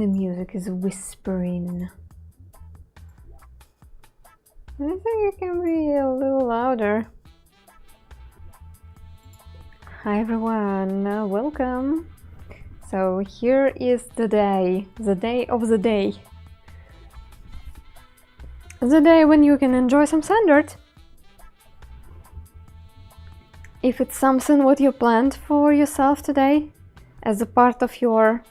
The music is whispering. I think it can be a little louder. Hi everyone, welcome. So here is the day of the day. The day when you can enjoy some sand art. If it's something what you planned for yourself today as a part of your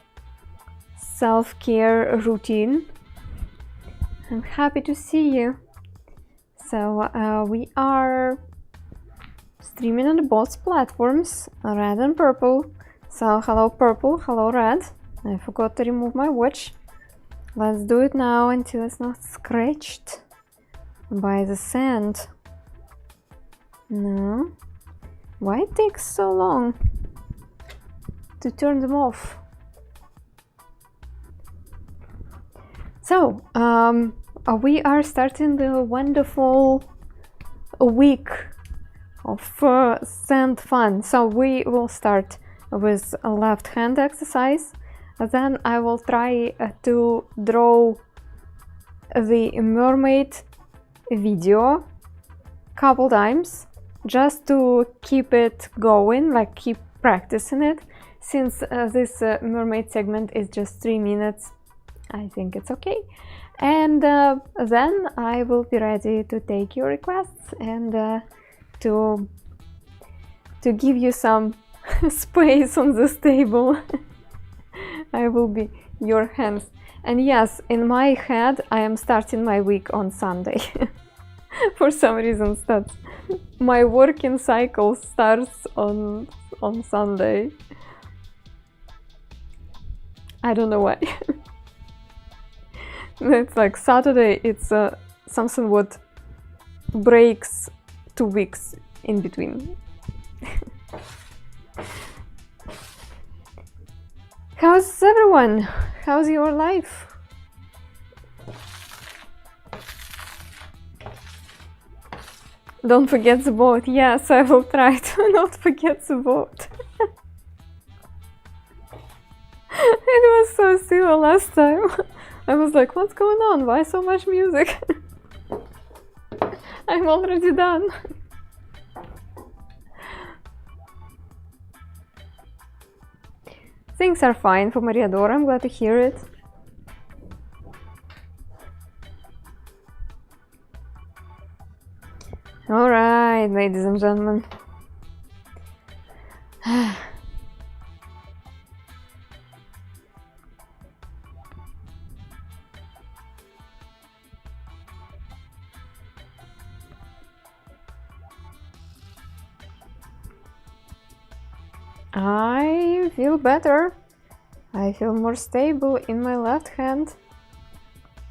self-care routine, I'm happy to see you. So we are streaming on both platforms, red and purple. So hello purple, hello red. I forgot to remove my watch. Let's do it now until it's not scratched by the sand. No. Why it takes so long to turn them off? So, we are starting the wonderful week of sand fun. So we will start with a left hand exercise. Then I will try to draw the mermaid video couple times just to keep it going, like keep practicing it. Since this mermaid segment is just 3 minutes, I think it's okay. And then I will be ready to take your requests and to give you some space on this table. I will be your hands. And yes, in my head I am starting my week on Sunday. For some reasons that's my working cycle starts on Sunday. I don't know why. It's like Saturday, it's something what breaks 2 weeks in between. How's everyone? How's your life? Don't forget the vote. Yes, I will try to not forget the vote. It was so silly last time. I was like, what's going on? Why so much music? I'm already done. Things are fine for Maria Dora. I'm glad to hear it. All right, ladies and gentlemen. I feel better. I feel more stable in my left hand,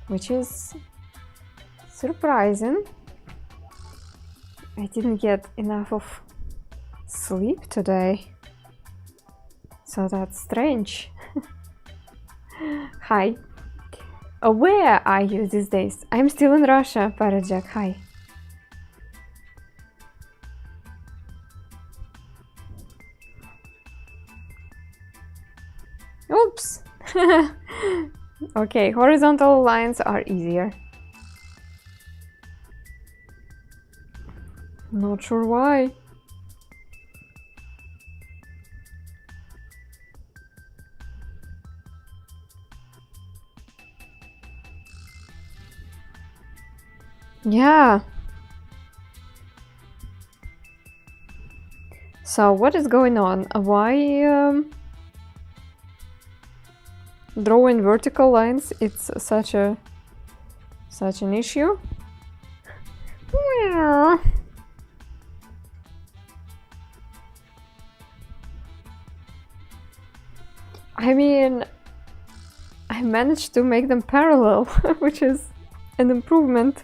which is surprising. I didn't get enough of sleep today, so that's strange. Hi. Where are you these days? I'm still in Russia, Parajak. Hi. Oops. Okay, horizontal lines are easier. Not sure why. Yeah. So what is going on? Why drawing vertical lines, it's such an issue? Well, I mean, I managed to make them parallel, which is an improvement.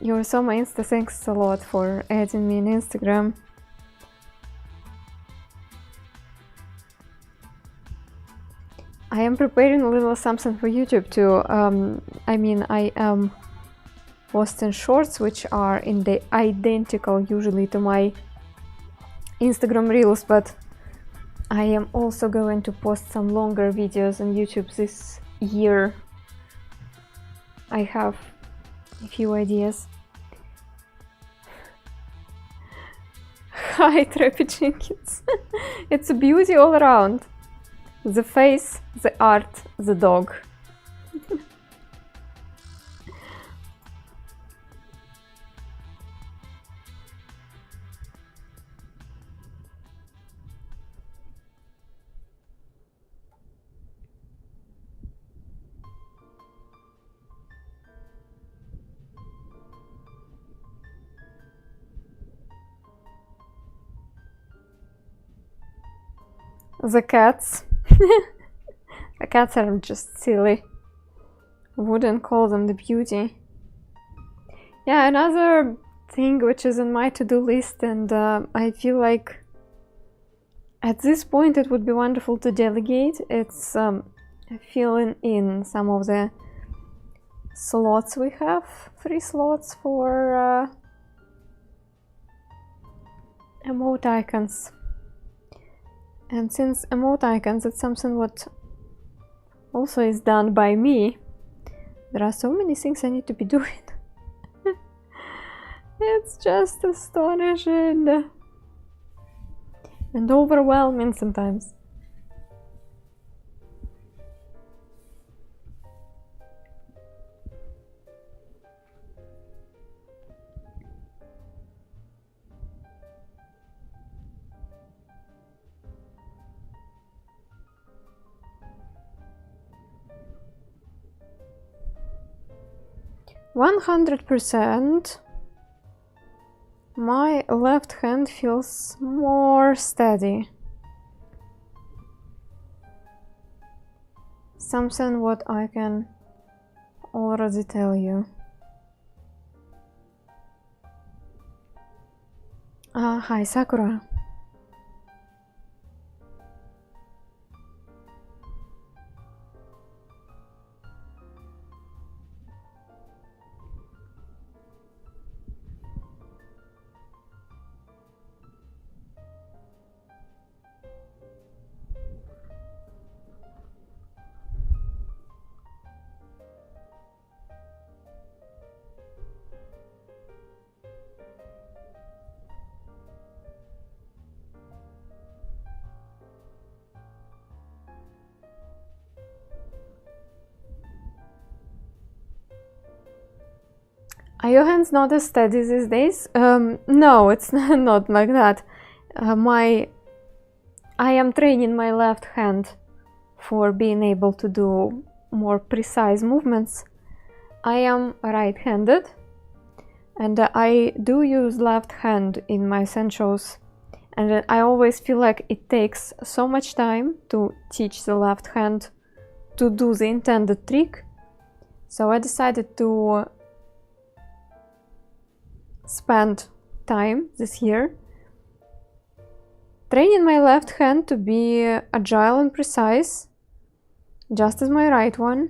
You saw my Insta, thanks a lot for adding me on Instagram. I am preparing a little something for YouTube too. I mean, I am posting shorts which are in the identical usually to my Instagram Reels, but I am also going to post some longer videos on YouTube this year. I have a few ideas. Hi, Trappy Jenkins. It's a beauty all around. The face, the art, the dog. The cats. The cats are just silly. Wouldn't call them the beauty. Yeah, another thing which is on my to-do list, and I feel like at this point it would be wonderful to delegate. It's filling in some of the slots we have. 3 slots for emote icons. And since emote icons, it's something what also is done by me, there are so many things I need to be doing. It's just astonishing and overwhelming sometimes. %, my left hand feels more steady. Something what I can already tell you. Hi, Sakura. Are your hands not as steady these days? No, it's not like that. I am training my left hand for being able to do more precise movements. I am right-handed, and I do use left hand in my essentials, and I always feel like it takes so much time to teach the left hand to do the intended trick. So I decided to spend time this year training my left hand to be agile and precise, just as my right one.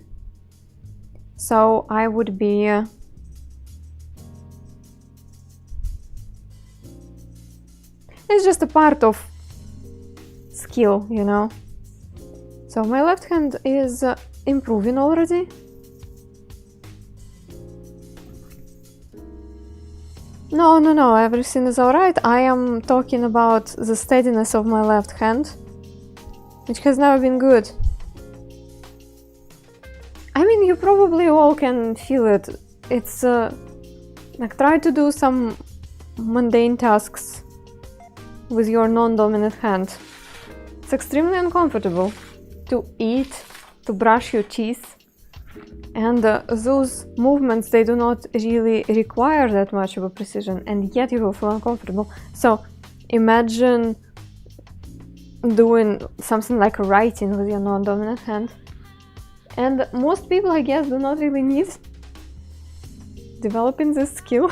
So I would be it's just a part of skill, you know. So my left hand is improving already. No, everything is alright. I am talking about the steadiness of my left hand, which has never been good. I mean, you probably all can feel it. It's like try to do some mundane tasks with your non-dominant hand. It's extremely uncomfortable to eat, to brush your teeth. And those movements, they do not really require that much of a precision, and yet you will feel uncomfortable. So imagine doing something like writing with your non-dominant hand. And most people, I guess, do not really need developing this skill.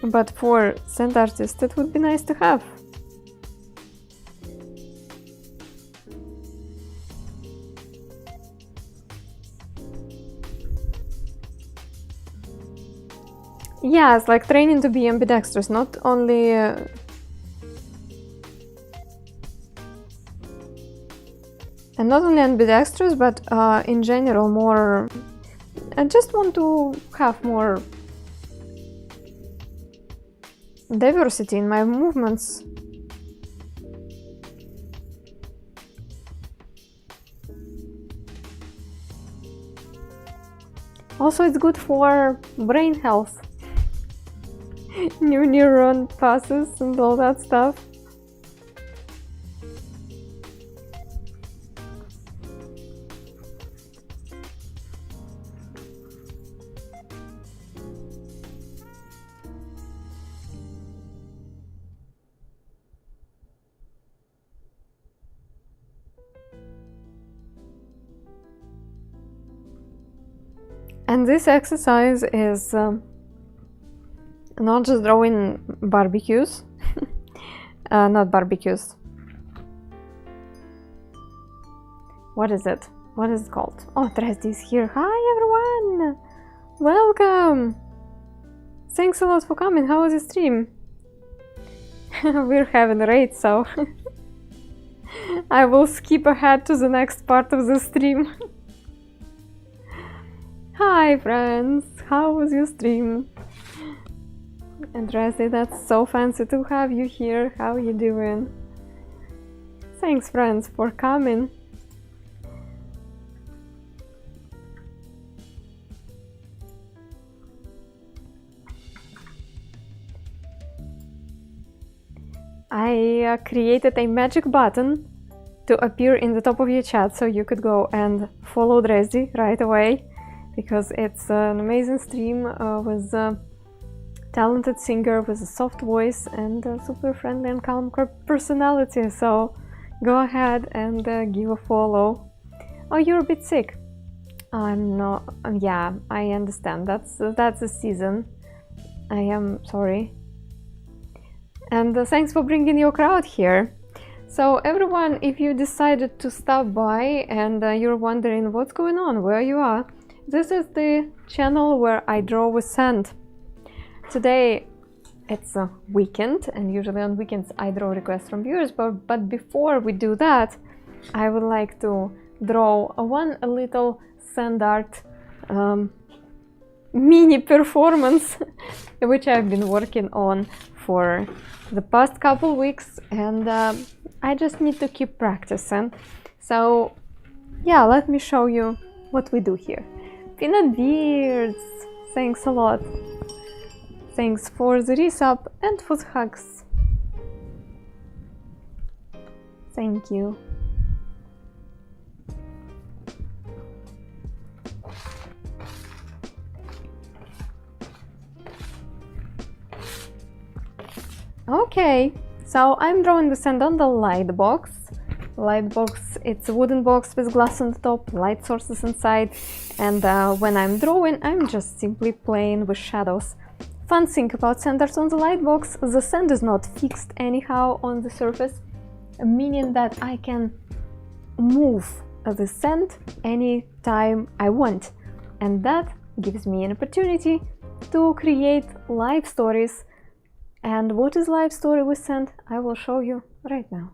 But for sand artists, it would be nice to have. Yes, like training to be ambidextrous, not only and not only ambidextrous, but in general more. I just want to have more diversity in my movements. Also, it's good for brain health. New neuron passes and all that stuff. And this exercise is not just drawing barbecues, not barbecues. What is it? What is it called? Oh, Dresdy is here. Hi everyone! Welcome! Thanks a lot for coming. How was the stream? We're having a raid, so I will skip ahead to the next part of the stream. Hi friends, how was your stream? And Dresdy, that's so fancy to have you here. How are you doing? Thanks friends for coming. I created a magic button to appear in the top of your chat so you could go and follow Dresdy right away, because it's an amazing stream with a talented singer with a soft voice and a super friendly and calm personality. So go ahead and give a follow. Oh, you're a bit sick. I'm not. Yeah, I understand. That's the season. I am sorry. And thanks for bringing your crowd here. So everyone, if you decided to stop by and you're wondering what's going on, where you are, this is the channel where I draw with sand. Today it's a weekend, and usually on weekends I draw requests from viewers, but before we do that, I would like to draw a little sand art mini performance which I've been working on for the past couple weeks, and I just need to keep practicing. So yeah, let me show you what we do here. Peanut beards, thanks a lot. Thanks for the resub and for the hugs. Thank you. Okay, so I'm drawing the sand on the lightbox. Lightbox, it's a wooden box with glass on the top, light sources inside, and when I'm drawing, I'm just simply playing with shadows. Fun thing about sand art on the lightbox, the sand is not fixed anyhow on the surface, meaning that I can move the sand anytime I want, and that gives me an opportunity to create live stories. And what is live story with sand? I will show you right now.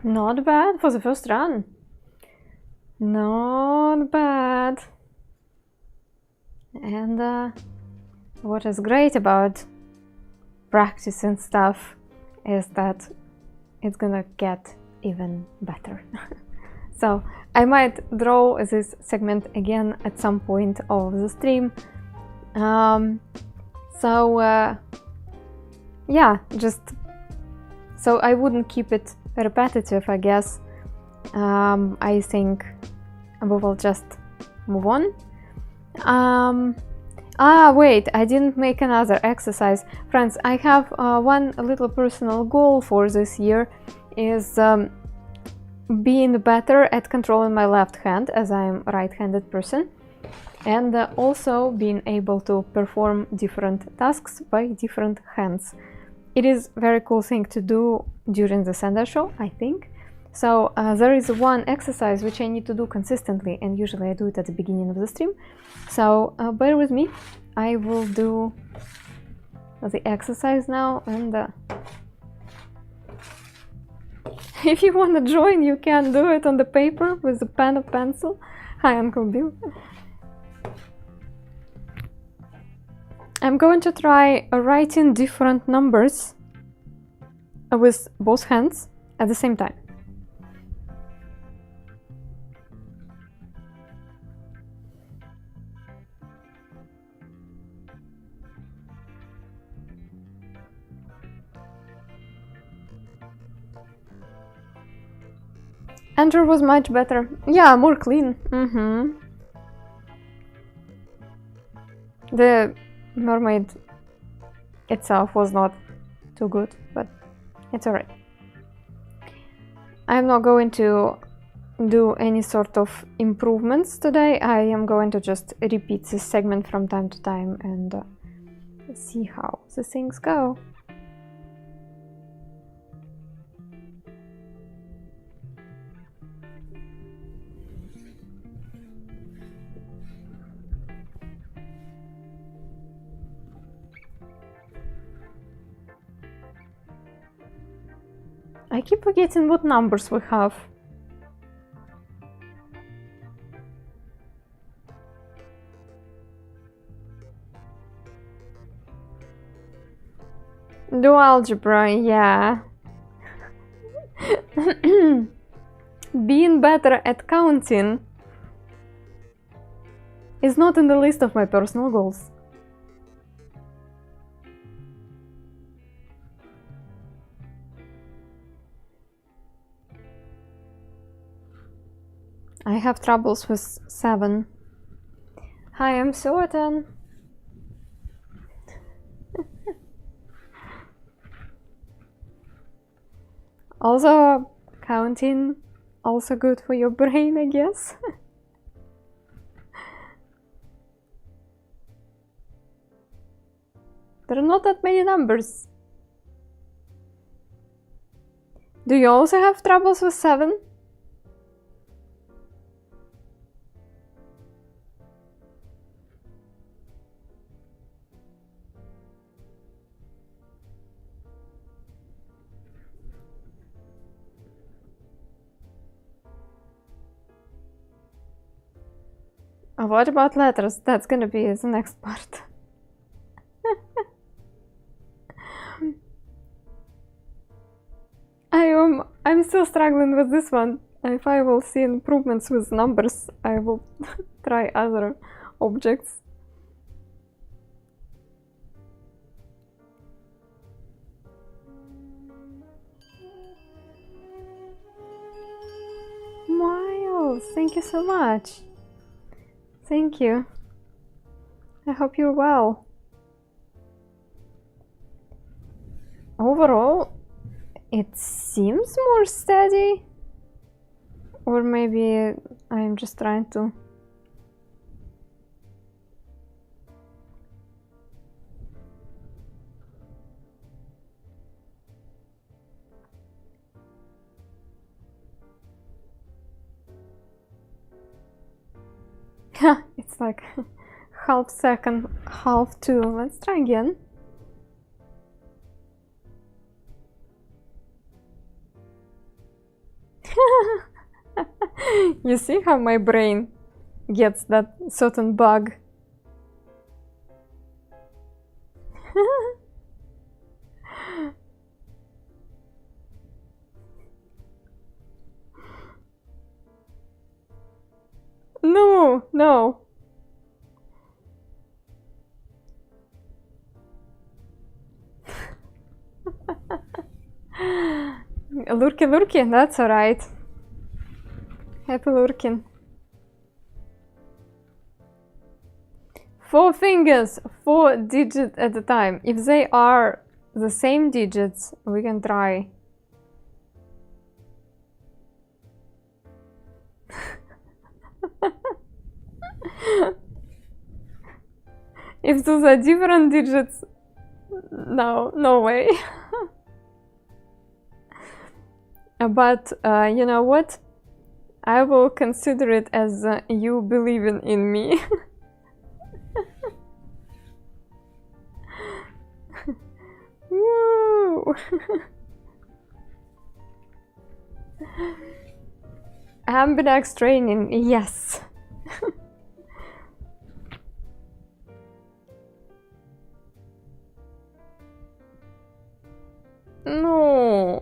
Not bad for the first run. Not bad. And what is great about practice and stuff is that it's gonna get even better. So I might draw this segment again at some point of the stream. Yeah, just so I wouldn't keep it repetitive, I guess. I think we will just move on. Wait, I didn't make another exercise. Friends, I have one little personal goal for this year, is being better at controlling my left hand, as I'm a right-handed person, and also being able to perform different tasks by different hands. It is a very cool thing to do during the Sender show, I think. So there is one exercise which I need to do consistently, and usually I do it at the beginning of the stream. So bear with me. I will do the exercise now, and if you want to join, you can do it on the paper with a pen or pencil. Hi, Uncle Bill. I'm going to try writing different numbers with both hands at the same time. Andrew was much better. Yeah, more clean. The mermaid itself was not too good, but it's alright. I'm not going to do any sort of improvements today. I am going to just repeat this segment from time to time and see how the things go. I keep forgetting what numbers we have. Do algebra, yeah. Being better at counting is not in the list of my personal goals. I have troubles with 7. Hi, I'm Suatan. Also, counting, also good for your brain, I guess. There are not that many numbers. Do you also have troubles with 7? What about letters? That's gonna be the next part. I'm still struggling with this one. If I will see improvements with numbers, I will try other objects. Miles, thank you so much. Thank you. I hope you're well. Overall, it seems more steady. Or maybe I'm just trying to... It's like half second, half 2. Let's try again. You see how my brain gets that certain bug? No, no. Lurky, lurky, that's alright. Happy lurking. 4 fingers, 4 digits at a time. If they are the same digits, we can try. If those are different digits, no, no way. But you know what? I will consider it as you believing in me. Woo! Ambidextrous training, yes. No.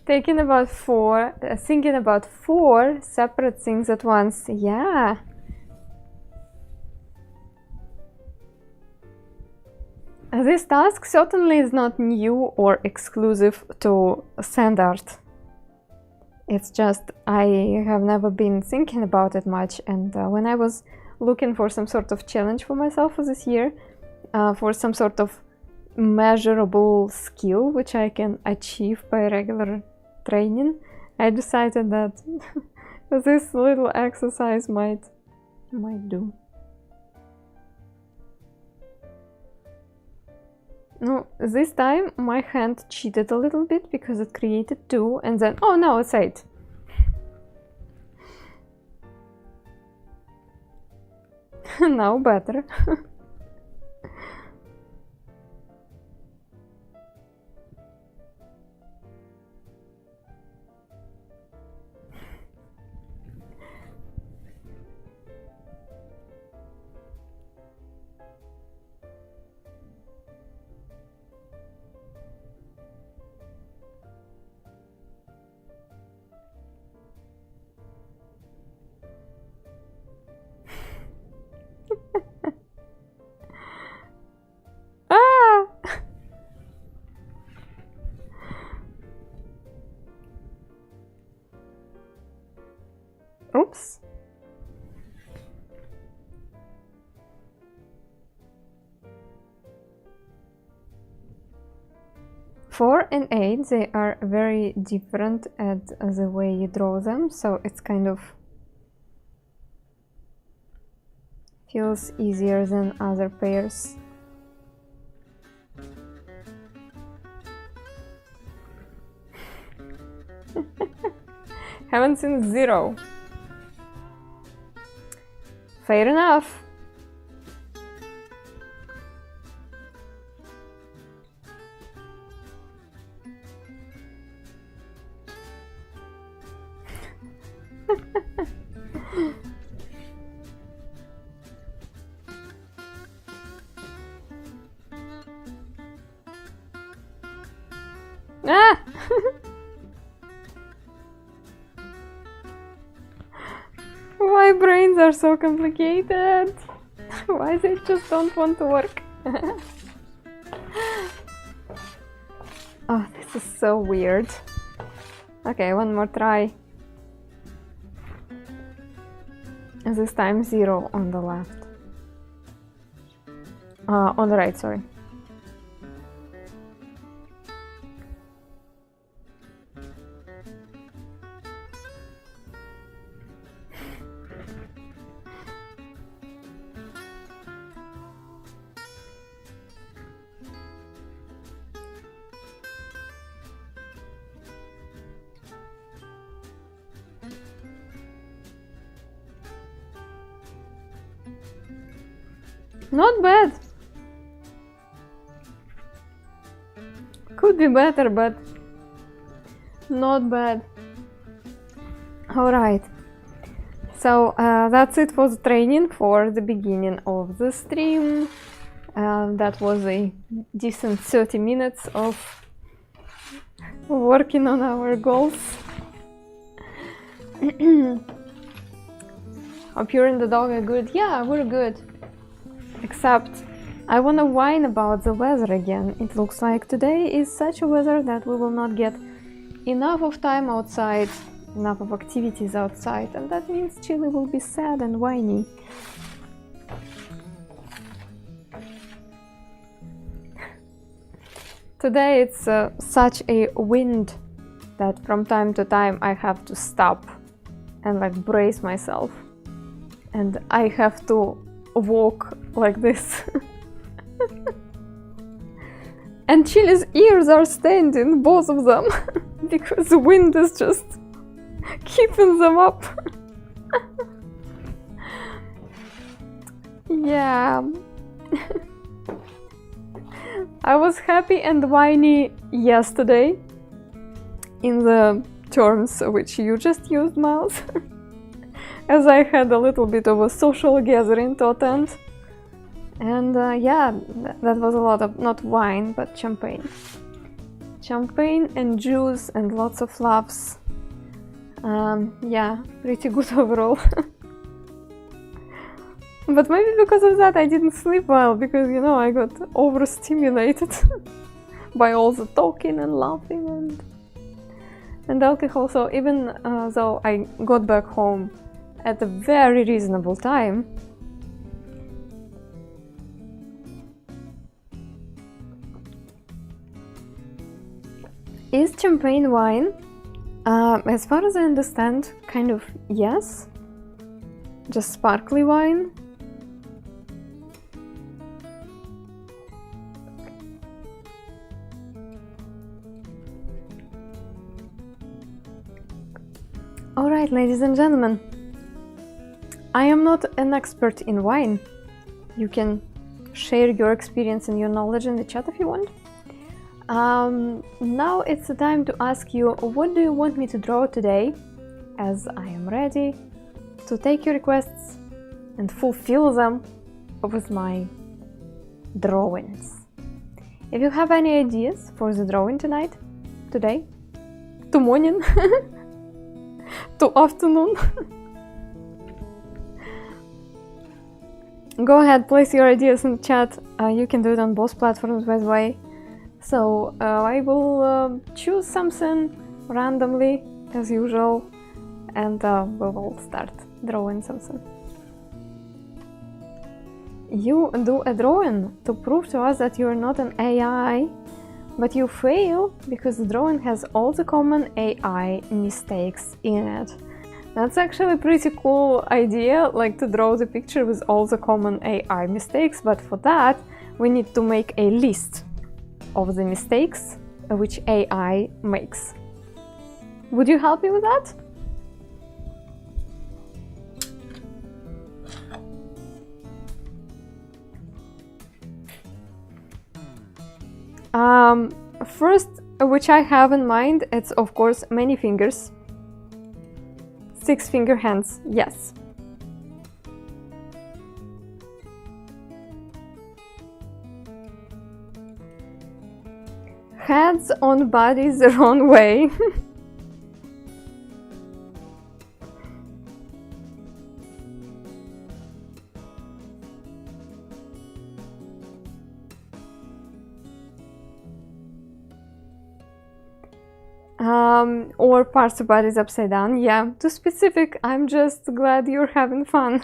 Thinking about 4 separate things at once, yeah. This task certainly is not new or exclusive to sand art. It's just I have never been thinking about it much, and when I was looking for some sort of challenge for myself for this year, for some sort of measurable skill which I can achieve by regular training, I decided that this little exercise might do. No, this time my hand cheated a little bit because it created 2 and then, oh no, it's 8. Now better. Ah! Oops. Four and 8, they are very different at the way you draw them, so it's kind of feels easier than other pairs. Haven't seen 0. Fair enough. Ah! Why brains are so complicated? Why they just don't want to work? Oh, this is so weird. Okay, one more try. And this time 0 on the left. On the right, sorry. Not bad. Could be better, but not bad. Alright. So that's it for the training for the beginning of the stream. That was a decent 30 minutes of working on our goals. Hope you and the dog are good. Yeah, we're good. Except I want to whine about the weather again. It looks like today is such a weather that we will not get enough of time outside, enough of activities outside, and that means Chili will be sad and whiny. Today it's such a wind that from time to time I have to stop and like brace myself, and I have to walk like this. And Chili's ears are standing, both of them, because the wind is just keeping them up. Yeah. I was happy and whiny yesterday in the terms which you just used, Miles, as I had a little bit of a social gathering to attend. And yeah, that was a lot of, not wine, but champagne. Champagne and juice and lots of laughs. Yeah, pretty good overall. But maybe because of that I didn't sleep well, because, you know, I got overstimulated by all the talking and laughing and alcohol. So even though I got back home at a very reasonable time, is champagne wine? As far as I understand, kind of yes. Just sparkly wine. Alright, ladies and gentlemen, I am not an expert in wine. You can share your experience and your knowledge in the chat if you want. Now it's the time to ask you, what do you want me to draw today? As I am ready to take your requests and fulfill them with my drawings. If you have any ideas for the drawing today, to morning, to afternoon, go ahead, place your ideas in the chat. You can do it on both platforms, by the way. So I will choose something randomly, as usual, and we will start drawing something. You do a drawing to prove to us that you are not an AI, but you fail because the drawing has all the common AI mistakes in it. That's actually a pretty cool idea, like to draw the picture with all the common AI mistakes, but for that we need to make a list of the mistakes which AI makes. Would you help me with that? First, which I have in mind, it's of course many fingers. 6-finger hands, yes. Heads on bodies the wrong way. Or parts of bodies upside down. Yeah, too specific. I'm just glad you're having fun.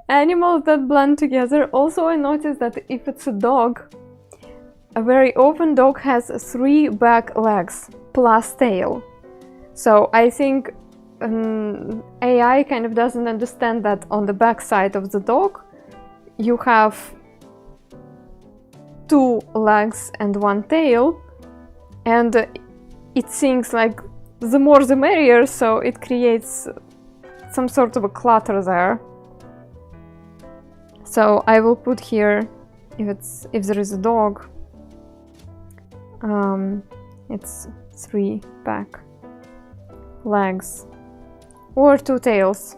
Animals that blend together. Also, I noticed that if it's a dog, a very often dog has 3 back legs plus tail. So I think AI kind of doesn't understand that on the back side of the dog you have 2 legs and 1 tail, and it thinks like the more the merrier, so it creates some sort of a clutter there. So I will put here, if there is a dog, it's 3 back legs or 2 tails.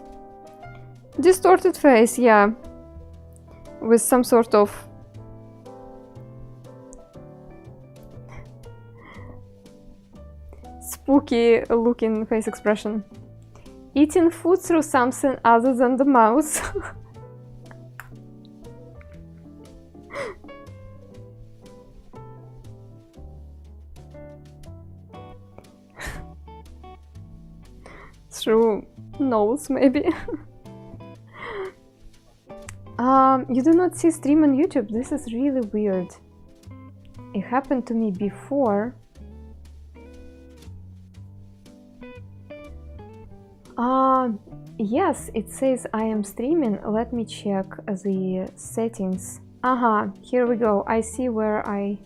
Distorted face, yeah, with some sort of spooky looking face expression. Eating food through something other than the mouth. Through nose, maybe. You do not see stream on YouTube. This is really weird. It happened to me before. Yes, it says I am streaming. Let me check the settings. Here we go. I see where I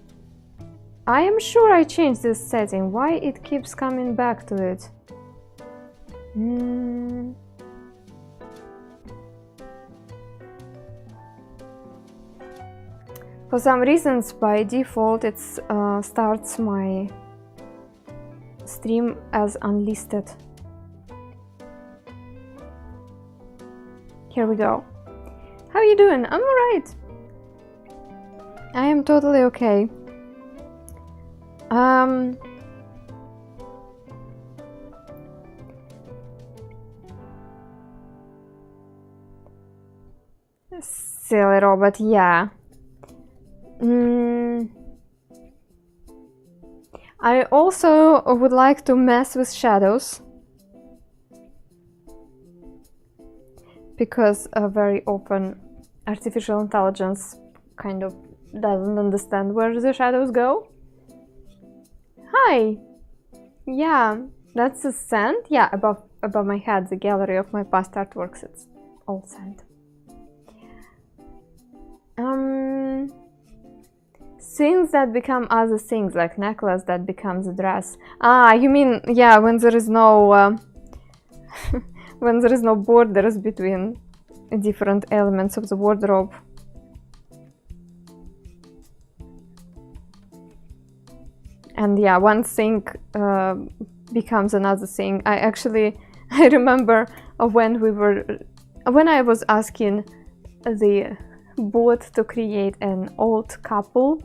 am sure I changed this setting. Why it keeps coming back to it? For some reasons, by default, it starts my stream as unlisted. Here we go. How are you doing? I'm alright. I am totally okay. Silly robot, yeah. I also would like to mess with shadows, because very often artificial intelligence kind of doesn't understand where the shadows go. Hi! Yeah, that's the sand. Yeah, above my head, the gallery of my past artworks, it's all sand. Things that become other things, like necklace that becomes a dress. You mean, yeah, when there is no when there is no borders between different elements of the wardrobe. And yeah, one thing becomes another thing. I remember when I was asking the bot to create an old couple,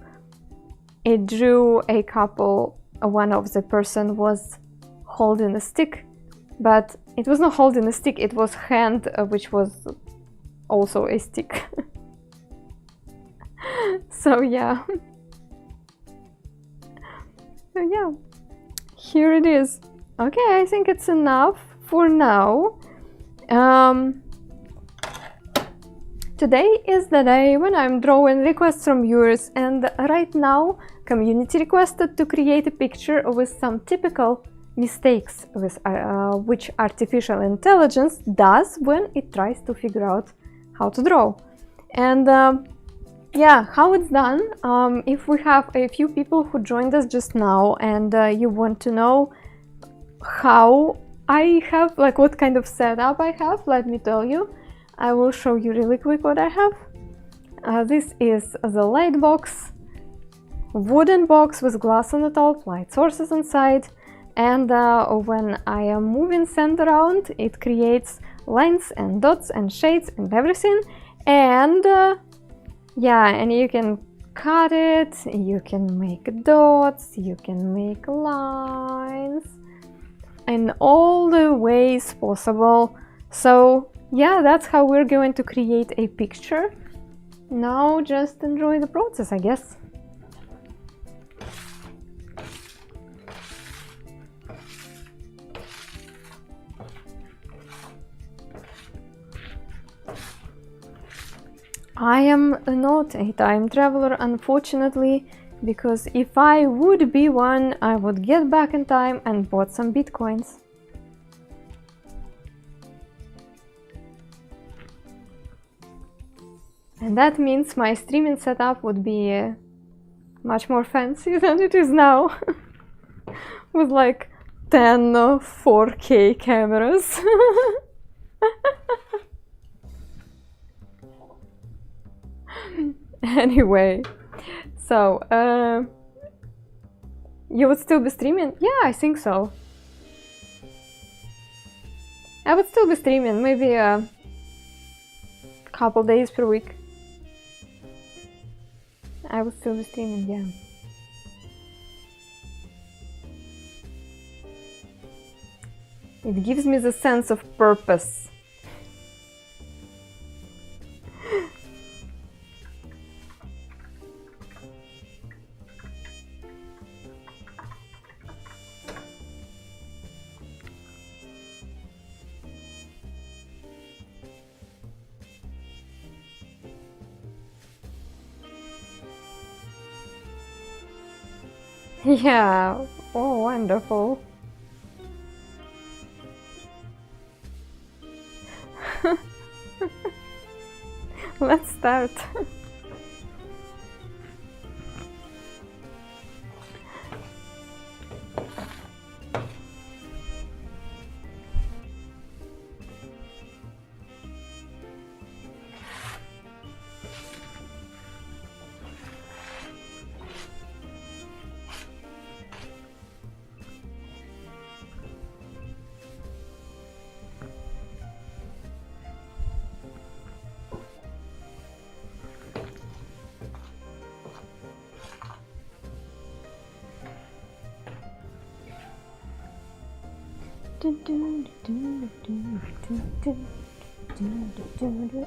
it drew a couple. One of the person was holding a stick, but it was not holding a stick, it was hand, which was also a stick. So yeah. So yeah, here it is. Okay, I think it's enough for now. Today is the day when I'm drawing requests from viewers, and right now community requested to create a picture with some typical mistakes with which artificial intelligence does when it tries to figure out how to draw. And yeah, how it's done, if we have a few people who joined us just now and you want to know how I have, like what kind of setup I have, let me tell you. I will show you really quick what I have. This is the lightbox, wooden box with glass on the top, light sources inside, and when I am moving sand around, it creates lines and dots and shades and everything. And yeah, and you can cut it, you can make dots, you can make lines in all the ways possible. So yeah, that's how we're going to create a picture. Now just enjoy the process, I guess. I am not a time traveler, unfortunately, because if I would be one, I would get back in time and bought some bitcoins. And that means my streaming setup would be much more fancy than it is now. With like 10 4K cameras. Anyway, so you would still be streaming? Yeah, I think so. I would still be streaming, maybe a couple days per week. I would still be streaming, yeah. It gives me the sense of purpose. Yeah, oh, wonderful. Let's start.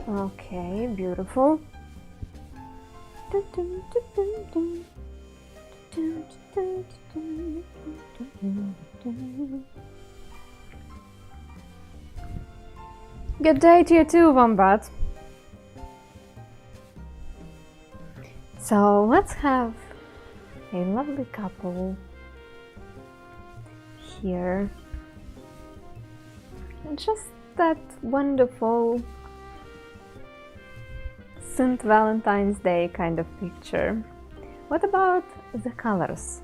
Okay, beautiful. Good day to you too, Wombat. So let's have a lovely couple here. And just that wonderful St. Valentine's Day kind of picture. What about the colors?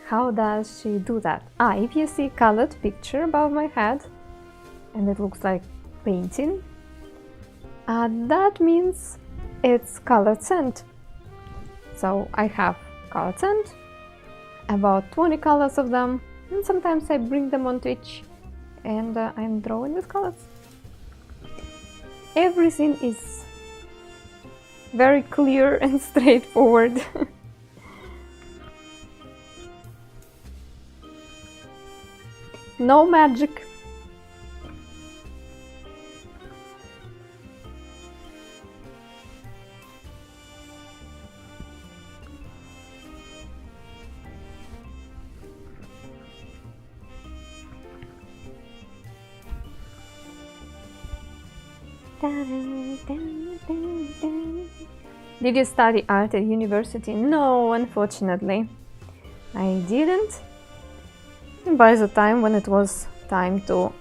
How does she do that? If you see colored picture above my head and it looks like painting, that means it's colored sand. So I have colored sand, about 20 colors of them, and sometimes I bring them on Twitch and I'm drawing with colors. Everything is very clear and straightforward. No magic. Did you study art at university? No, unfortunately. I didn't. By the time when it was time to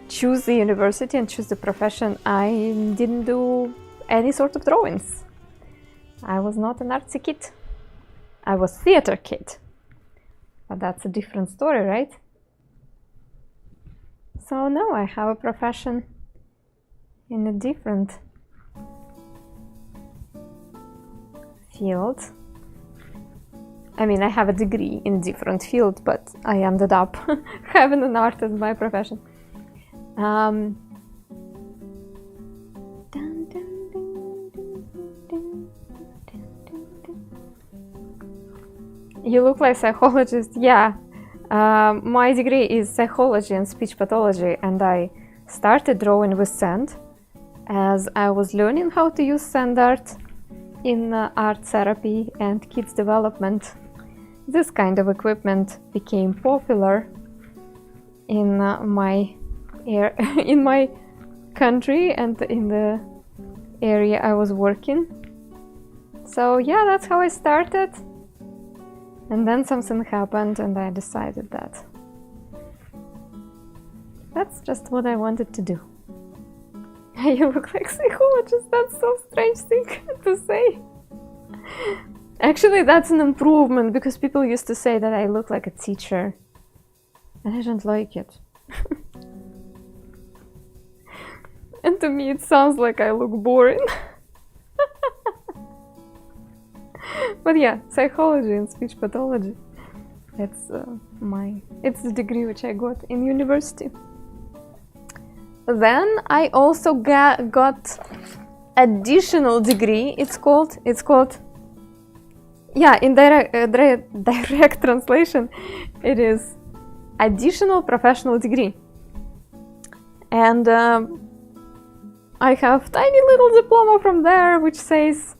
choose the university and choose the profession, I didn't do any sort of drawings. I was not an artsy kid. I was theater kid. But that's a different story, right? So no, I have a profession in a different field. I mean, I have a degree in a different field, but I ended up having an art as my profession. You look like a psychologist. Yeah. My degree is psychology and speech pathology, and I started drawing with sand as I was learning how to use sand art in art therapy and kids development. This kind of equipment became popular in in my country and in the area I was working. So yeah, that's how I started. And then something happened and I decided that that's just what I wanted to do. You look like a psychologist, that's so strange thing to say. Actually, that's an improvement because people used to say that I look like a teacher and I don't like it. And to me it sounds like I look boring. But yeah, psychology and speech pathology. It's the degree which I got in university. Then I also got additional degree. It's called yeah, in direct translation, it is additional professional degree. And I have tiny little diploma from there which says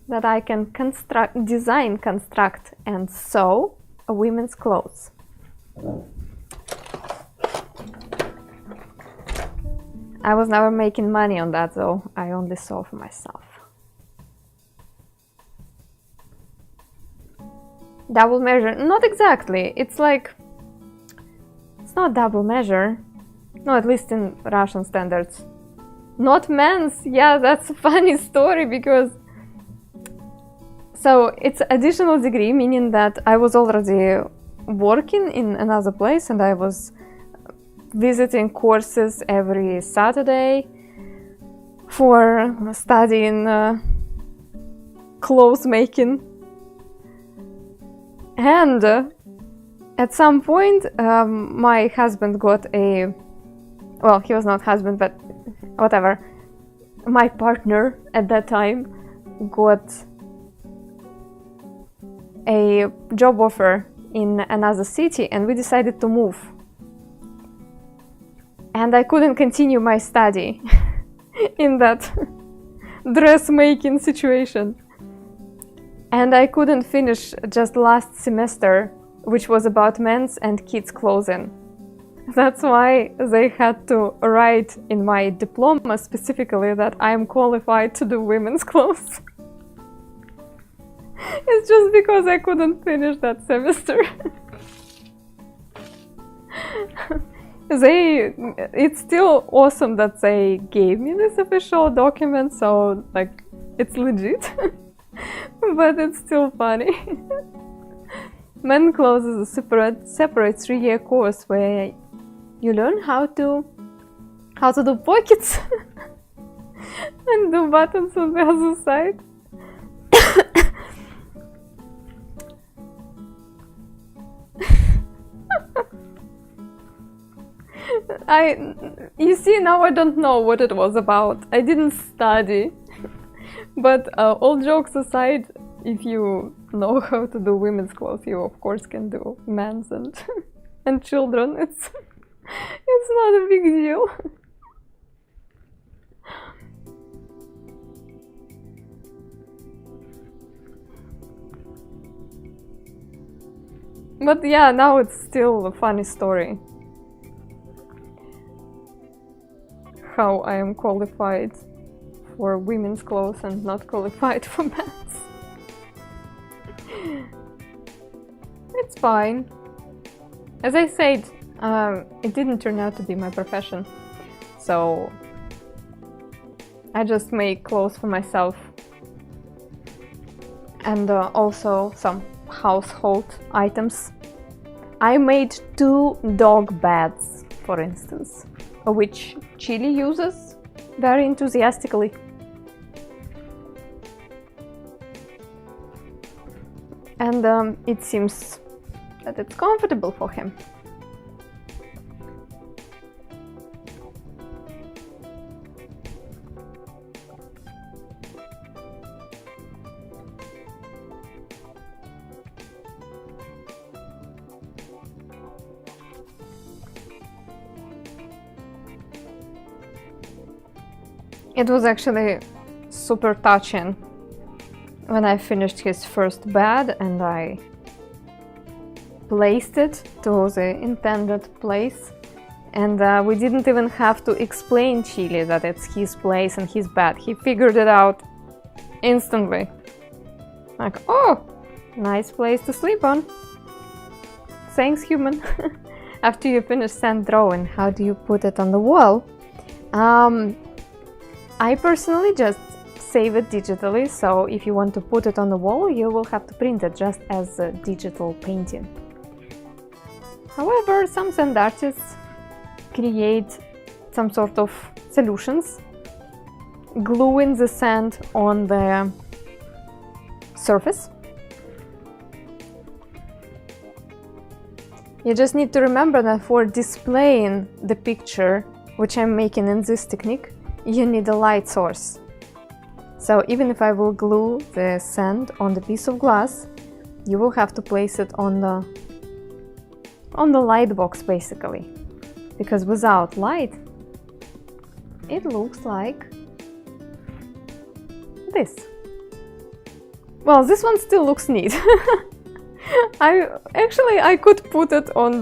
that I can design, construct, and sew women's clothes. I was never making money on that though, I only sew for myself. Double measure, not exactly, it's not double measure, no, at least in Russian standards. Not men's, yeah, that's a funny story because so it's additional degree, meaning that I was already working in another place and I was visiting courses every Saturday for studying clothes making. And at some point my husband got a, well, he was not husband, but whatever, my partner at that time got a job offer in another city and we decided to move. And I couldn't continue my study in that dressmaking situation. And I couldn't finish just last semester, which was about men's and kids' clothing. That's why they had to write in my diploma specifically that I am qualified to do women's clothes. It's just because I couldn't finish that semester. It's still awesome that they gave me this official document, so like it's legit. But it's still funny. Men clothes is a separate 3-year course where you learn how to do pockets and do buttons on the other side. You see, now I don't know what it was about. I didn't study. But all jokes aside, if you know how to do women's clothes, you of course can do men's and and children. It's not a big deal. But yeah, now it's still a funny story. How I am qualified for women's clothes and not qualified for men's. It's fine. As I said, it didn't turn out to be my profession, so I just make clothes for myself and also some household items. I made 2 dog beds, for instance, which Chile uses very enthusiastically. And it seems that it's comfortable for him. It was actually super touching when I finished his first bed and I placed it to the intended place, and we didn't even have to explain Chile that it's his place and his bed. He figured it out instantly. Like, oh, nice place to sleep on. Thanks, human. After you finish sand drawing, how do you put it on the wall? I personally just save it digitally, so if you want to put it on the wall, you will have to print it just as a digital painting. However, some sand artists create some sort of solutions, gluing the sand on the surface. You just need to remember that for displaying the picture, which I'm making in this technique, you need a light source. So even if I will glue the sand on the piece of glass, you will have to place it on the light box basically, because without light it looks like this. Well, this one still looks neat. I could put it on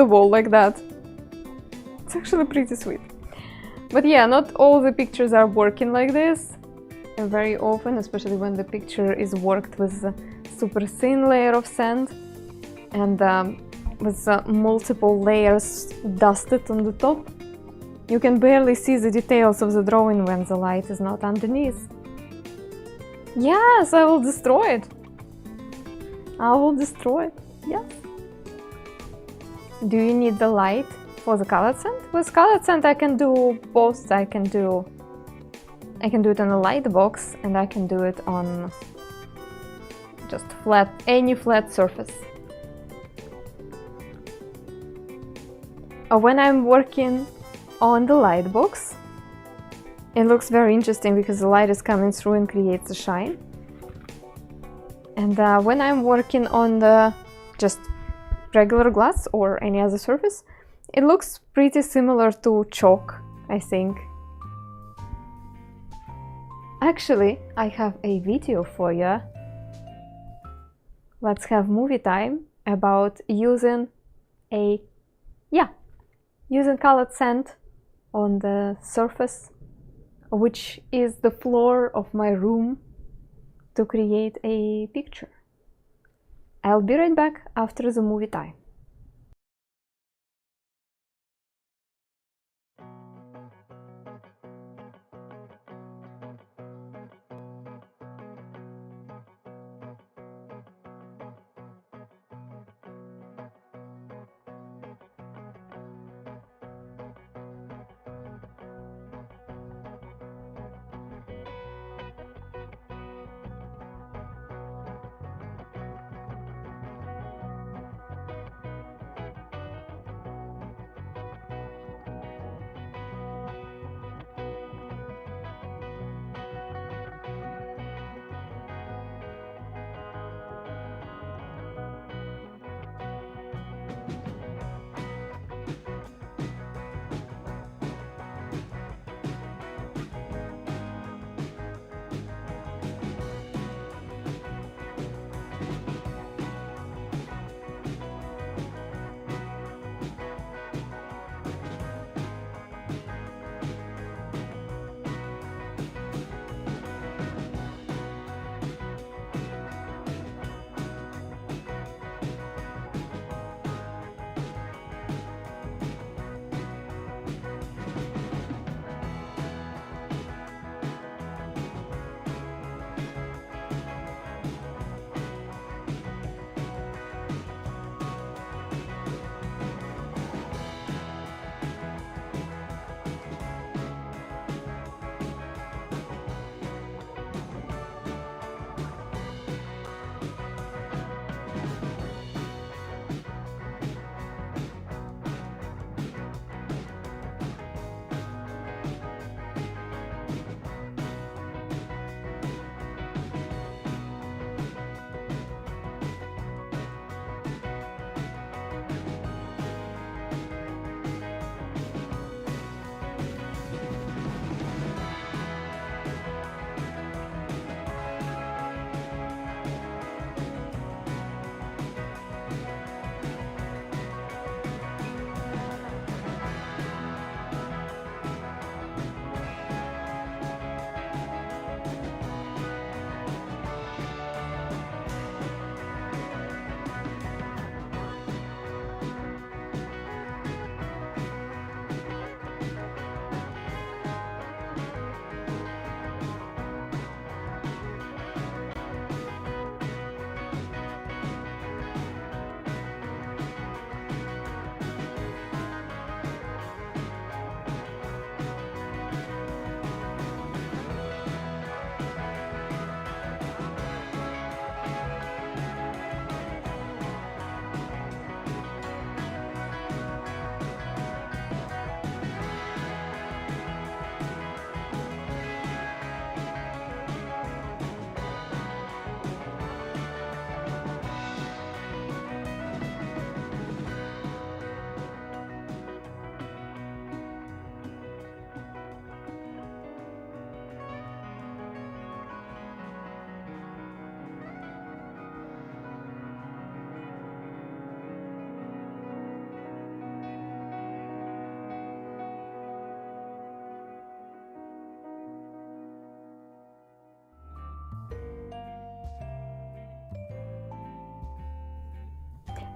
the wall like that. It's actually pretty sweet. But yeah, not all the pictures are working like this. And very often, especially when the picture is worked with a super thin layer of sand and with multiple layers dusted on the top, you can barely see the details of the drawing when the light is not underneath. Yes, I will destroy it. I will destroy it. Yes. Do you need the light for the colored sand? With colored sand I can do both. I can do it on a light box, and I can do it on just any flat surface. When I'm working on the light box, it looks very interesting because the light is coming through and creates a shine. And when I'm working on the just regular glass or any other surface, it looks pretty similar to chalk, I think. Actually, I have a video for you. Let's have movie time about using colored sand on the surface, which is the floor of my room, to create a picture. I'll be right back after the movie time.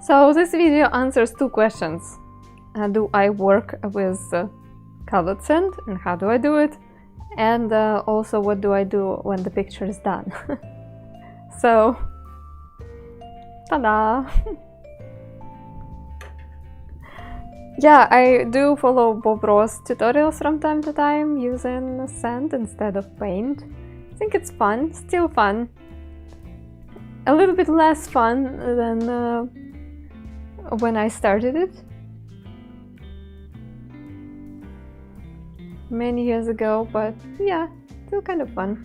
So this video answers two questions. Do I work with colored sand and how do I do it? And also what do I do when the picture is done? So, ta-da! Yeah, I do follow Bob Ross tutorials from time to time using sand instead of paint. I think it's fun, still fun. A little bit less fun than when I started it many years ago, but yeah, still kind of fun.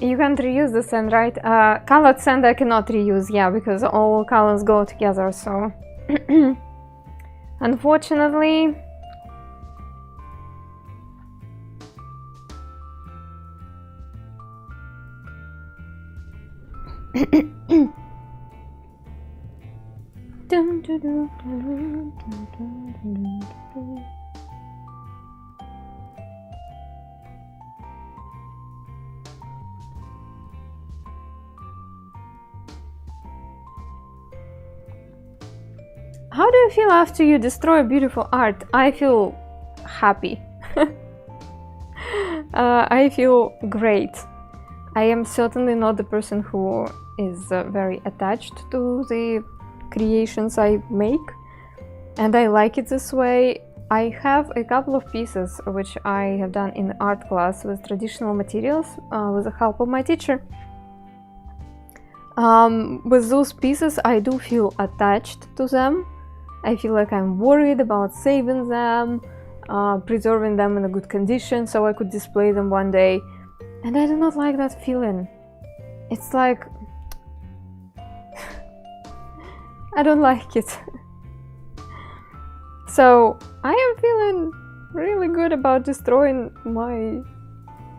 You can't reuse the sand, right? Colored sand I cannot reuse, yeah, because all colors go together, so... Unfortunately... How do you feel after you destroy beautiful art? I feel happy. I feel great. I am certainly not the person who is very attached to the creations I make, and I like it this way. I have a couple of pieces which I have done in art class with traditional materials with the help of my teacher. With those pieces I do feel attached to them. I feel like I'm worried about saving them, preserving them in a good condition so I could display them one day. And I do not like that feeling. It's like... I don't like it. So I am feeling really good about destroying my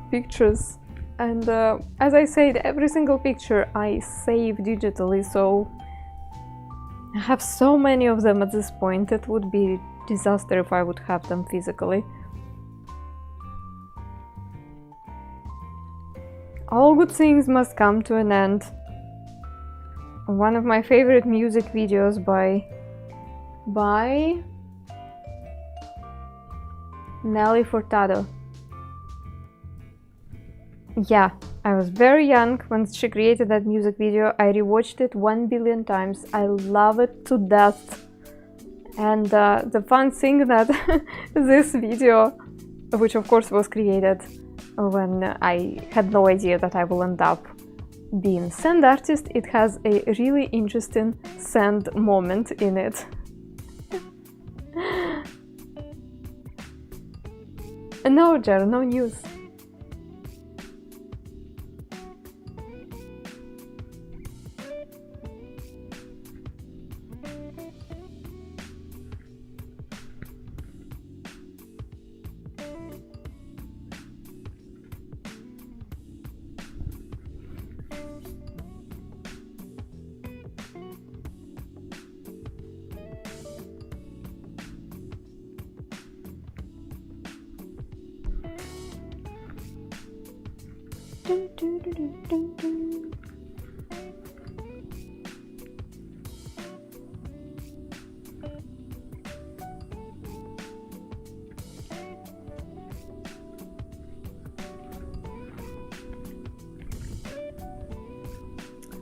pictures. And as I said, every single picture I save digitally, so I have so many of them at this point. It would be a disaster if I would have them physically. All good things must come to an end. One of my favorite music videos by Nelly Furtado. Yeah, I was very young when she created that music video. I rewatched it 1 billion times. I love it to death. And the fun thing that this video, which of course was created when I had no idea that I will end up being sand artist, it has a really interesting sand moment in it. No, Jer, no news.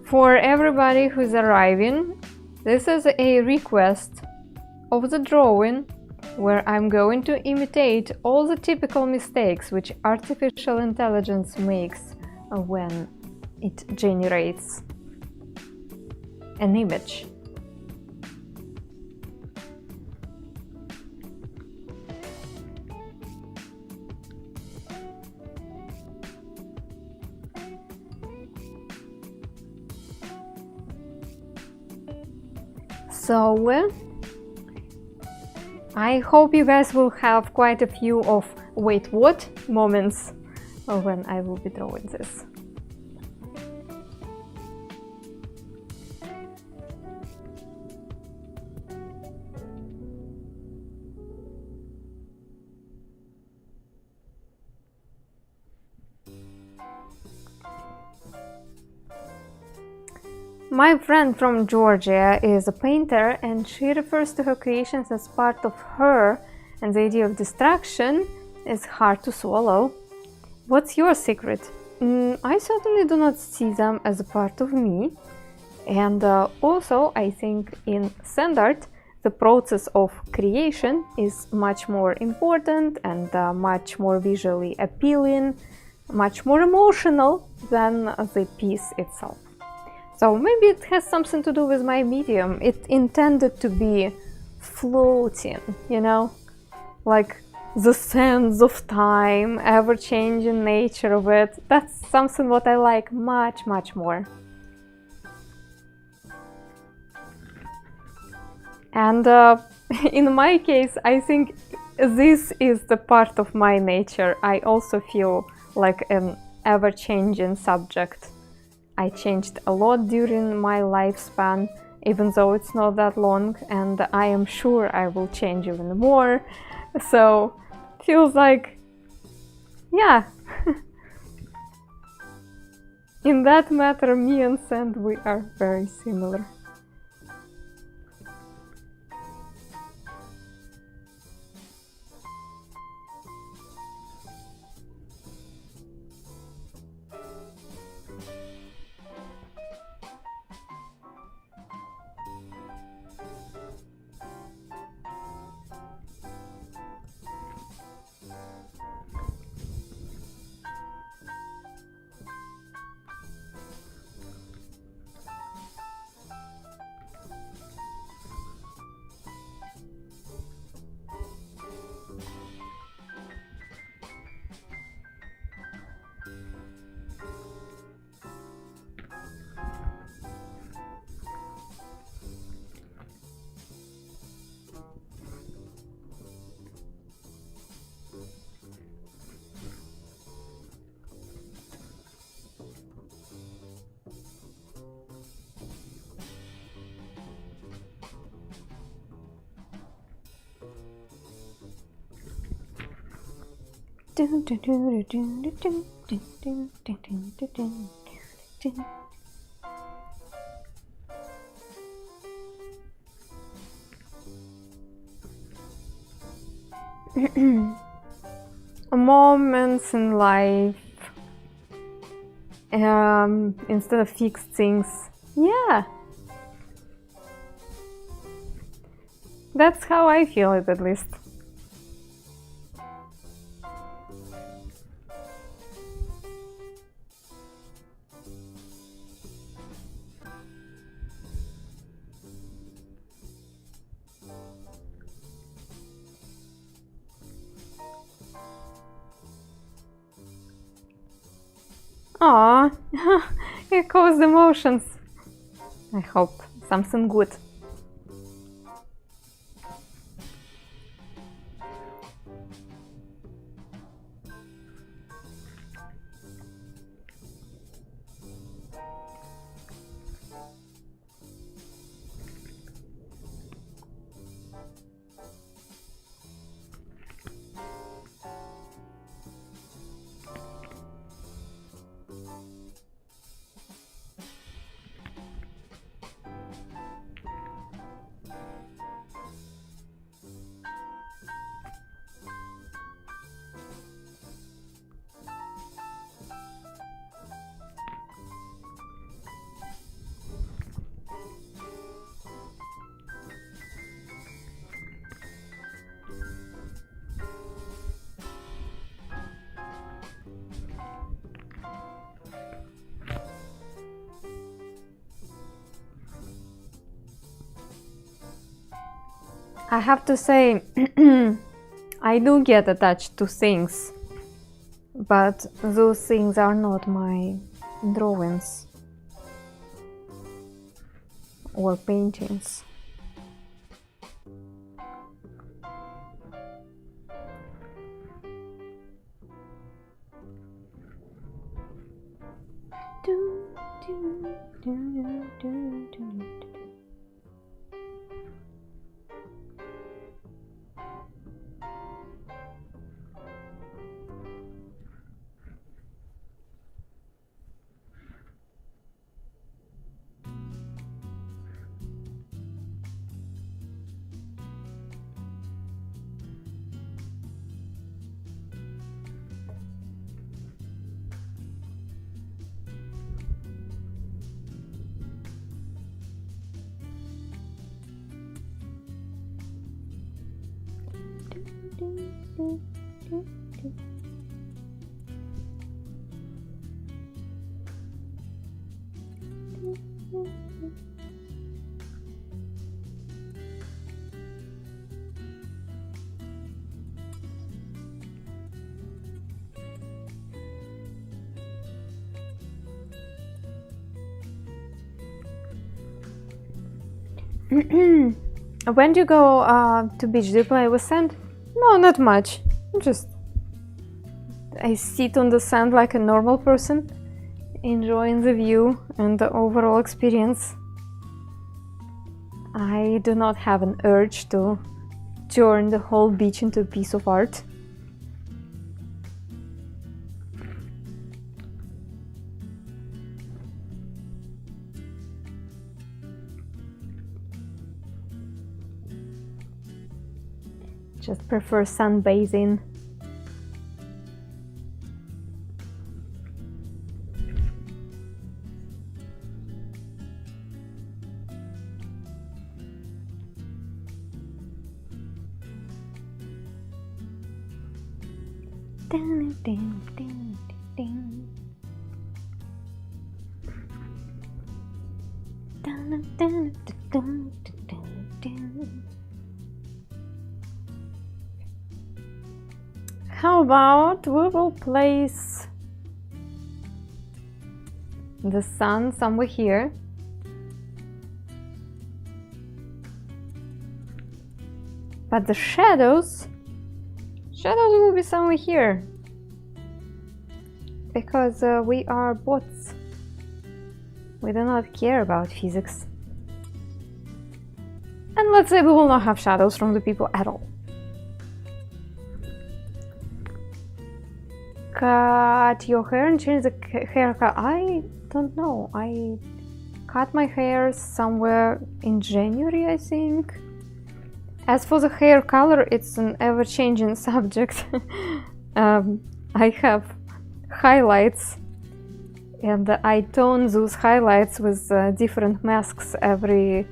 For everybody who's arriving, this is a request of the drawing where I'm going to imitate all the typical mistakes which artificial intelligence makes when it generates an image. So I hope you guys will have quite a few of wait what moments when I will be drawing this. My friend from Georgia is a painter, and she refers to her creations as part of her, and the idea of distraction is hard to swallow. What's your secret? I certainly do not see them as a part of me, and also I think in sand art the process of creation is much more important and much more visually appealing, much more emotional than the piece itself. So maybe it has something to do with my medium. It intended to be floating, you know, like the sands of time, ever-changing nature of it. That's something what I like much, much more. And in my case, I think this is the part of my nature. I also feel like an ever-changing subject. I changed a lot during my lifespan, even though it's not that long, and I am sure I will change even more. So, feels like, yeah, in that matter, me and sand, we are very similar. Moments in life, instead of fixed things. Yeah, that's how I feel it, at least. Aww, it caused emotions. I hope something good. I have to say, I do get attached to things, but those things are not my drawings or paintings. When do you go to beach? Do you play with sand? No, not much. I sit on the sand like a normal person, enjoying the view and the overall experience. I do not have an urge to turn the whole beach into a piece of art. Just prefer sunbathing. How about we will place the sun somewhere here. But the shadows will be somewhere here. Because we are bots. We do not care about physics. And let's say we will not have shadows from the people at all. Cut your hair and change the haircut. I don't know. I cut my hair somewhere in January, I think. As for the hair color, it's an ever-changing subject. I have highlights, and I tone those highlights with different masks every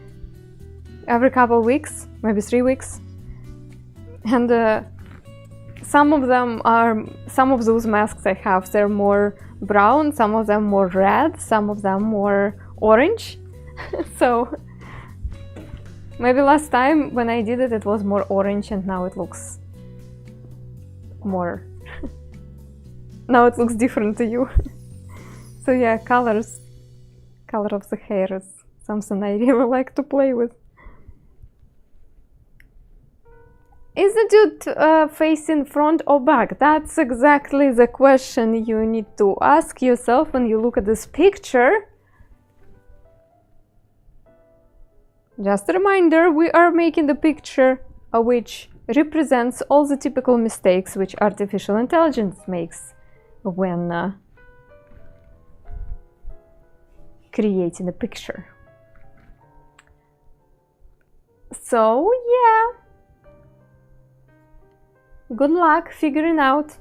couple weeks, maybe 3 weeks, and some of those masks I have, they're more brown, some of them more red, some of them more orange. So maybe last time when I did it, it was more orange, and now it looks more now it looks different to you. So yeah, color of the hair is something I really like to play with. Is the dude facing front or back? That's exactly the question you need to ask yourself when you look at this picture. Just a reminder, we are making the picture which represents all the typical mistakes which artificial intelligence makes when creating a picture. So yeah, good luck figuring out.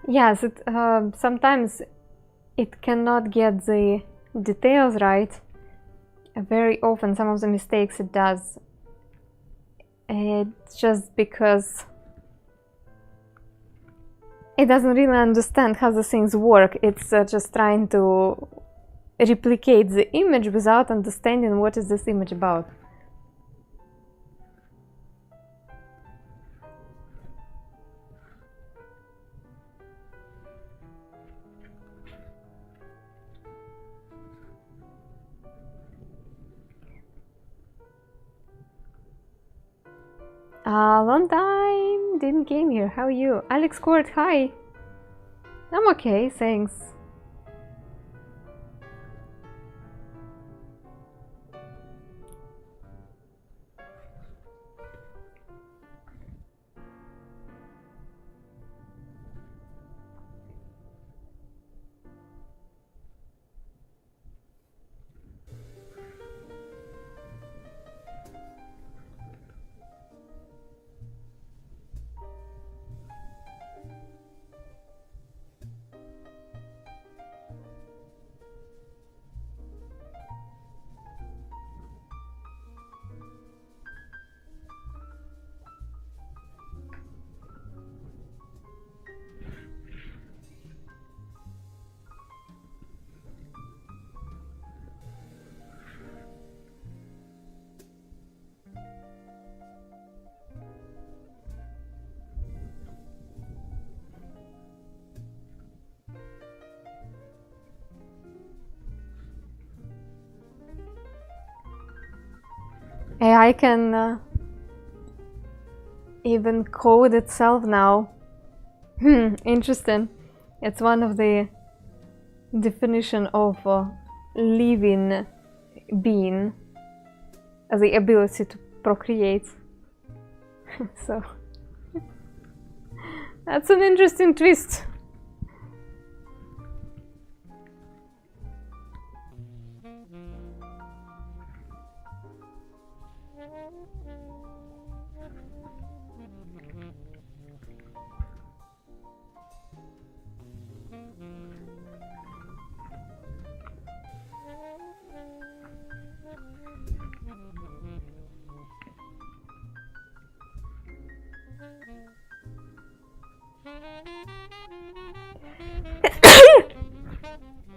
Yes, sometimes it cannot get the details right. Very often some of the mistakes it does, it's just because it doesn't really understand how the things work. It's just trying to replicate the image without understanding what is this image about. Long time didn't came here. How are you? Alex Court, hi. I'm okay, thanks. AI can even code itself now. Interesting. It's one of the definition of living being, the ability to procreate. So that's an interesting twist.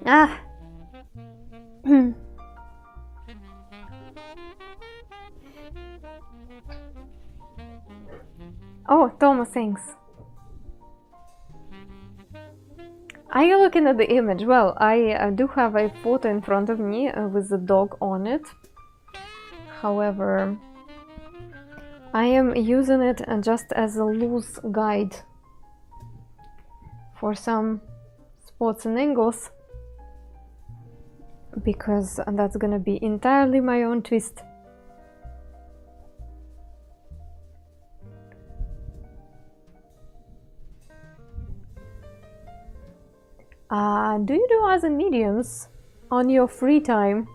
Ah. Oh, Thomas, thanks. Are you looking at the image? Well, I do have a photo in front of me with the dog on it. However, I am using it just as a loose guide for some spots and angles, because that's gonna be entirely my own twist. Do you do other mediums on your free time?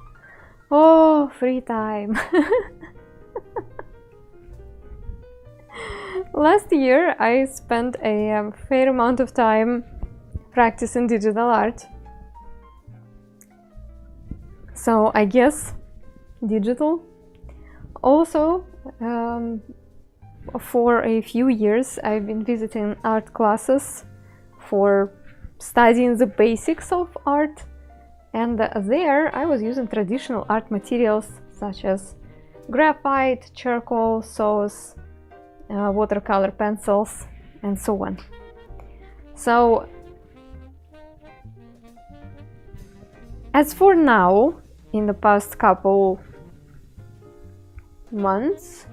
Oh, free time. Last year I spent a fair amount of time practicing digital art. So I guess digital. Also, for a few years I've been visiting art classes for studying the basics of art, and there I was using traditional art materials such as graphite, charcoal, saws, watercolor pencils, and so on. So as for now, in the past couple months,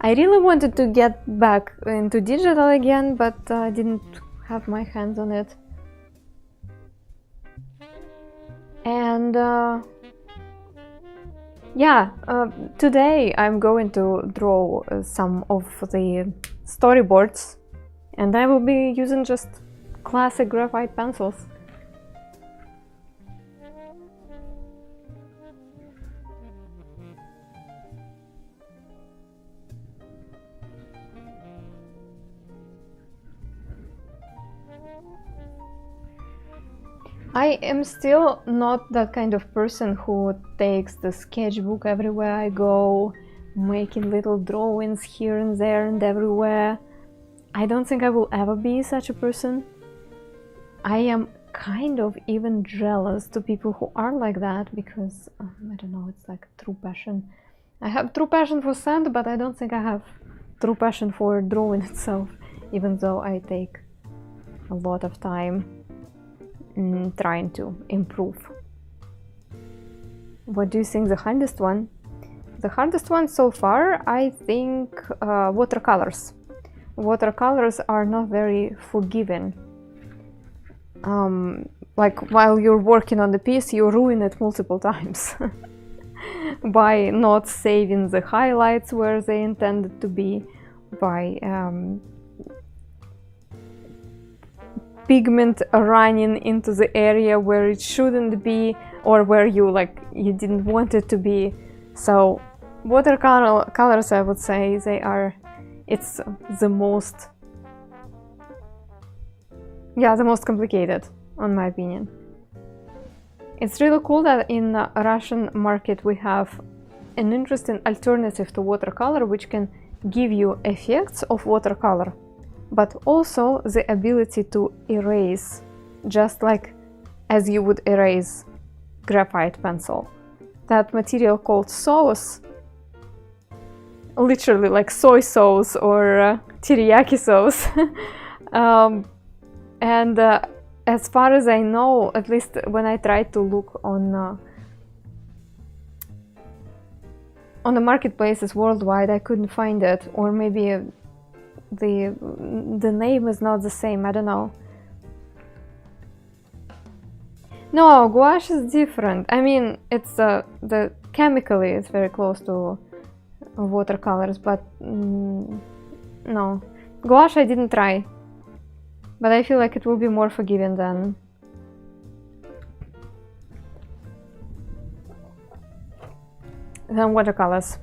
I really wanted to get back into digital again, but I didn't have my hands on it. And yeah, today I'm going to draw some of the storyboards, and I will be using just classic graphite pencils. I am still not that kind of person who takes the sketchbook everywhere I go, making little drawings here and there and everywhere. I don't think I will ever be such a person. I am kind of even jealous to people who are like that, because I don't know, it's like true passion. I have true passion for sand, but I don't think I have true passion for drawing itself, even though I take a lot of time trying to improve. What do you think the hardest one? The hardest one so far, I think watercolors. Watercolors are not very forgiving. Like while you're working on the piece, you ruin it multiple times by not saving the highlights where they intended to be, by pigment running into the area where it shouldn't be, or where you didn't want it to be. So watercolors, I would say, it's the most complicated, in my opinion. It's really cool that in the Russian market we have an interesting alternative to watercolor, which can give you effects of watercolor, but also the ability to erase, just like as you would erase graphite pencil. That material called sauce, literally like soy sauce or teriyaki sauce. And as far as I know, at least when I tried to look on the marketplaces worldwide, I couldn't find it, or maybe the name is not the same, I don't know. No, gouache is different. I mean, it's chemically it's very close to watercolors, but no, gouache I didn't try, but I feel like it will be more forgiving than watercolors.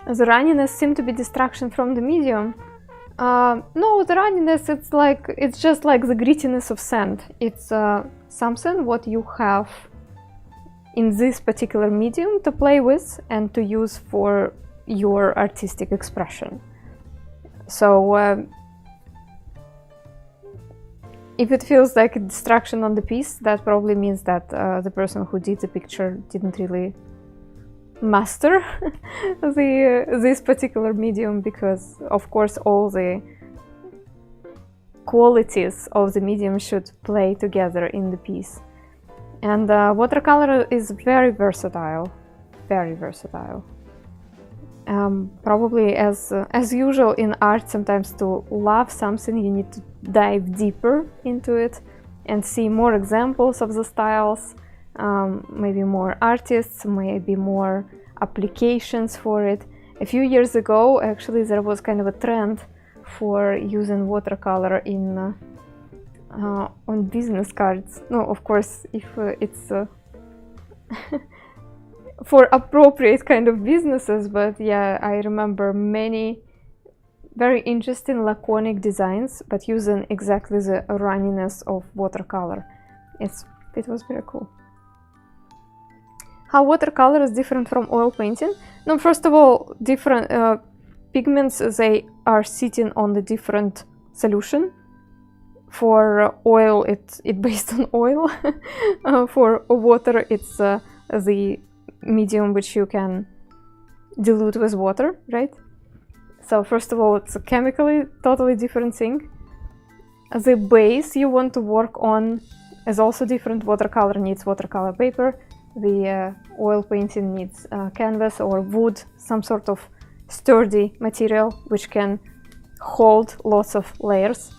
The runniness seemed to be distraction from the medium. No, the runniness, it's just like the grittiness of sand. It's something what you have in this particular medium to play with and to use for your artistic expression. So if it feels like a distraction on the piece, that probably means that the person who did the picture didn't really master this particular medium, because of course all the qualities of the medium should play together in the piece. And watercolor is very versatile, very versatile. Probably as usual in art, sometimes to love something you need to dive deeper into it and see more examples of the styles. Maybe more artists, maybe more applications for it. A few years ago, actually, there was kind of a trend for using watercolor in on business cards. No, of course, if it's for appropriate kind of businesses, but yeah, I remember many very interesting laconic designs, but using exactly the runniness of watercolor. It was very cool. How watercolor is different from oil painting? No, first of all, different pigments, they are sitting on the different solution. For oil, it's based on oil. For water, it's the medium which you can dilute with water, right? So first of all, it's a chemically totally different thing. The base you want to work on is also different. Watercolor needs watercolor paper. The oil painting needs canvas or wood, some sort of sturdy material which can hold lots of layers.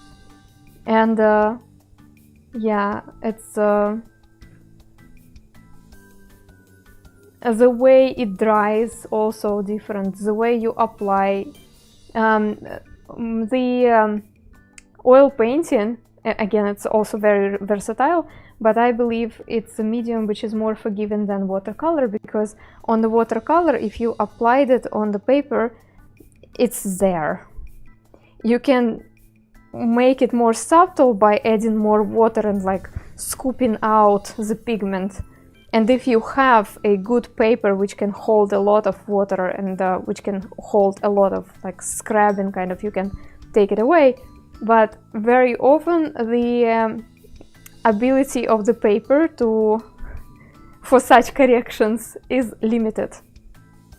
And yeah, it's the way it dries also different. The way you apply the oil painting, Again, it's also very versatile, but I believe it's a medium which is more forgiving than watercolor, because on the watercolor, if you applied it on the paper, it's there. You can make it more subtle by adding more water and like scooping out the pigment. And if you have a good paper which can hold a lot of water and which can hold a lot of like scrubbing, kind of, you can take it away. But very often the ability of the paper for such corrections is limited.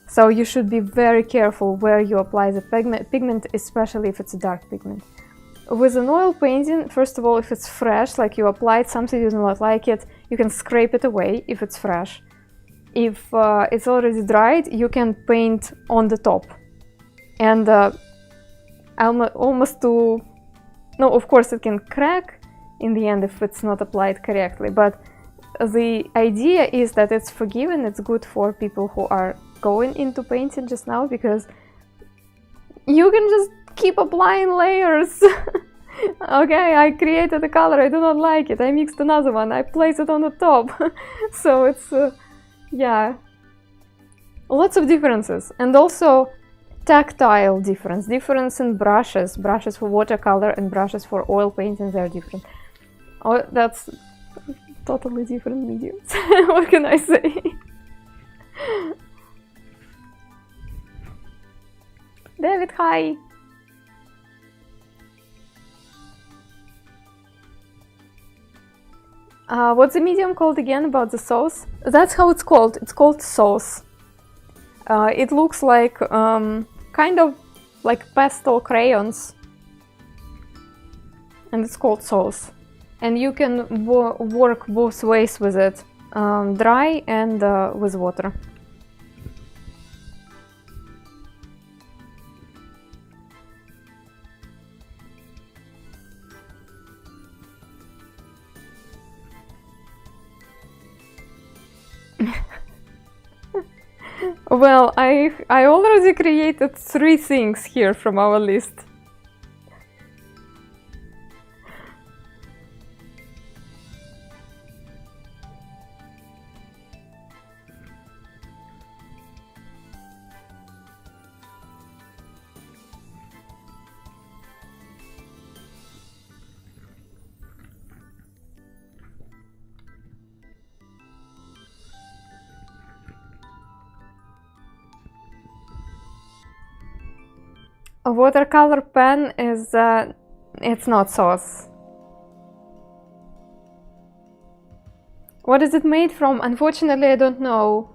So you should be very careful where you apply the pigment, especially if it's a dark pigment. With an oil painting, first of all, if it's fresh, like you applied something, you do not like it, you can scrape it away if it's fresh. If it's already dried, you can paint on the top. And almost to... No, of course it can crack in the end if it's not applied correctly, but the idea is that it's forgiving, it's good for people who are going into painting just now, because you can just keep applying layers. Okay, I created a color, I do not like it, I mixed another one, I place it on the top. So it's, yeah, lots of differences. And also tactile difference in brushes for watercolor and brushes for oil painting, they're different. Oh, that's totally different mediums. What can I say? David, hi! What's the medium called again about the sauce? That's how it's called. It's called sauce. It looks like kind of like pastel crayons, and it's called sauce. And you can work both ways with it, dry and with water. Well, I already created 3 things here from our list. A watercolor pen is, it's not sauce. What is it made from? Unfortunately, I don't know.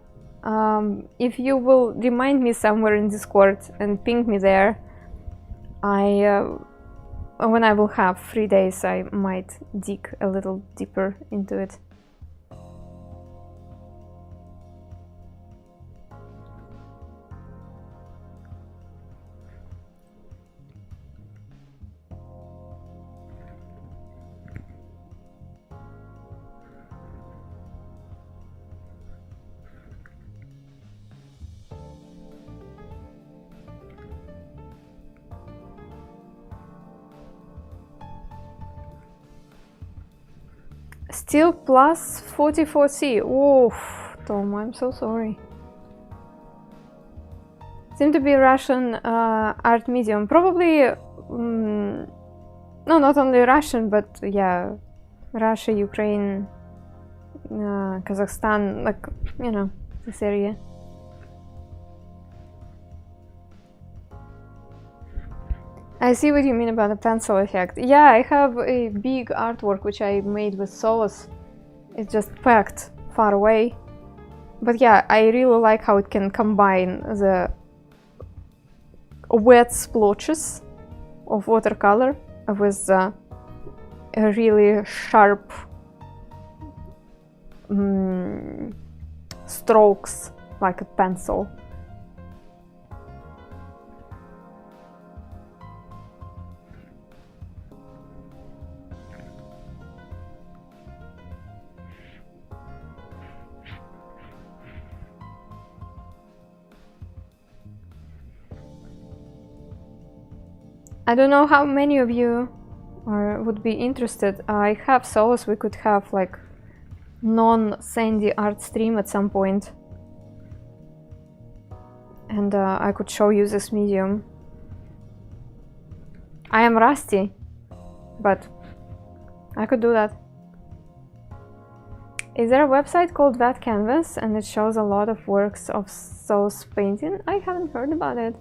If you will remind me somewhere in Discord and ping me there, when I will have 3 days, I might dig a little deeper into it. Still plus 44C. Oof, Tom, I'm so sorry. Seem to be Russian art medium. Probably, no, not only Russian, but yeah, Russia, Ukraine, Kazakhstan, like, you know, this area. I see what you mean about the pencil effect. Yeah, I have a big artwork which I made with sauce. It's just packed far away. But yeah, I really like how it can combine the wet splotches of watercolor with really sharp strokes like a pencil. I don't know how many of you or would be interested, I have sauce. We could have like non-sandy art stream at some point, and I could show you this medium. I am rusty, but I could do that. Is there a website called That Canvas and it shows a lot of works of sauce painting? I haven't heard about it.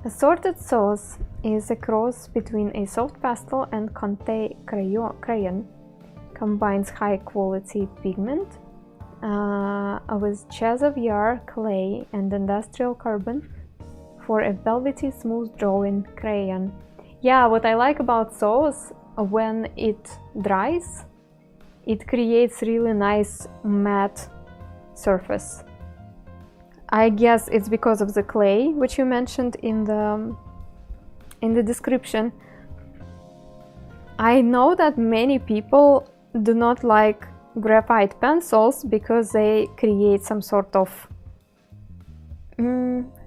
Assorted sauce is a cross between a soft pastel and Conte crayon. Combines high quality pigment with Chesavier clay and industrial carbon for a velvety smooth drawing crayon. Yeah, what I like about sauce, when it dries, it creates really nice matte surface. I guess it's because of the clay, which you mentioned in the description. I know that many people do not like graphite pencils because they create some sort of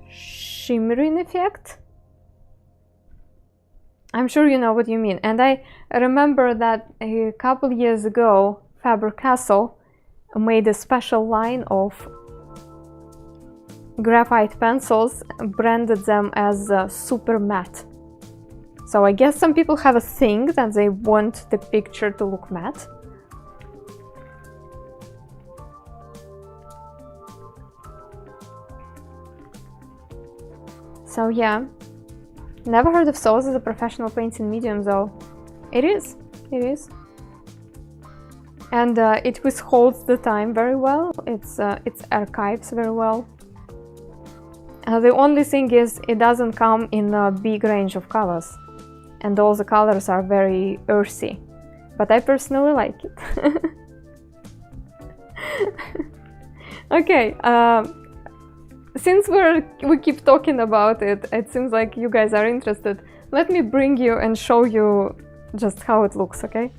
shimmering effect. I'm sure you know what you mean. And I remember that a couple years ago, Faber-Castell made a special line of graphite pencils, branded them as super matte. So I guess some people have a thing that they want the picture to look matte. So yeah. Never heard of sauce as a professional painting medium though. It is. And it withholds the time very well. It archives very well. The only thing is it doesn't come in a big range of colors. And all the colors are very earthy. But I personally like it. Okay. Since we keep talking about it, it seems like you guys are interested. Let me bring you and show you just how it looks, okay?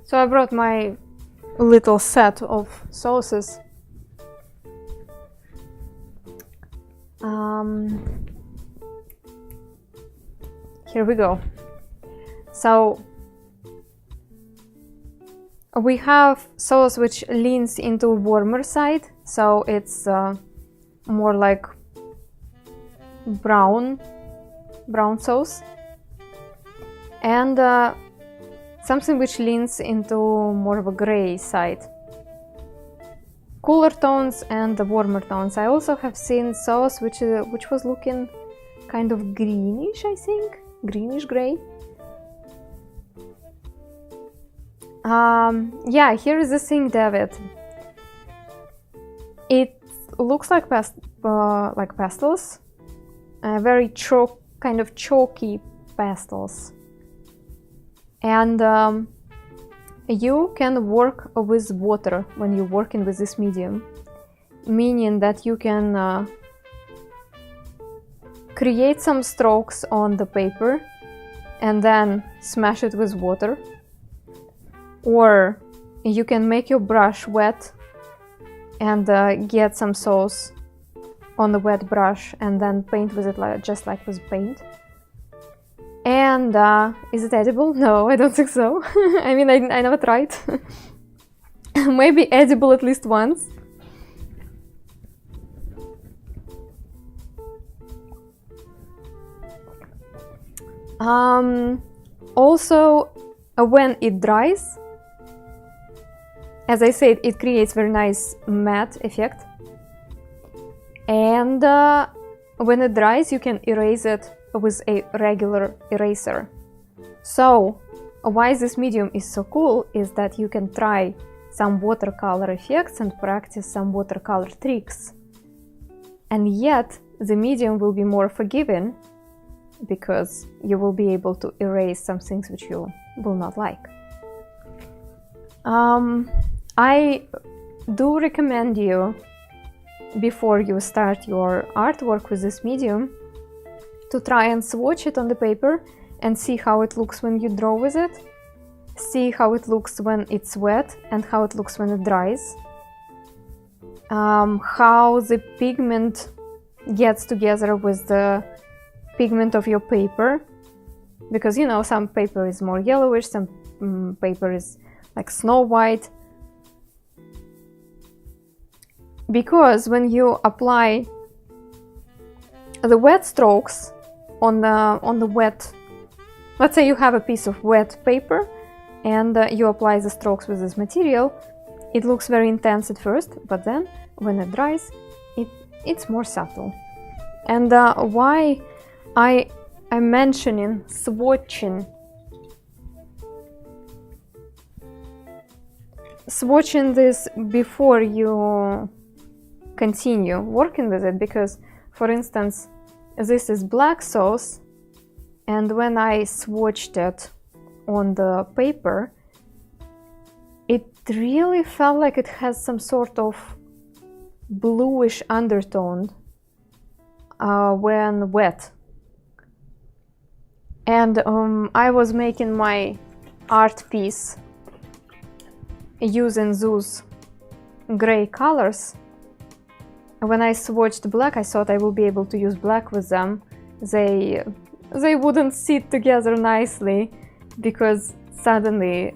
So I brought my little set of sauces. Here we go. So we have sauce which leans into warmer side, so it's more like brown sauce, and something which leans into more of a gray side. Cooler tones and the warmer tones. I also have seen sauce which was looking kind of greenish, I think, greenish gray. Yeah, here is the thing, David. It looks like pastels, very kind of chalky pastels, and you can work with water when you're working with this medium, meaning that you can create some strokes on the paper and then smash it with water, or you can make your brush wet and get some sauce on the wet brush and then paint with it just like with paint. And is it edible? No, I don't think so. I mean, I never tried. Maybe edible at least once. Also, when it dries, as I said, it creates very nice matte effect. And when it dries, you can erase it with a regular eraser. So why this medium is so cool is that you can try some watercolor effects and practice some watercolor tricks. And yet the medium will be more forgiving because you will be able to erase some things which you will not like. I do recommend you, before you start your artwork with this medium, to try and swatch it on the paper and see how it looks when you draw with it. See how it looks when it's wet and how it looks when it dries. How the pigment gets together with the pigment of your paper. Because, you know, some paper is more yellowish, some paper is like snow white. Because when you apply the wet strokes on the wet, let's say you have a piece of wet paper and you apply the strokes with this material, it looks very intense at first, but then when it dries, it's more subtle. And why I'm mentioning swatching this before you continue working with it, because, for instance, this is black sauce, and when I swatched it on the paper, it really felt like it has some sort of bluish undertone when wet. And I was making my art piece using those gray colors. When I swatched black, I thought I would be able to use black with them. They wouldn't sit together nicely, because suddenly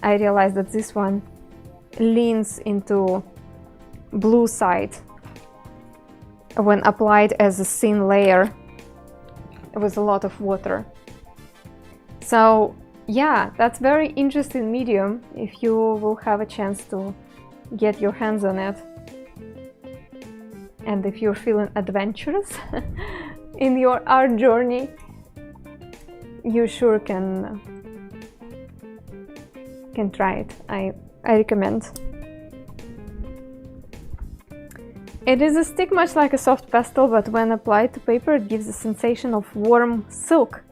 I realized that this one leans into blue side when applied as a thin layer with a lot of water. So yeah, that's very interesting medium if you will have a chance to get your hands on it. And if you're feeling adventurous in your art journey, you sure can try it. I recommend. It is a stick much like a soft pastel, but when applied to paper it gives a sensation of warm silk.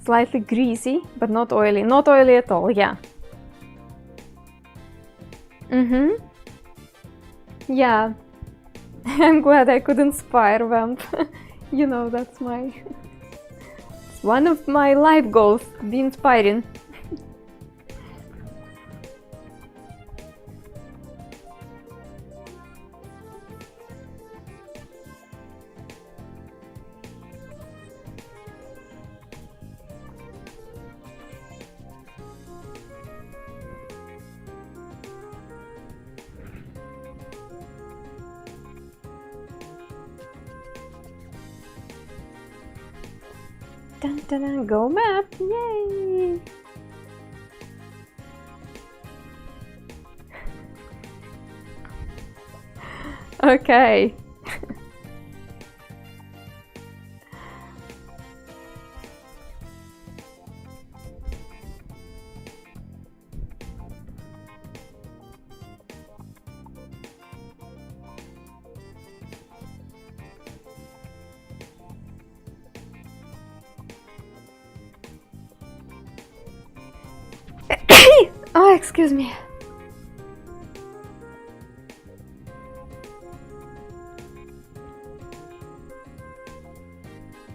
Slightly greasy, but not oily. Not oily at all, yeah. Yeah. I'm glad I could inspire Vamp. You know, that's it's one of my life goals, be inspiring. Dun, dun, dun, go map! Yay! Okay. Oh, excuse me.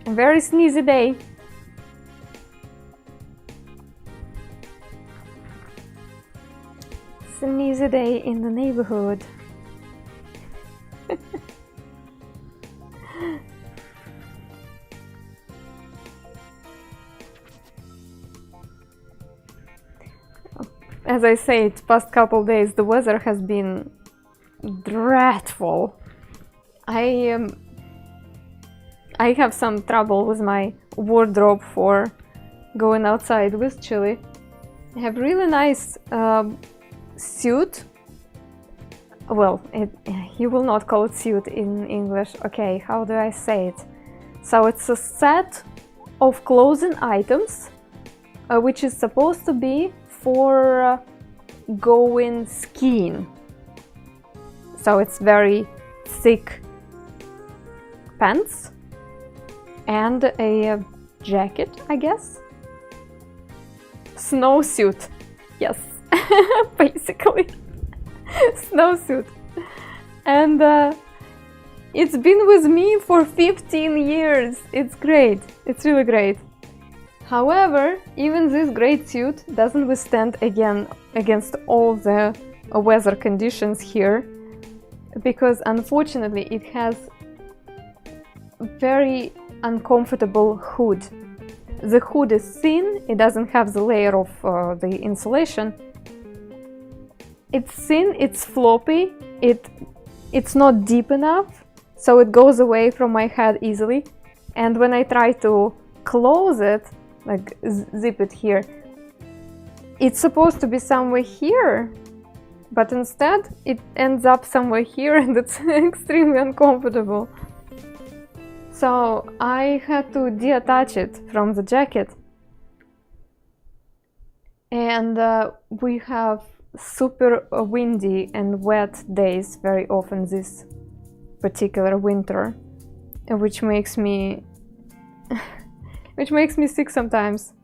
A very sneezy day. Sneezy day in the neighborhood. As I said, past couple days the weather has been dreadful. I have some trouble with my wardrobe for going outside with chilly. I have really nice suit. Well, you will not call it suit in English. Okay, how do I say it? So it's a set of clothing items which is supposed to be for going skiing. So it's very thick pants and a jacket, I guess. Snowsuit, yes, basically. Snowsuit. And it's been with me for 15 years. It's great. It's really great. However, even this great suit doesn't withstand against all the weather conditions here, because unfortunately it has very uncomfortable hood. The hood is thin, it doesn't have the layer of the insulation. It's thin, it's floppy, it's not deep enough, so it goes away from my head easily. And when I try to close it, like zip it here, it's supposed to be somewhere here, but instead it ends up somewhere here and it's extremely uncomfortable. So I had to deattach it from the jacket. And we have super windy and wet days very often this particular winter, which makes me sick sometimes.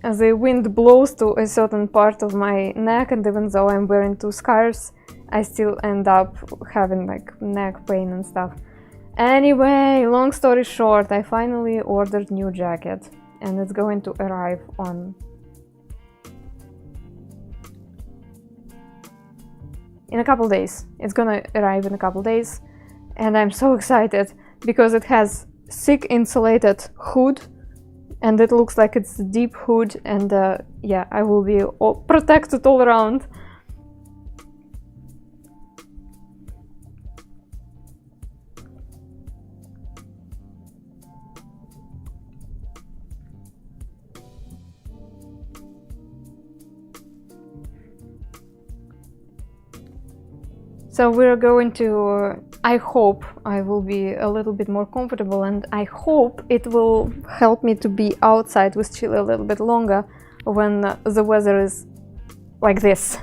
As the wind blows to a certain part of my neck, and even though I'm wearing 2 scarves, I still end up having like neck pain and stuff. Anyway, long story short, I finally ordered new jacket and it's going to arrive in a couple days. It's gonna arrive in a couple days, and I'm so excited because it has thick insulated hood and it looks like it's a deep hood, and yeah, I will be protected all around. So we're going to, I hope I will be a little bit more comfortable, and I hope it will help me to be outside with chili a little bit longer when the weather is like this.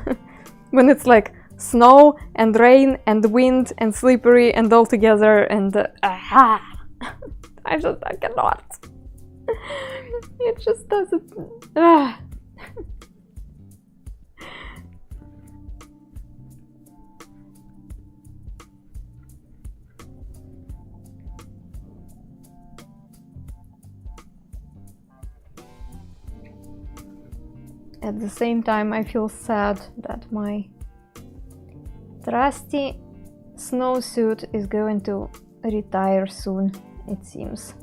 When it's like snow and rain and wind and slippery and all together, and I cannot. It just doesn't. At the same time, I feel sad that my trusty snowsuit is going to retire soon, it seems.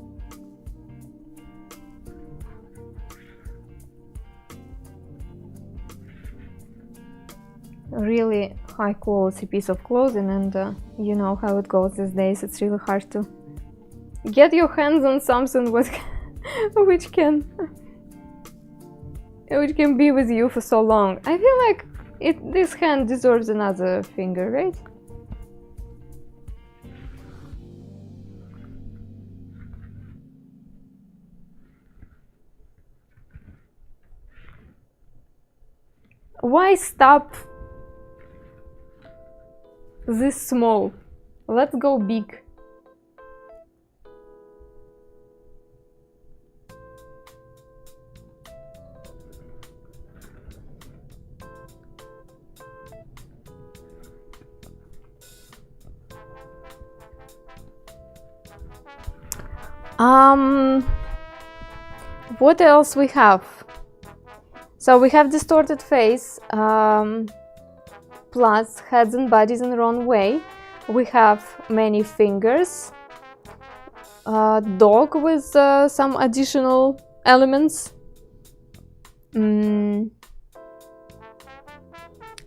A really high quality piece of clothing, and you know how it goes these days. It's really hard to get your hands on something which can be with you for so long. I feel like this hand deserves another finger, right? Why stop this small? Let's go big. What else we have? So we have distorted face, plus heads and bodies in the wrong way. We have many fingers, dog with some additional elements, a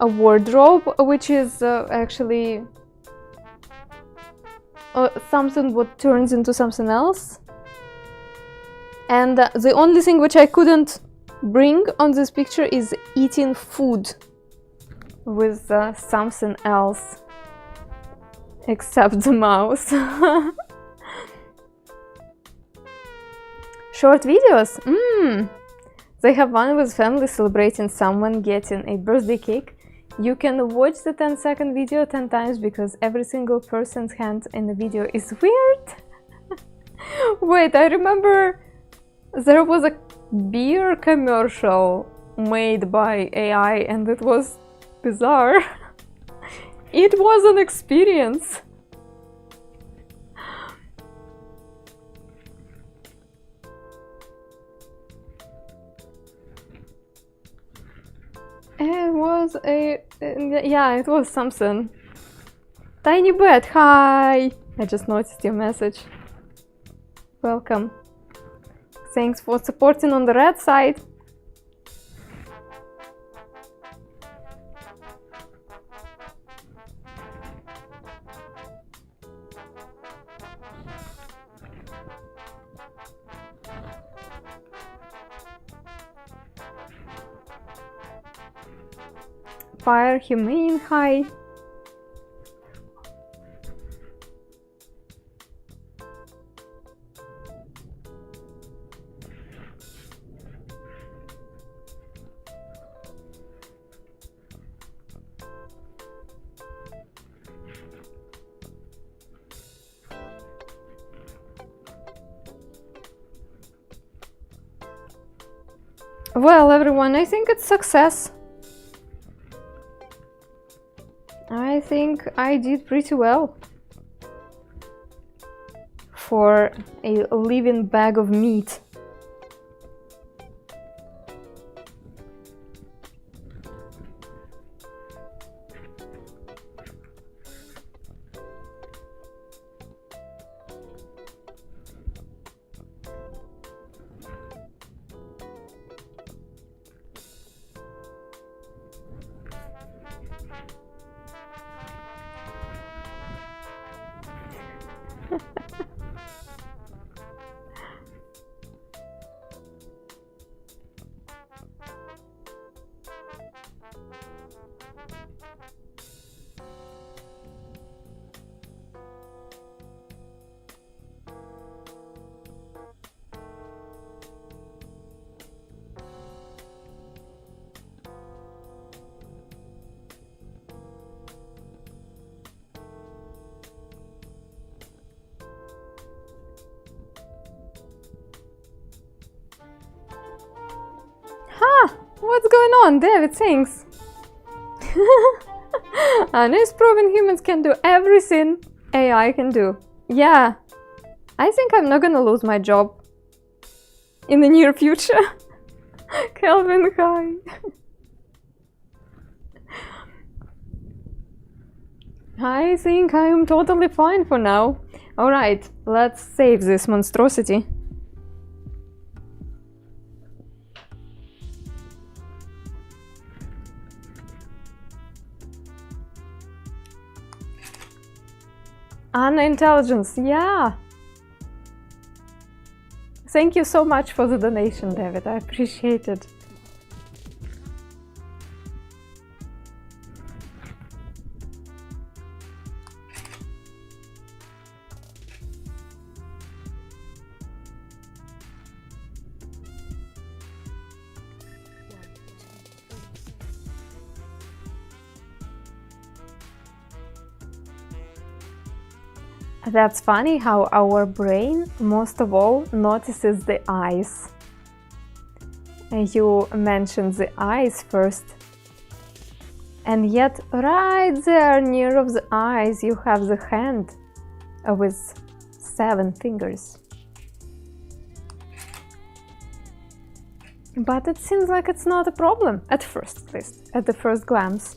wardrobe, which is actually something what turns into something else. And the only thing which I couldn't bring on this picture is eating food with something else except the mouse. Short videos. They have one with family celebrating someone getting a birthday cake. You can watch the 10-second video 10 times because every single person's hand in the video is weird. Wait, I remember there was a beer commercial made by AI and it was bizarre. It was an experience. It was yeah, it was something. Tiny Bat, hi! I just noticed your message. Welcome. Thanks for supporting on the red side. Fire Humane, hi. Well, everyone, I think it's success. I think I did pretty well for a living bag of meat. What's going on? David thinks. Anna is proving humans can do everything AI can do. Yeah, I think I'm not gonna lose my job in the near future. Kelvin, hi. I think I'm totally fine for now. Alright, let's save this monstrosity. Anna Intelligence, yeah. Thank you so much for the donation, David. I appreciate it. That's funny how our brain most of all notices the eyes. You mentioned the eyes first. And yet right there near of the eyes you have the hand with 7 fingers. But it seems like it's not a problem, at first at least, at the first glance.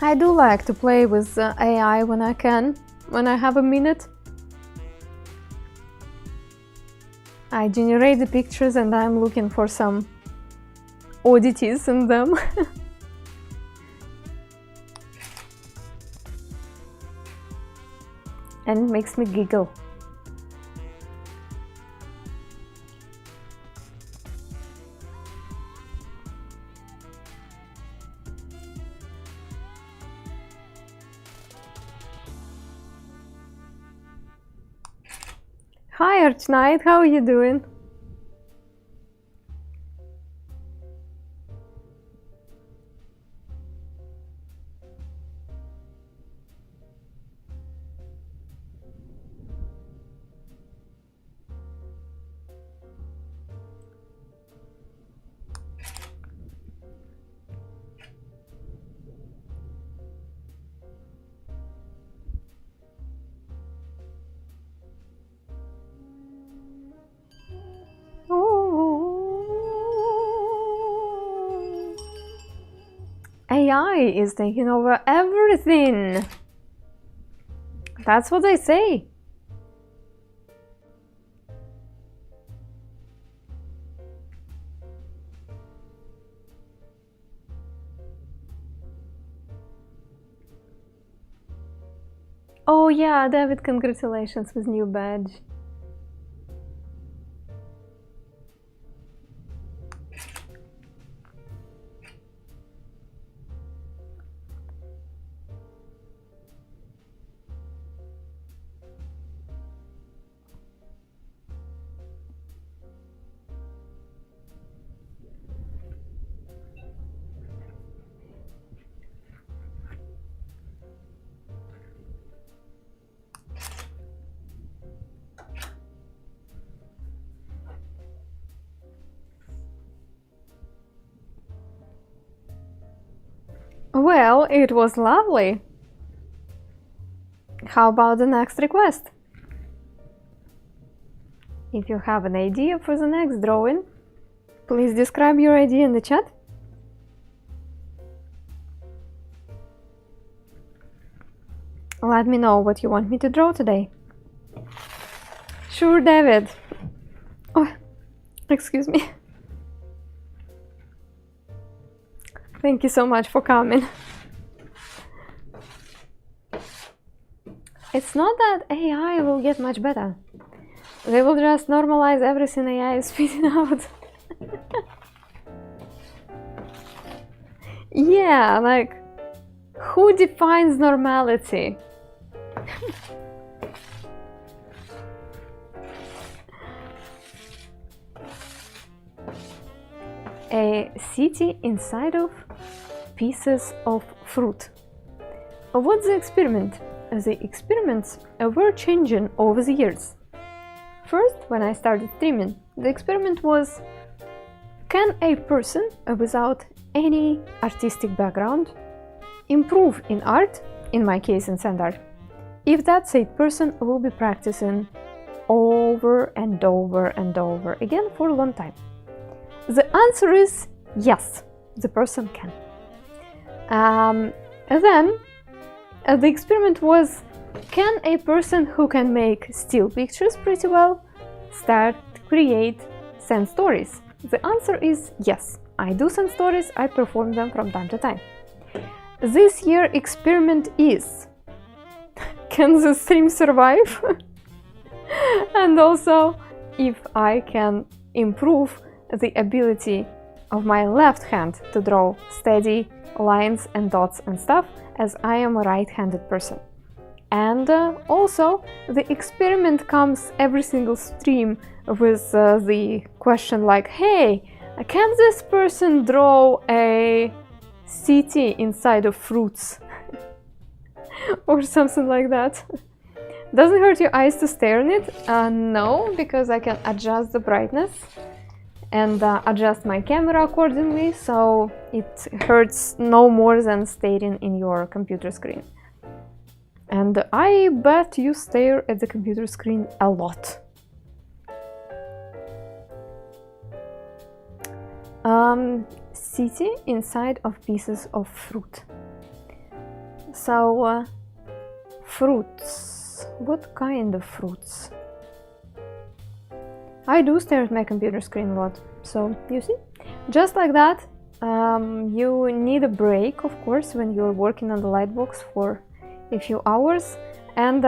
I do like to play with AI when I can, when I have a minute. I generate the pictures and I'm looking for some oddities in them. And it makes me giggle. Hi Archnight, how are you doing? AI is taking over everything. That's what they say. Oh yeah, David, congratulations with new badge. Well, it was lovely. How about the next request? If you have an idea for the next drawing, please describe your idea in the chat. Let me know what you want me to draw today. Sure, David. Oh, excuse me. Thank you so much for coming. It's not that AI will get much better. They will just normalize everything AI is spitting out. Yeah, like, who defines normality? A city inside of pieces of fruit. What's the experiment? The experiments were changing over the years. First, when I started streaming, the experiment was: can a person without any artistic background improve in art, in my case in sand art, if that said person will be practicing over and over and over again for a long time? The answer is yes, the person can. Then the experiment was: can a person who can make still pictures pretty well start to create sand stories? The answer is yes. I do sand stories, I perform them from time to time. This year experiment is: can the stream survive? And also, if I can improve the ability of my left hand to draw steady lines and dots and stuff, as I am a right-handed person. And also, the experiment comes every single stream with the question like, hey, can this person draw a city inside of fruits? Or something like that. Doesn't hurt your eyes to stare on it? No, because I can adjust the brightness and adjust my camera accordingly, so it hurts no more than staring in your computer screen. And I bet you stare at the computer screen a lot. City inside of pieces of fruit. So, fruits. What kind of fruits? I do stare at my computer screen a lot, so you see? Just like that, you need a break, of course, when you're working on the lightbox for a few hours. And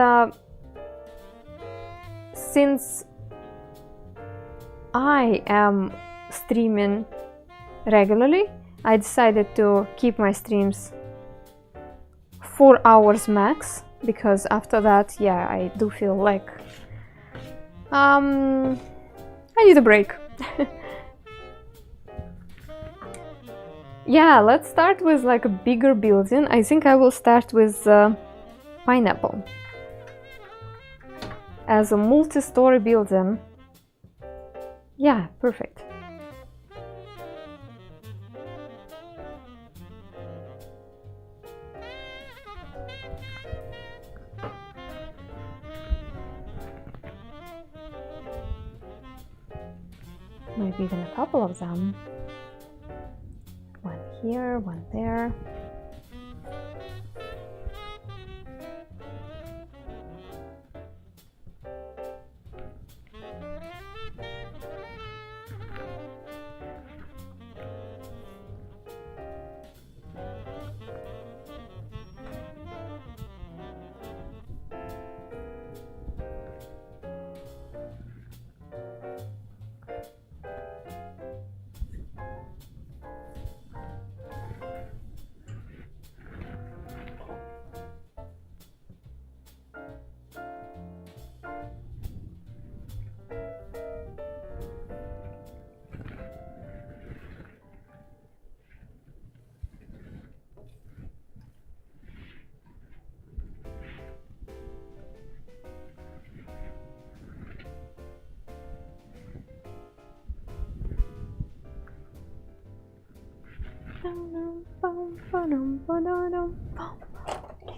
since I am streaming regularly, I decided to keep my streams 4 hours max, because after that, yeah, I do feel like I need a break. Yeah, let's start with like a bigger building. I think I will start with pineapple as a multi-story building. Yeah, perfect. Maybe even a couple of them. One here, one there.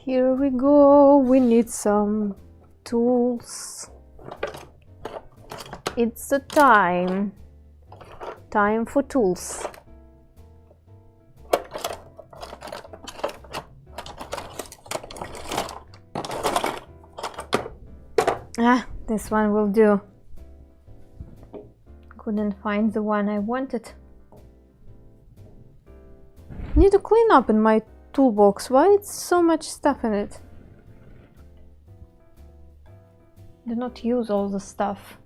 Here we go. We need some tools. It's the time for tools. This one will do. Couldn't find the one I wanted. Need to clean up in my toolbox. Why is so much stuff in it? Do not use all the stuff.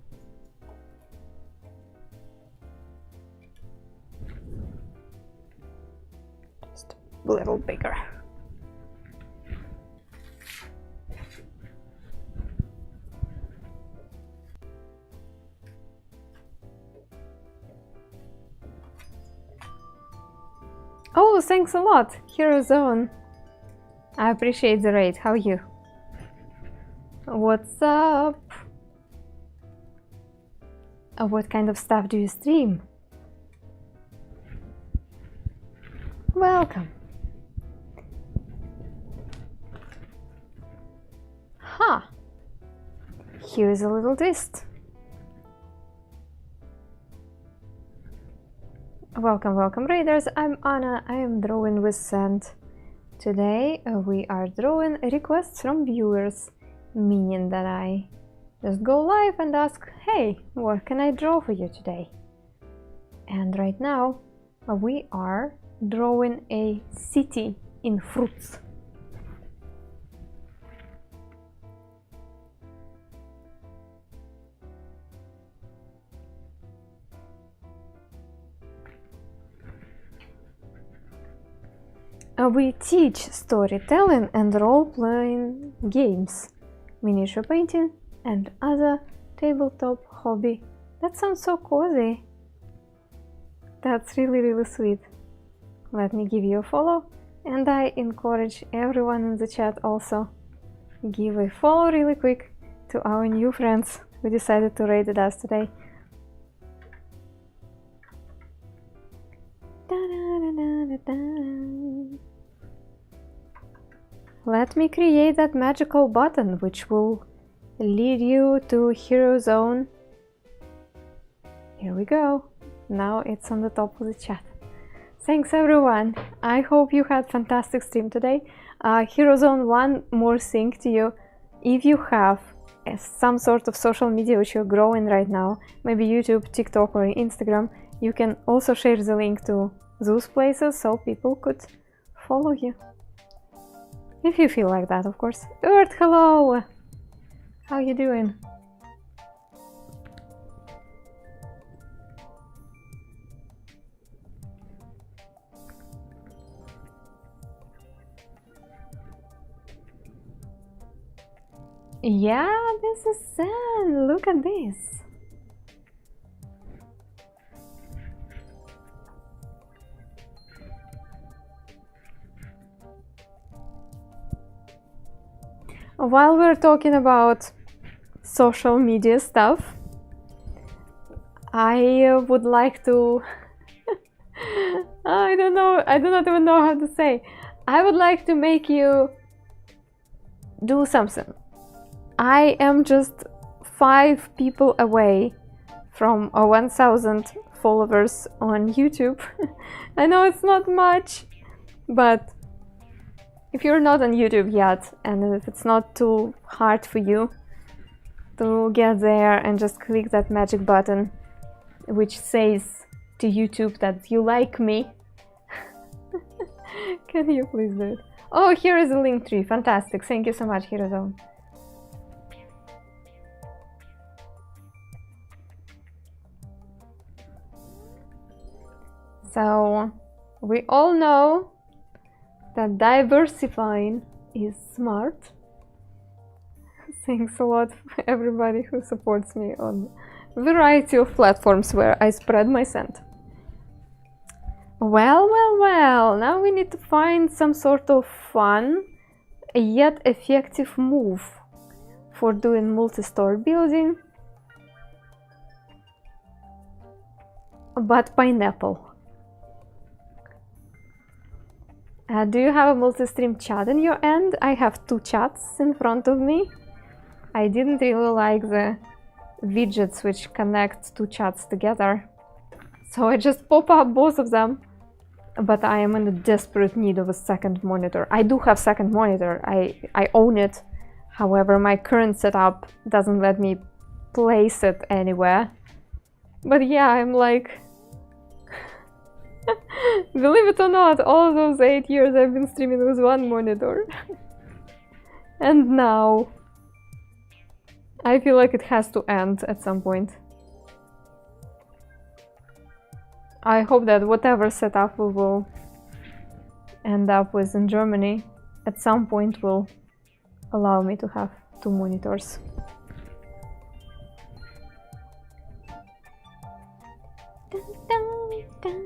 Just a little bigger. Oh, thanks a lot, Hero Zone. I appreciate the raid. How are you? What's up? What kind of stuff do you stream? Welcome. Huh. Here's a little twist. Welcome raiders, I'm Anna, I am drawing with sand. Today we are drawing requests from viewers, meaning that I just go live and ask, hey, what can I draw for you today? And right now we are drawing a city in fruits. We teach storytelling and role-playing games, miniature painting, and other tabletop hobby. That sounds so cozy. That's really, really sweet. Let me give you a follow, and I encourage everyone in the chat also. Give a follow really quick to our new friends who decided to raid us today. Let me create that magical button which will lead you to Hero Zone. Here we go. Now it's on the top of the chat. Thanks everyone. I hope you had fantastic stream today. Hero Zone, one more thing to you. If you have some sort of social media which you're growing right now, maybe YouTube, TikTok or Instagram, you can also share the link to those places so people could follow you. If you feel like that, of course. Earth, hello! How you doing? Yeah, this is Zen. Look at this. While we're talking about social media stuff, I would like to I do not even know how to say. I would like to make you do something. I am just 5 people away from 1,000 followers on YouTube. I know it's not much, but if you're not on YouTube yet, and if it's not too hard for you to get there and just click that magic button which says to YouTube that you like me, can you please do it? Oh, here is a link tree. Fantastic. Thank you so much, Hirozone. So, we all know that diversifying is smart. Thanks a lot for everybody who supports me on a variety of platforms where I spread my scent. Well, now we need to find some sort of fun yet effective move for doing multi-store building. But pineapple. Do you have a multi-stream chat in your end? I have 2 chats in front of me. I didn't really like the widgets which connect 2 chats together, so I just pop up both of them. But I am in a desperate need of a second monitor. I do have second monitor, I own it. However, my current setup doesn't let me place it anywhere. But yeah, I'm like... Believe it or not, all those 8 years I've been streaming with 1 monitor. And now I feel like it has to end at some point. I hope that whatever setup we will end up with in Germany at some point will allow me to have 2 monitors. Dun, dun, dun.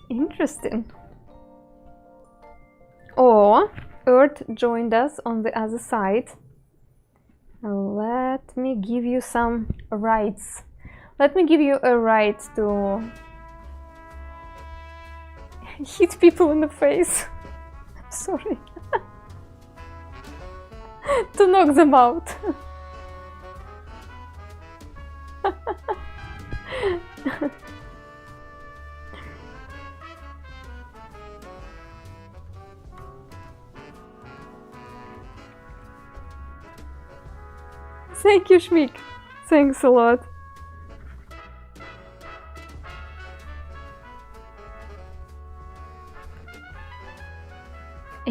Interesting. Oh, Earth joined us on the other side. Let me give you some rights. Let me give you a right to hit people in the face. Sorry. To knock them out. Thank you, Shmik. Thanks a lot.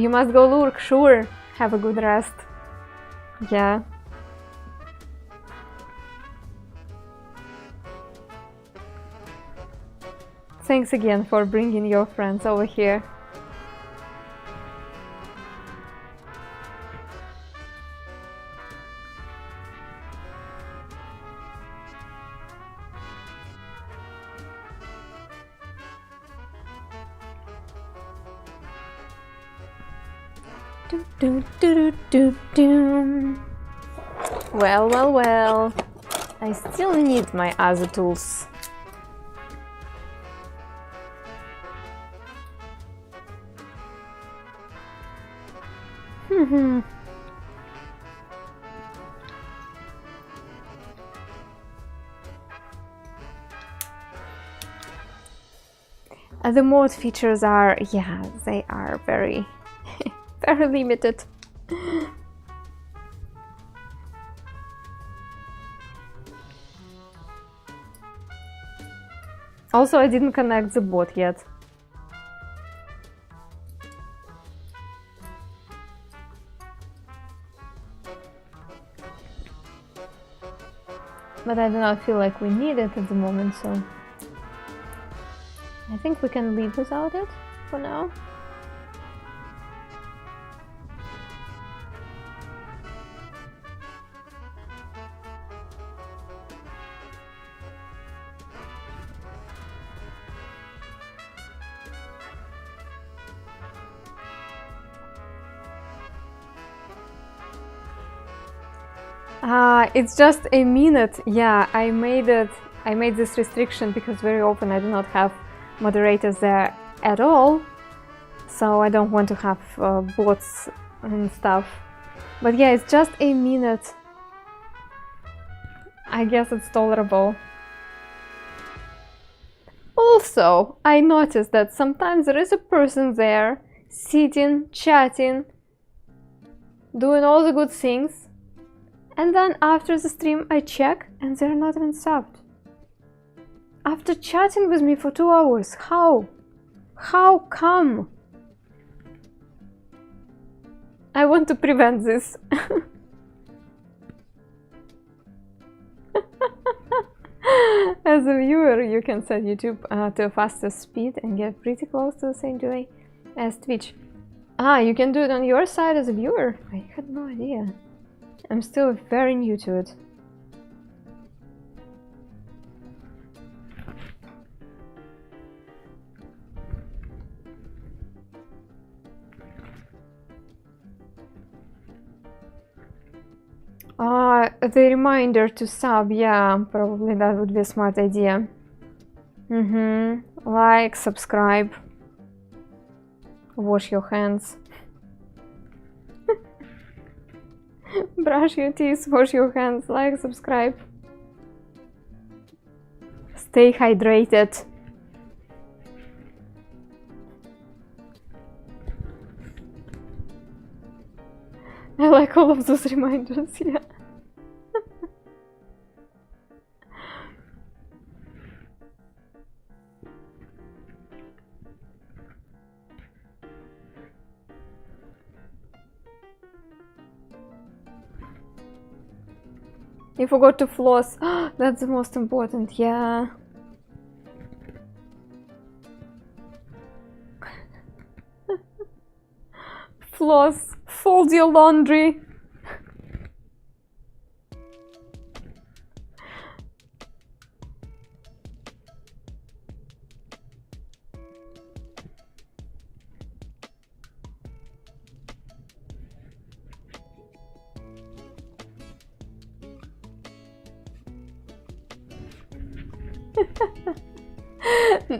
You must go lurk, sure. Have a good rest. Yeah. Thanks again for bringing your friends over here. Well, well, well. I still need my other tools. The mod features are, yeah, they are very, very limited. Also, I didn't connect the bot yet. But I do not feel like we need it at the moment, so I think we can live without it for now. It's just a minute. Yeah, I made this restriction because very often I do not have moderators there at all, so I don't want to have bots and stuff. But yeah, it's just a minute. I guess it's tolerable. Also, I noticed that sometimes there is a person there sitting, chatting, doing all the good things, and then after the stream I check and they're not even subbed. After chatting with me for 2 hours, how? How come? I want to prevent this. As a viewer, you can set YouTube to a faster speed and get pretty close to the same delay as Twitch. You can do it on your side as a viewer? I had no idea. I'm still very new to it. The reminder to sub, yeah, probably that would be a smart idea. Like, subscribe, wash your hands. Brush your teeth, wash your hands, like, subscribe. Stay hydrated. I like all of those reminders, yeah. You forgot to floss. That's the most important, yeah. Floss, fold your laundry.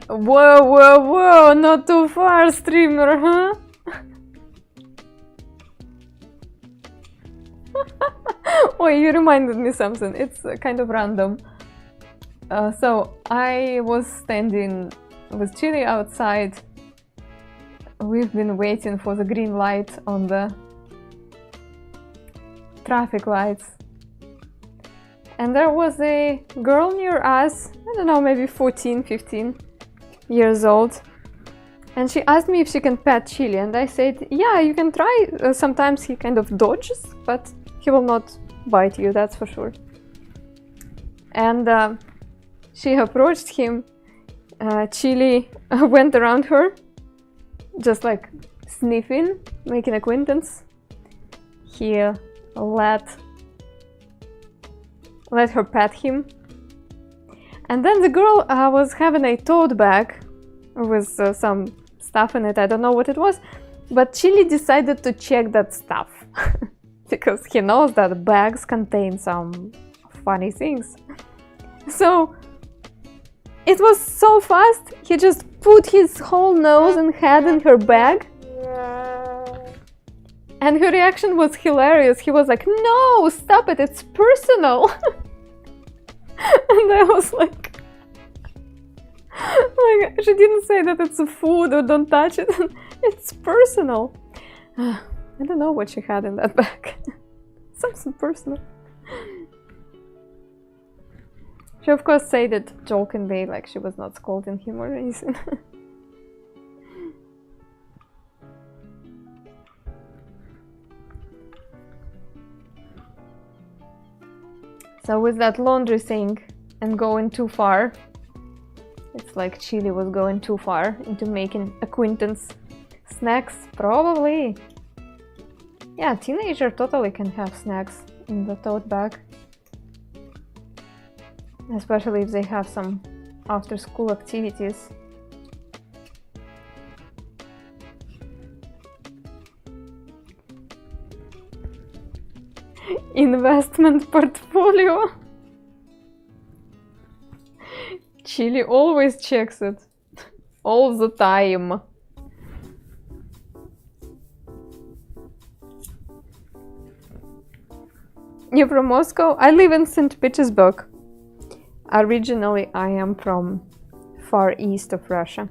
Whoa, whoa, whoa, not too far, streamer, huh? Oh, you reminded me something. It's kind of random. So I was standing with Chili outside. We've been waiting for the green light on the traffic lights. And there was a girl near us, I don't know, maybe 14, 15 years old. And she asked me if she can pet Chili, and I said, yeah, you can try. Sometimes he kind of dodges, but he will not bite you, that's for sure. And she approached him. Chili went around her, just like sniffing, making acquaintance. He let her pet him. And then the girl was having a tote bag with some stuff in it. I don't know what it was, but Chili decided to check that stuff because he knows that bags contain some funny things. So it was so fast, he just put his whole nose and head in her bag. And her reaction was hilarious. He was like, no, stop it, it's personal. And I was like, she didn't say that it's a food or don't touch it. It's personal. I don't know what she had in that bag. Something personal. She of course said it jokingly, like she was not scolding him or anything. So with that laundry thing and going too far, it's like Chili was going too far into making acquaintance. Snacks, probably. Yeah, teenager totally can have snacks in the tote bag. Especially if they have some after-school activities. Investment portfolio. Chili always checks it. All the time. You're from Moscow? I live in St. Petersburg. Originally, I am from far east of Russia.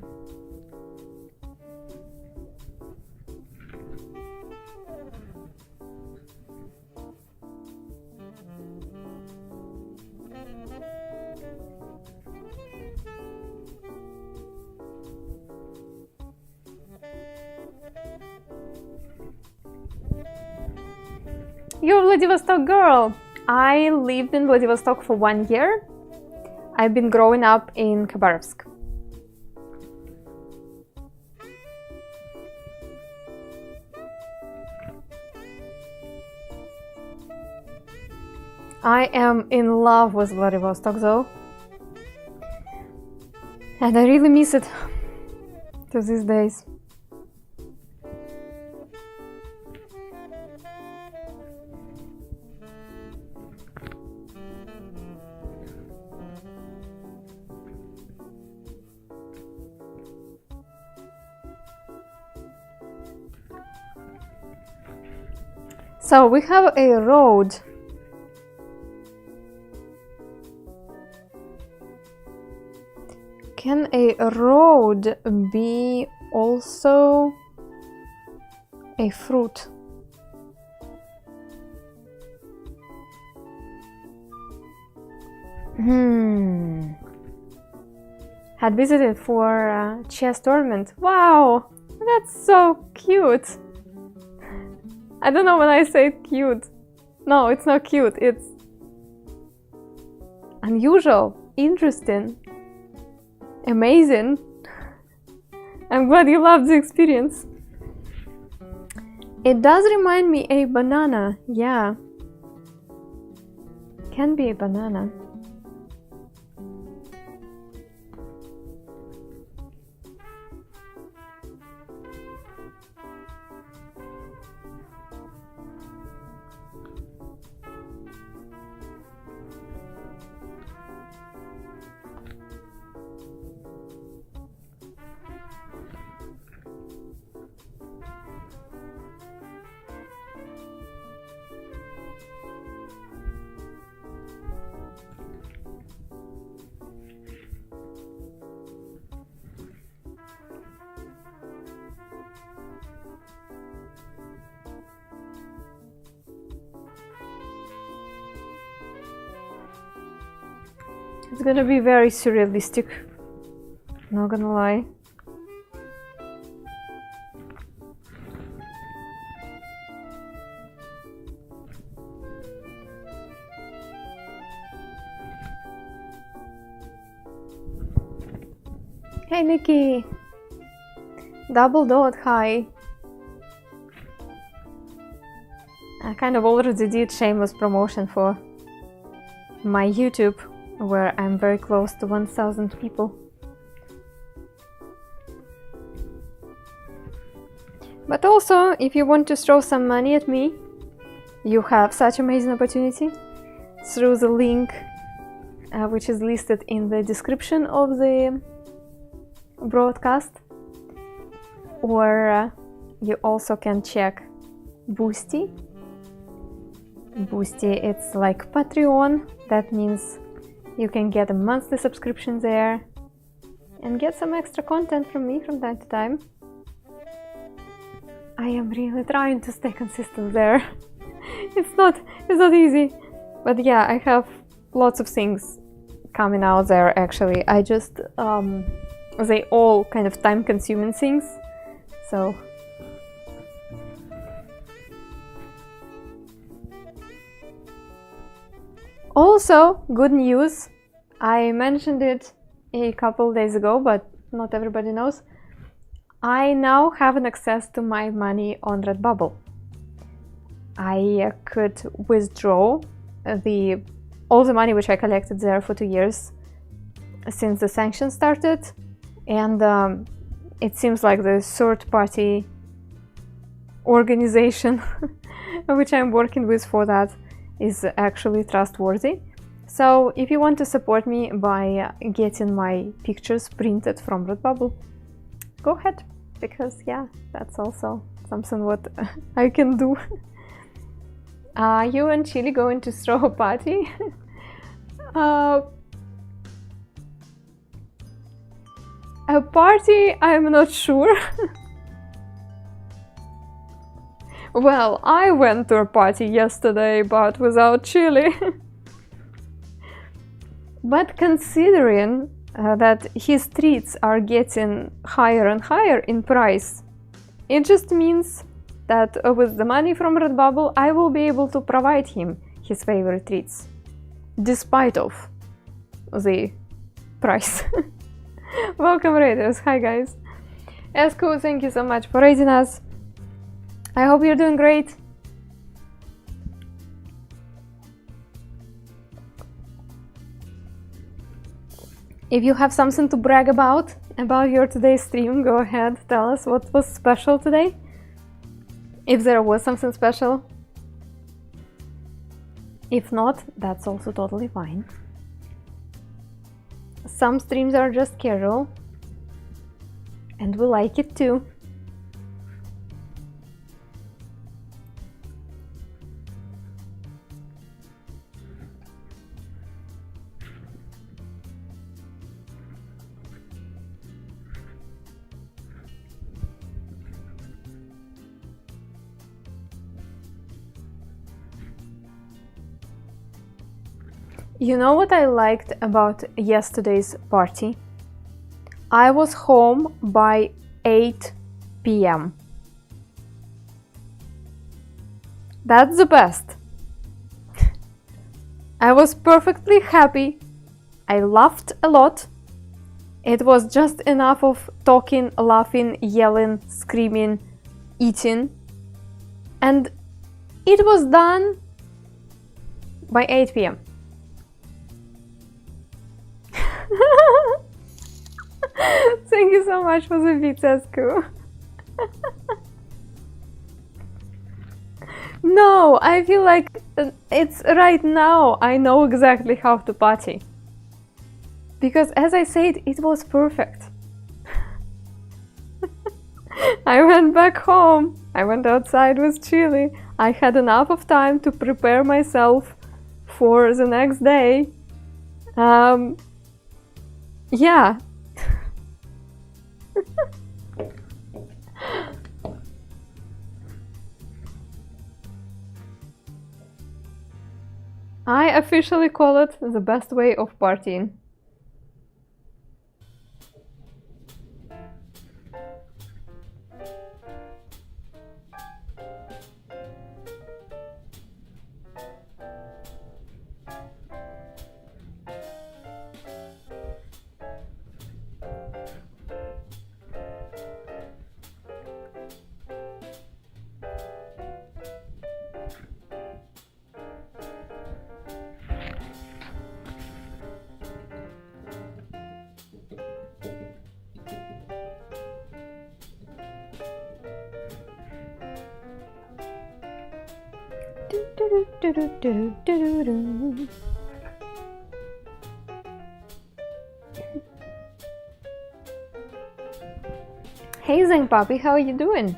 You're a Vladivostok girl! I lived in Vladivostok for 1 year. I've been growing up in Khabarovsk. I am in love with Vladivostok though. And I really miss it to these days. So we have a road. Can a road be also a fruit? Had visited for chess tournament. Wow, that's so cute. I don't know when I say cute. No, it's not cute. It's unusual, interesting, amazing. I'm glad you loved the experience. It does remind me a banana. Yeah. Can be a banana. It's gonna be very surrealistic, not gonna lie. Hey Nikki! Double dot, hi! I kind of already did shameless promotion for my YouTube, where I'm very close to 1000 people. But also, if you want to throw some money at me, you have such amazing opportunity through the link which is listed in the description of the broadcast, or you also can check Boosty. Boosty, it's like Patreon. That means you can get a monthly subscription there and get some extra content from me from time to time. I am really trying to stay consistent there. It's not easy, but yeah, I have lots of things coming out there. Actually, I just they all kind of time-consuming things, so also good news. I mentioned it a couple days ago, but not everybody knows. I now have an access to my money on Redbubble. I could withdraw all the money which I collected there for 2 years since the sanctions started, and it seems like the third-party organization which I'm working with for that is actually trustworthy. So if you want to support me by getting my pictures printed from Redbubble, go ahead, because yeah, that's also something what I can do. Are you and Chili going to throw a party? A party? I'm not sure. Well, I went to a party yesterday, but without Chili. But considering that his treats are getting higher and higher in price, it just means that with the money from Redbubble, I will be able to provide him his favorite treats, despite of the price. Welcome, Raiders. Hi, guys. Esco, thank you so much for raising us. I hope you're doing great. If you have something to brag about your today's stream, go ahead, tell us what was special today. If there was something special. If not, that's also totally fine. Some streams are just casual, and we like it too. You know what I liked about yesterday's party? I was home by 8 p.m. That's the best. I was perfectly happy. I laughed a lot. It was just enough of talking, laughing, yelling, screaming, eating. And it was done by 8 p.m. Thank you so much for the pizza, Sku. No, I feel like it's right now. I know exactly how to party. Because as I said, it was perfect. I went back home. I went outside with Chili. I had enough of time to prepare myself for the next day. Yeah. I officially call it the best way of partying. Hey Zing Puppy, how are you doing?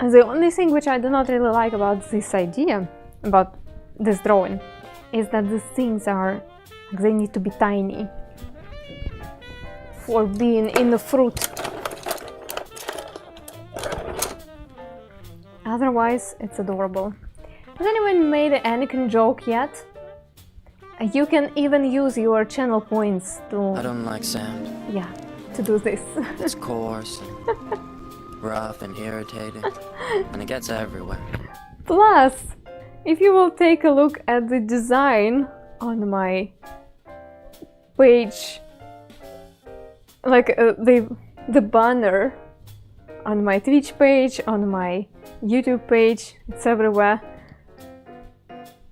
The only thing which I do not really like about this idea, about this drawing, is that these things are, they need to be tiny for being in the fruit. Otherwise, it's adorable. Has anyone made an Anakin joke yet? You can even use your channel points to... I don't like sand. Yeah, to do this. It's coarse and rough and irritating, and it gets everywhere. Plus, if you will take a look at the design on my page, like the banner on my Twitch page, on my YouTube page, it's everywhere.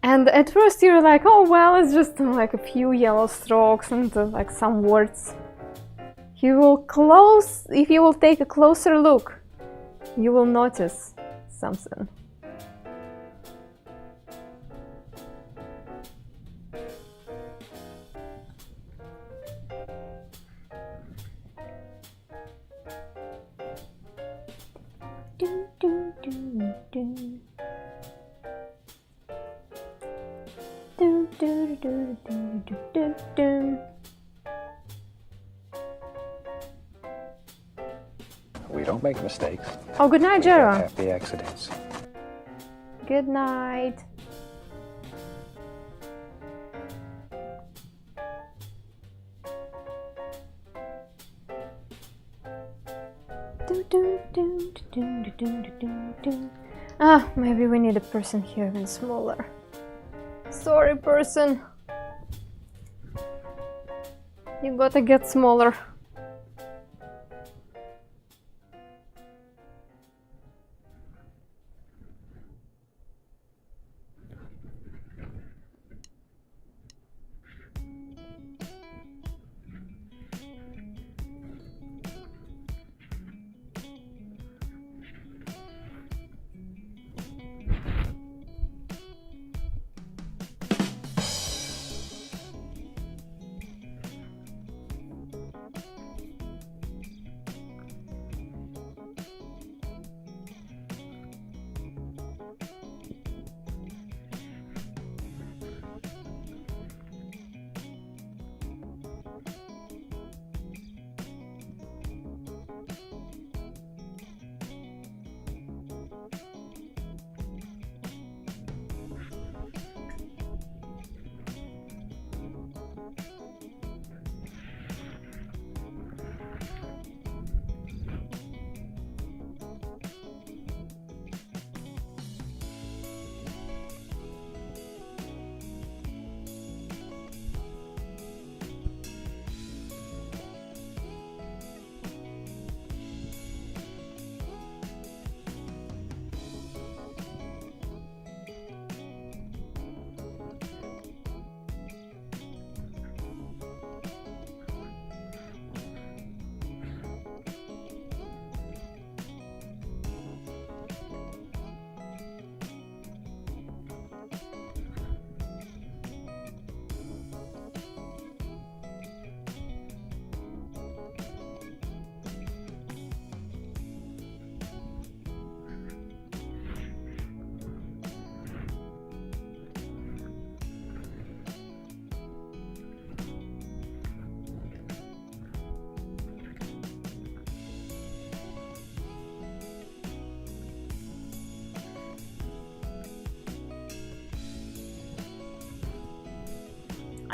And at first you're like, oh well, it's just like a few yellow strokes and like some words. If you will take a closer look, you will notice something. We don't make mistakes. Oh, good night, We have Jero. happy accidents. Good night. Ah, maybe we need a person here even smaller. Sorry, person. You gotta get smaller.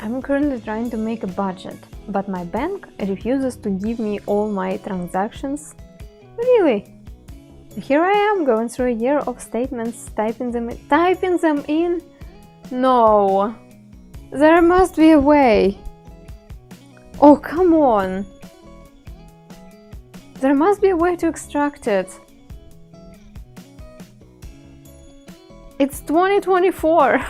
I'm currently trying to make a budget, but my bank refuses to give me all my transactions. Really? Here I am going through a year of statements, typing them in. No, there must be a way. Oh, come on. There must be a way to extract it. It's 2024.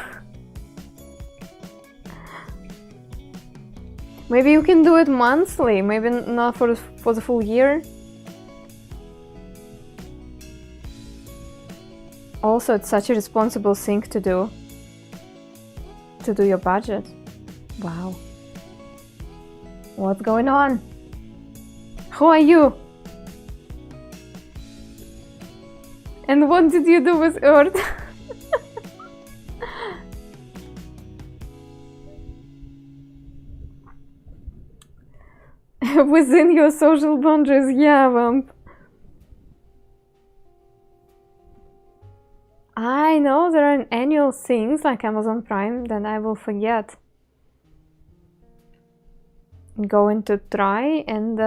Maybe you can do it monthly, maybe not for the full year. Also, it's such a responsible thing to do your budget. Wow. What's going on? Who are you? And what did you do with Earth? Within your social boundaries, yeah, Vamp. I know there are annual things like Amazon Prime that I will forget. Going to try and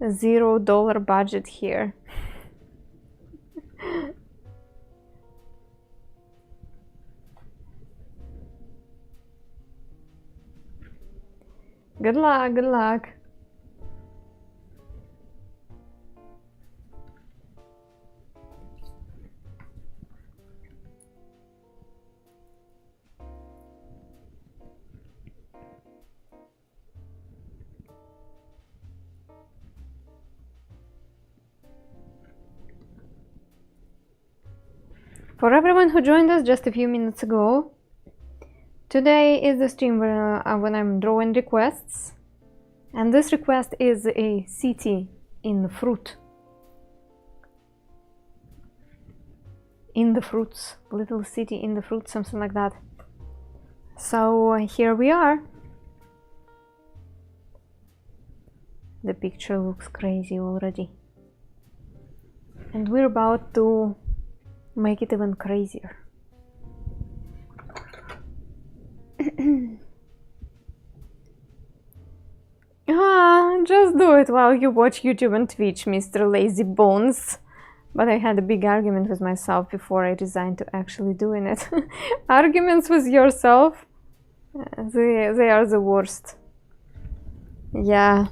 $0 budget here. Good luck, good luck. For everyone who joined us just a few minutes ago, today is the stream where, when I'm drawing requests, and this request is a city in the fruit. In the fruits, little city in the fruit, something like that. So here we are. The picture looks crazy already. And we're about to make it even crazier. Just do it while you watch YouTube and Twitch, Mr. Lazy Bones. But I had a big argument with myself before I resigned to actually doing it. Arguments with yourself, they are the worst. Yeah.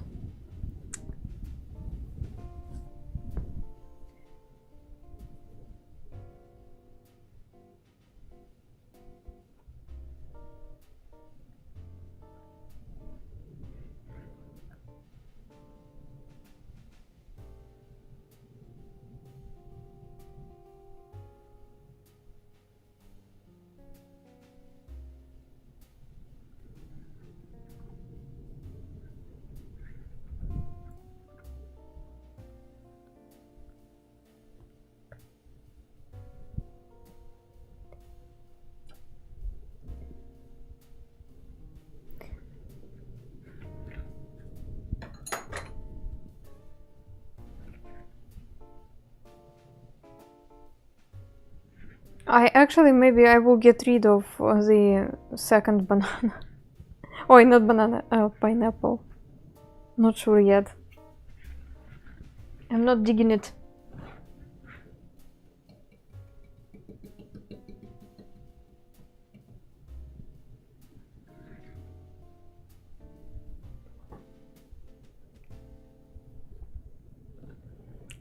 Maybe I will get rid of the second banana. Oh, not banana, pineapple. Not sure yet. I'm not digging it.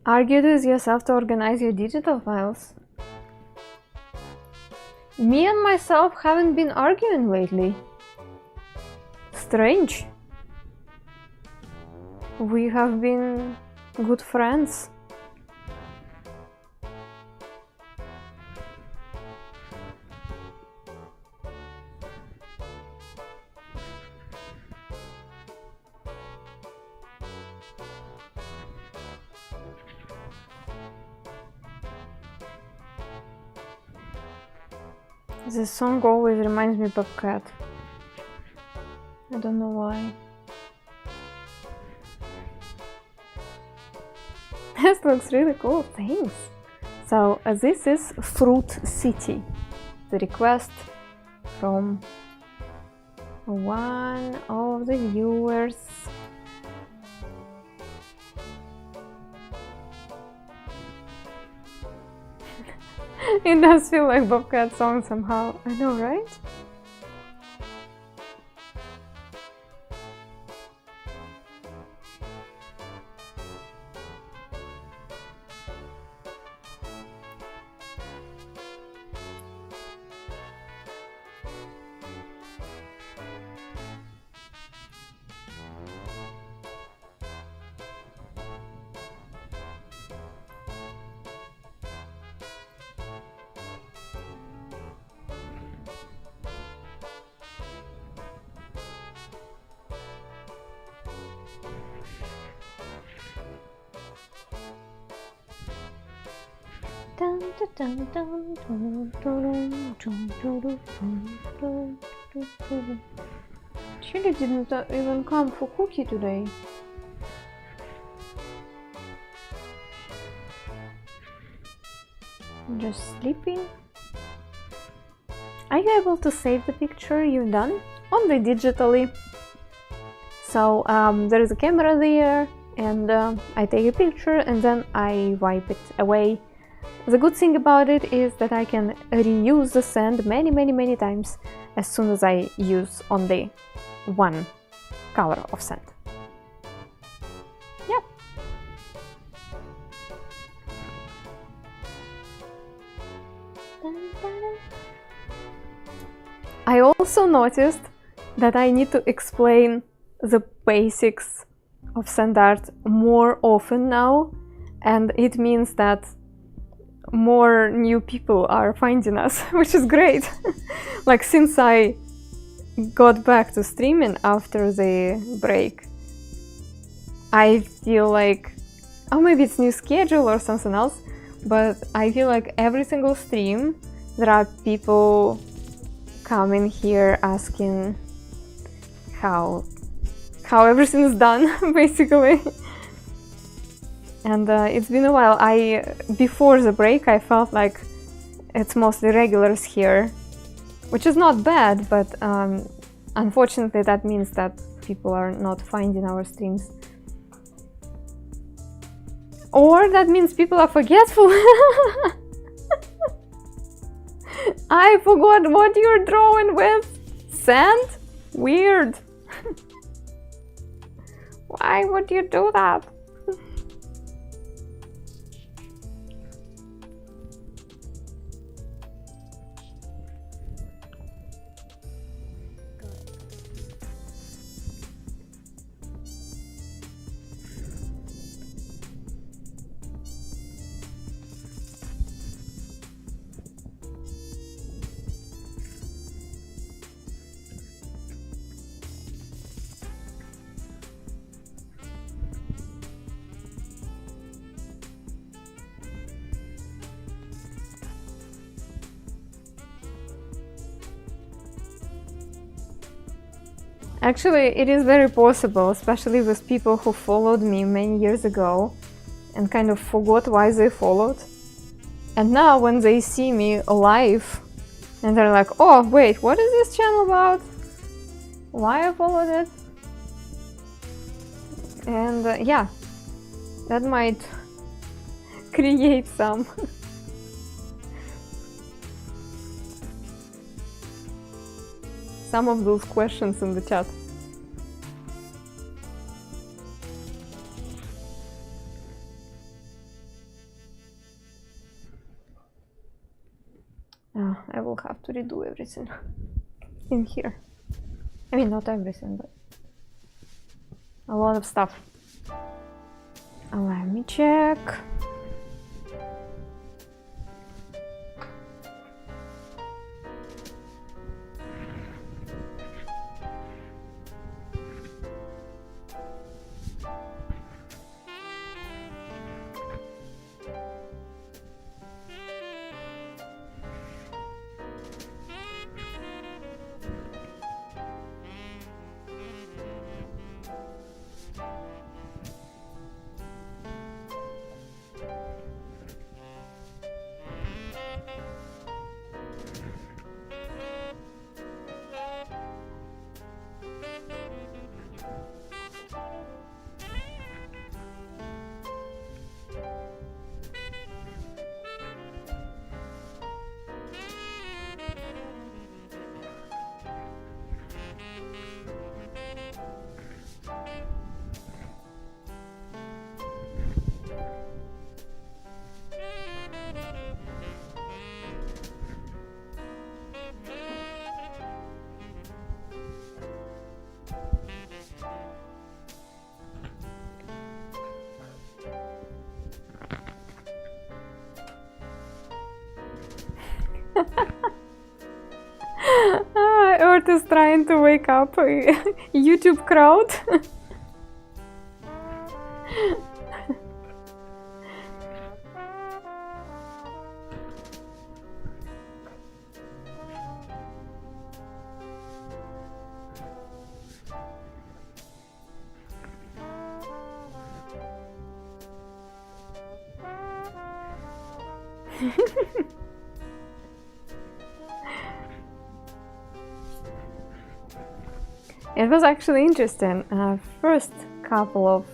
Argue with yourself to organize your digital files. Me and myself haven't been arguing lately. Strange. We have been good friends. This song always reminds me of cat. I don't know why. This looks really cool, thanks. So this is Fruit City, the request from one of the viewers. It does feel like Bobcat song somehow. I know, right? Chili didn't even come for cookie today. Just sleeping. Are you able to save the picture you've done? Only digitally. So there is a camera there, and I take a picture and then I wipe it away. The good thing about it is that I can reuse the sand many times as soon as I use only one color of sand. Yeah. I also noticed that I need to explain the basics of sand art more often now, and it means that more new people are finding us, which is great. Like, since I got back to streaming after the break, I feel like, oh, maybe it's new schedule or something else, but I feel like every single stream there are people coming here asking how everything is done, basically. And it's been a while. Before the break, I felt like it's mostly regulars here, which is not bad, but unfortunately that means that people are not finding our streams. Or that means people are forgetful. I forgot what you're drawing with. Sand? Weird. Why would you do that? Actually, it is very possible, especially with people who followed me many years ago and kind of forgot why they followed. And now when they see me live and they're like, oh wait, what is this channel about? Why I followed it? And yeah, that might create some of those questions in the chat. I will have to redo everything in here. I mean, not everything, but a lot of stuff. Let me check. Earth is trying to wake up a YouTube crowd. It was actually interesting. First couple of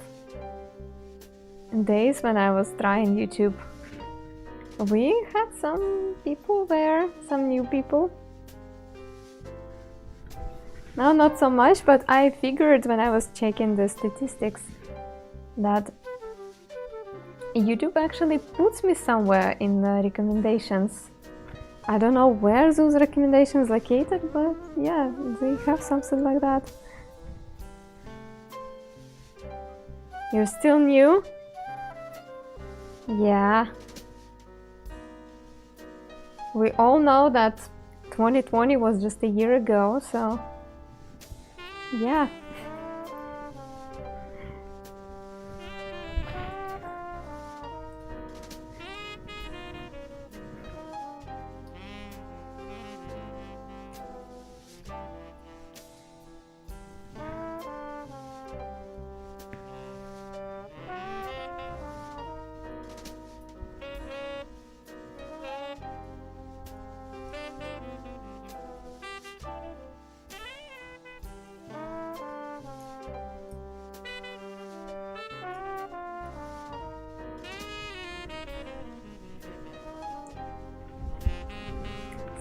days when I was trying YouTube, we had some people there, some new people. No, not so much, but I figured when I was checking the statistics that YouTube actually puts me somewhere in the recommendations. I don't know where those recommendations located, but yeah, they have something like that. You're still new? Yeah. We all know that 2020 was just a year ago, so yeah.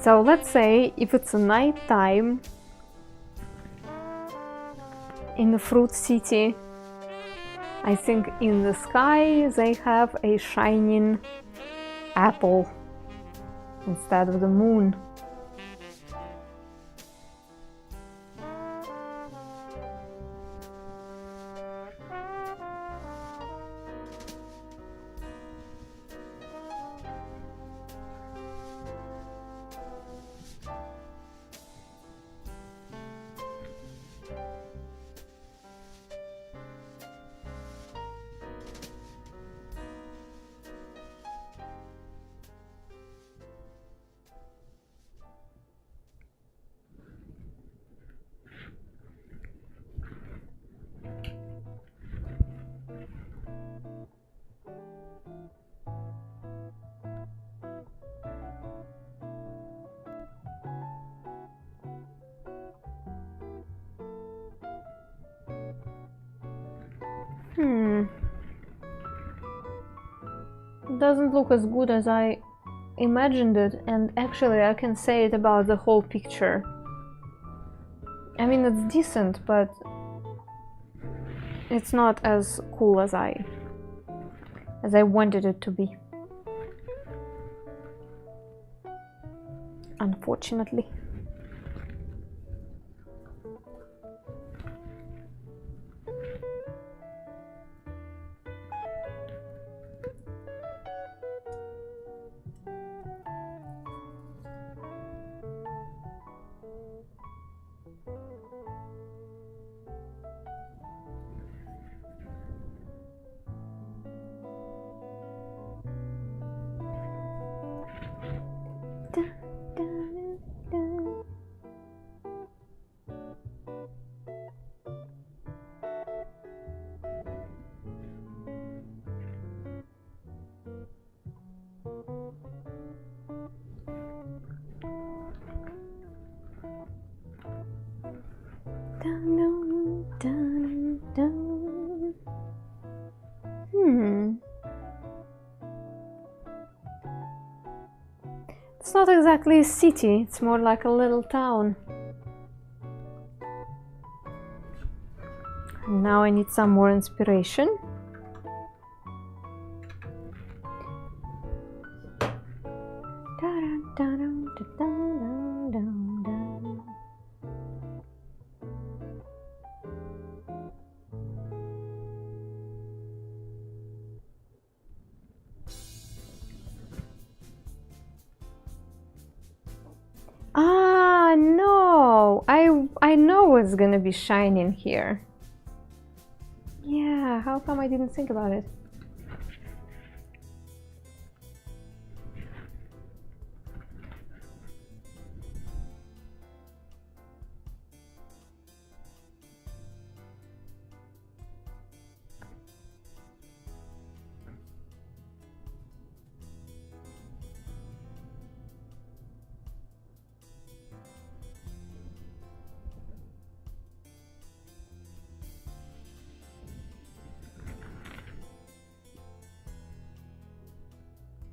So let's say if it's a night time in the fruit city, I think in the sky they have a shining apple instead of the moon. It doesn't look as good as I imagined it, and actually I can say it about the whole picture. I mean, it's decent, but it's not as cool as I wanted it to be. Unfortunately. It's not exactly a city, it's more like a little town. And now I need some more inspiration. I know it's gonna be shining here. Yeah, how come I didn't think about it?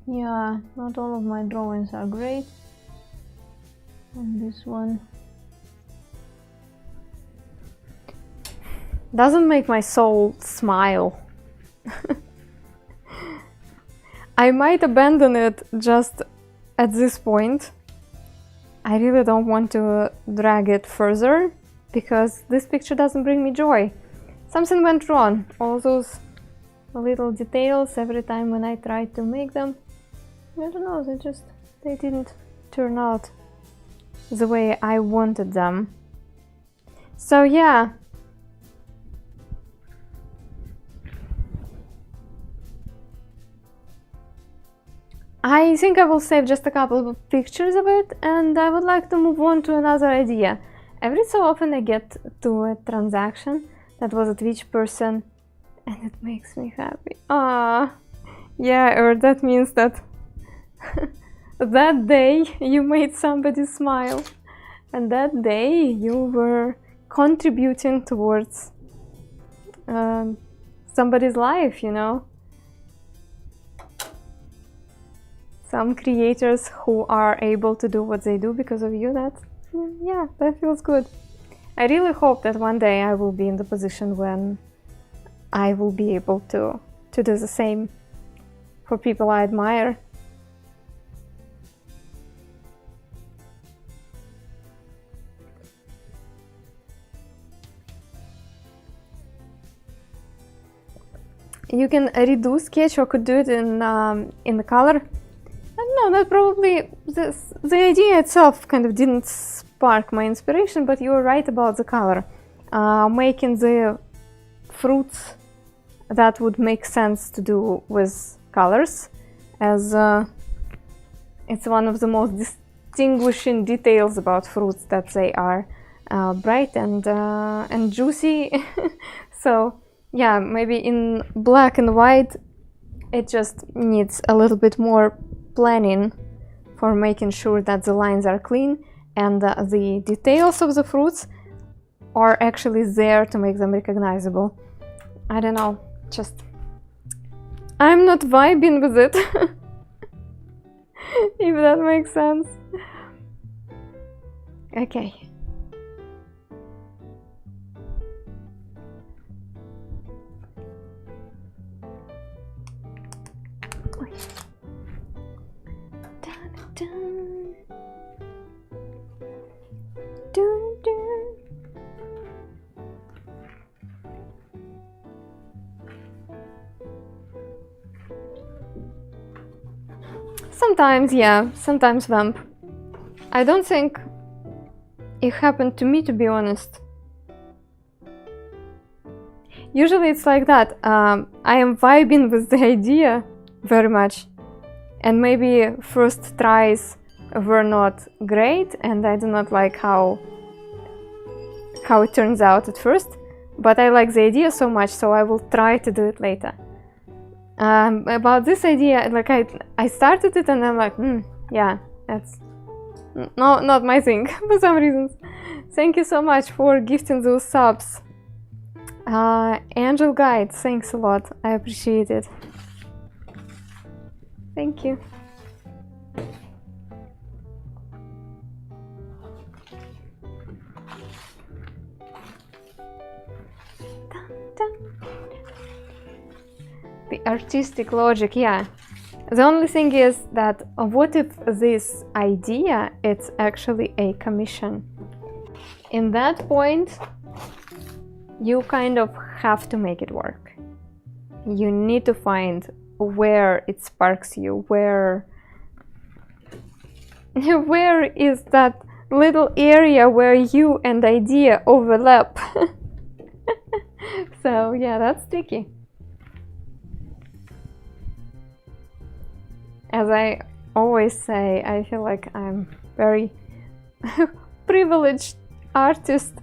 Yeah, not all of my drawings are great. And this one doesn't make my soul smile. I might abandon it just at this point. I really don't want to drag it further because this picture doesn't bring me joy. Something went wrong. All those little details every time when I tried to make them, I don't know, they didn't turn out the way I wanted them. So yeah. I think I will save just a couple of pictures of it, and I would like to move on to another idea. Every so often I get to a transaction that was a Twitch person and it makes me happy. Ah, yeah, or that means that that day you made somebody smile, and that day you were contributing towards somebody's life, you know. Some creators who are able to do what they do because of you, yeah, that feels good. I really hope that one day I will be in the position when I will be able to do the same for people I admire. You can redo sketch or could do it in the color. I don't know, that probably the idea itself kind of didn't spark my inspiration, but you were right about the color. Making the fruits that would make sense to do with colors, as it's one of the most distinguishing details about fruits, that they are bright and juicy. So yeah, maybe in black and white it just needs a little bit more planning for making sure that the lines are clean and the details of the fruits are actually there to make them recognizable. I don't know, just I'm not vibing with it. If that makes sense. Okay. Sometimes, yeah, sometimes vamp. I don't think it happened to me, to be honest. Usually it's like that. I am vibing with the idea very much, and maybe first tries were not great and I do not like how it turns out at first, but I like the idea so much, so I will try to do it later. About this idea, like I started it and I'm like, yeah, that's not my thing for some reasons. Thank you so much for gifting those subs. Angel Guide, thanks a lot, I appreciate it. Thank you. The artistic logic, yeah. The only thing is that what if this idea it's actually a commission? In that point, you kind of have to make it work. You need to find where it sparks you, where is that little area where you and idea overlap. So yeah, that's tricky. As I always say, I feel like I'm very privileged artist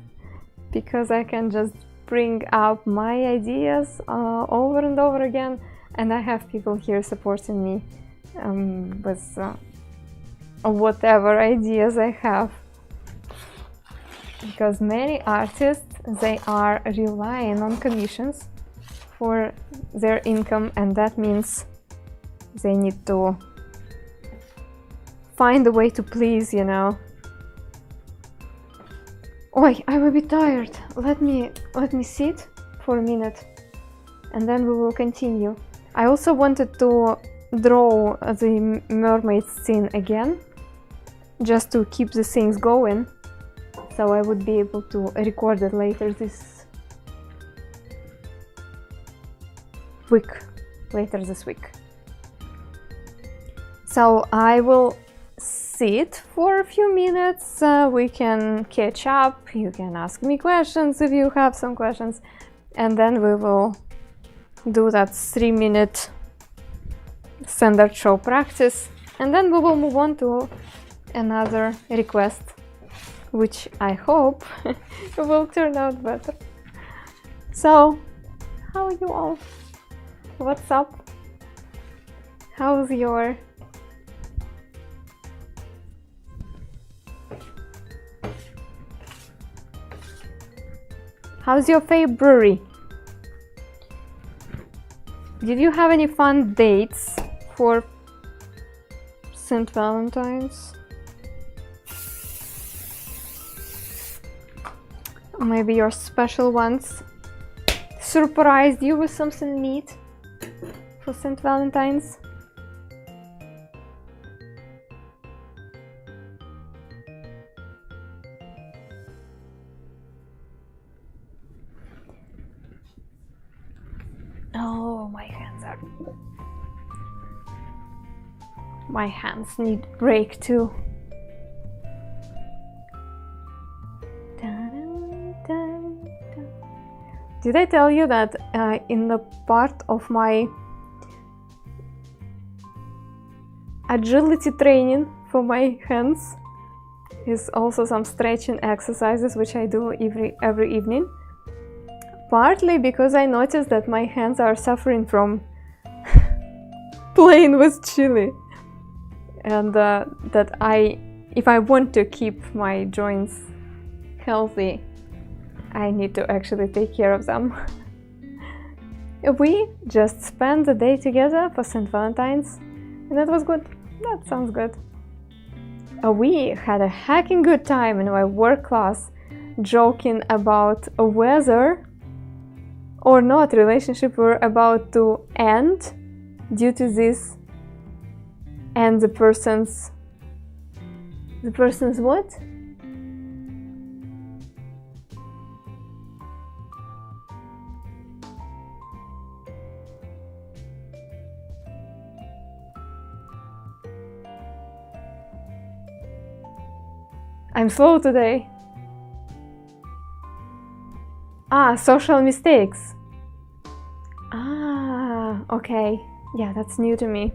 because I can just bring up my ideas over and over again, and I have people here supporting me with whatever ideas I have. Because many artists, they are relying on commissions for their income, and that means they need to find a way to please, you know. Oi, I'm a bit tired. Let me sit for a minute and then we will continue. I also wanted to draw the mermaid scene again, just to keep the things going, so I would be able to record it later this week. So I will sit for a few minutes, we can catch up, you can ask me questions if you have some questions, and then we will do that 3-minute standard show practice, and then we will move on to another request, which I hope will turn out better. So, how are you all? What's up? How's your February? Did you have any fun dates for St. Valentine's? Maybe your special ones surprised you with something neat for St. Valentine's? Oh, my hands need break too. Did I tell you that in the part of my agility training for my hands is also some stretching exercises which I do every evening? Partly because I noticed that my hands are suffering from playing with chili, and that if I want to keep my joints healthy, I need to actually take care of them. We just spent the day together for St. Valentine's, and that was good. That sounds good. We had a heckin' good time in my work class, joking about a whether or not relationship were about to end due to this, and the person's what? I'm slow today. Social mistakes. Okay. Yeah, that's new to me.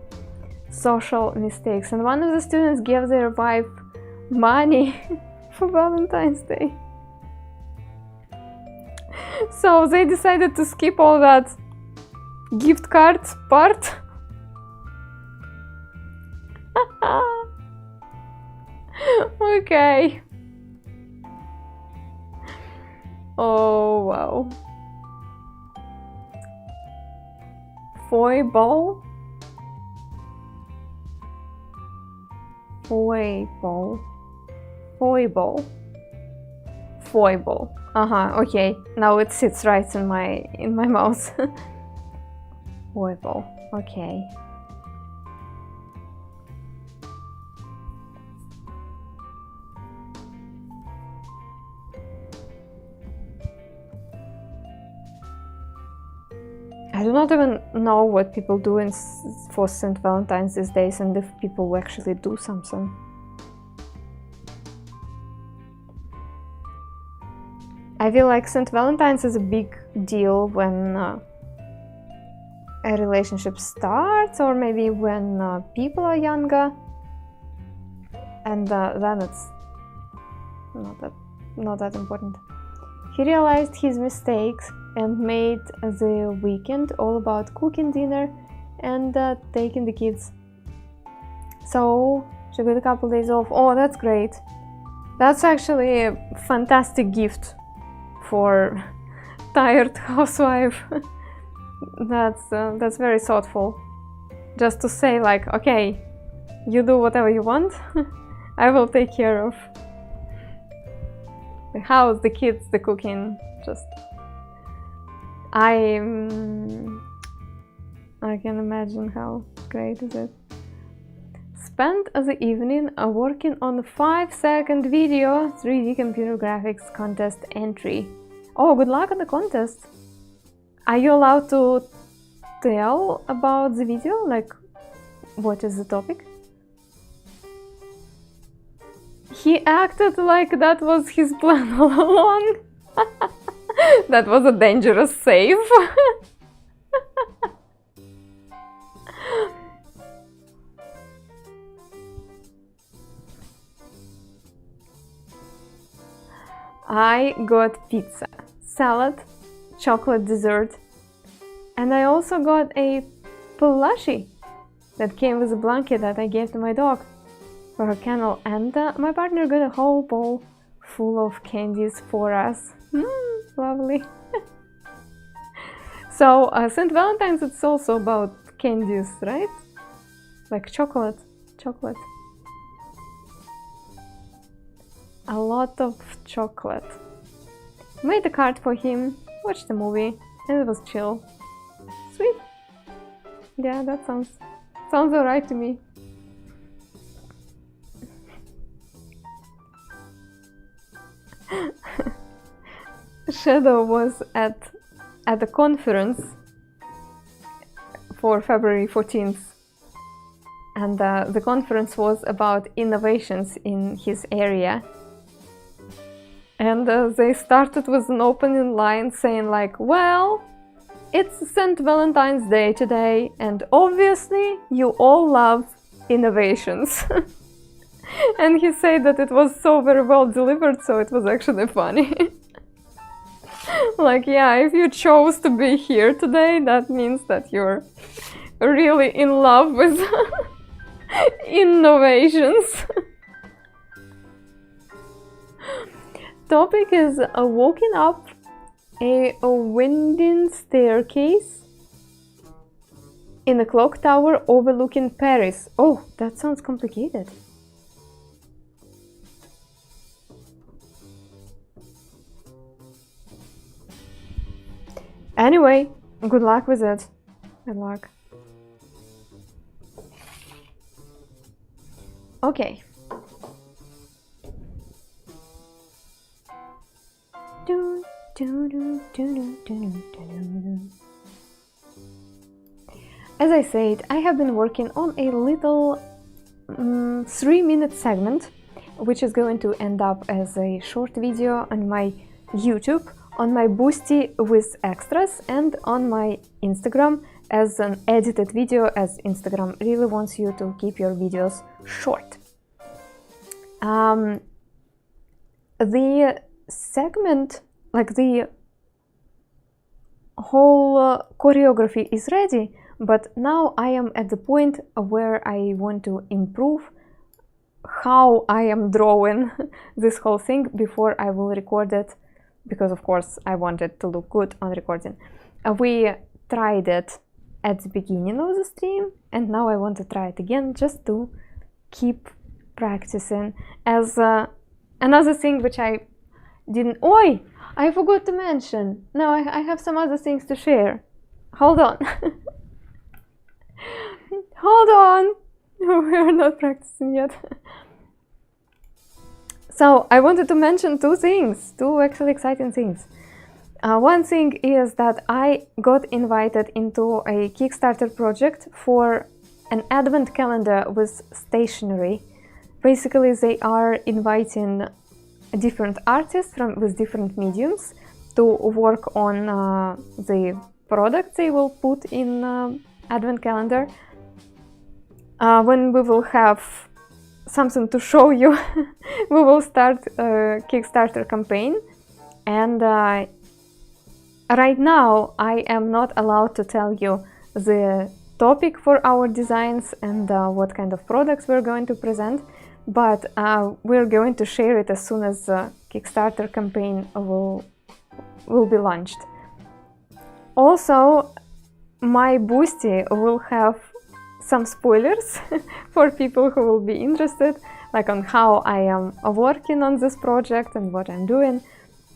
Social mistakes. And one of the students gave their wife money for Valentine's Day. So they decided to skip all that gift card part. Okay. Oh, wow. Foible. Okay. Now it sits right in my mouth. Foible. Okay. I do not even know what people do for St. Valentine's these days, and if people actually do something. I feel like St. Valentine's is a big deal when a relationship starts, or maybe when people are younger, and then it's not that important. He realized his mistakes and made the weekend all about cooking dinner and taking the kids. So she got a couple days off. Oh, that's great. That's actually a fantastic gift for tired housewife. That's very thoughtful. Just to say like, okay, you do whatever you want. I will take care of the house, the kids, the cooking. Just I can imagine how great is it. Spent the evening working on a 5-second video 3D computer graphics contest entry. Oh, good luck on the contest. Are you allowed to tell about the video? Like, what is the topic? He acted like that was his plan all along. That was a dangerous save. I got pizza, salad, chocolate dessert, and I also got a plushie that came with a blanket that I gave to my dog for her kennel, and my partner got a whole bowl full of candies for us. Lovely. So St. Valentine's, it's also about candies, right? Like chocolate. A lot of chocolate. Made a card for him, watched the movie, and it was chill. Sweet. Yeah, that sounds alright to me. Shadow was at a conference for February 14th, and the conference was about innovations in his area. And they started with an opening line saying like, well, it's St. Valentine's Day today, and obviously you all love innovations. And he said that it was so very well delivered, so it was actually funny. Like, yeah, if you chose to be here today, that means that you're really in love with innovations. Topic is walking up a winding staircase in a clock tower overlooking Paris. Oh, that sounds complicated. Anyway, good luck with it. Good luck. Okay. As I said, I have been working on a little 3-minute segment, which is going to end up as a short video on my YouTube, on my Boosty with extras, and on my Instagram as an edited video, as Instagram really wants you to keep your videos short. The segment, like the whole choreography is ready, but now I am at the point where I want to improve how I am drawing this whole thing before I will record it, because of course I want it to look good on recording. We tried it at the beginning of the stream, and now I want to try it again just to keep practicing. As another thing which I didn't... Oi! I forgot to mention. No, I have some other things to share. Hold on. Hold on! We are not practicing yet. So, I wanted to mention two actually exciting things. One thing is that I got invited into a Kickstarter project for an advent calendar with stationery. Basically, they are inviting different artists with different mediums to work on the products they will put in Advent calendar. When we will have something to show you, we will start a Kickstarter campaign. And right now I am not allowed to tell you the topic for our designs and what kind of products we're going to present, but we're going to share it as soon as the Kickstarter campaign will be launched. Also, my Boosty will have some spoilers for people who will be interested, like on how I am working on this project and what I'm doing.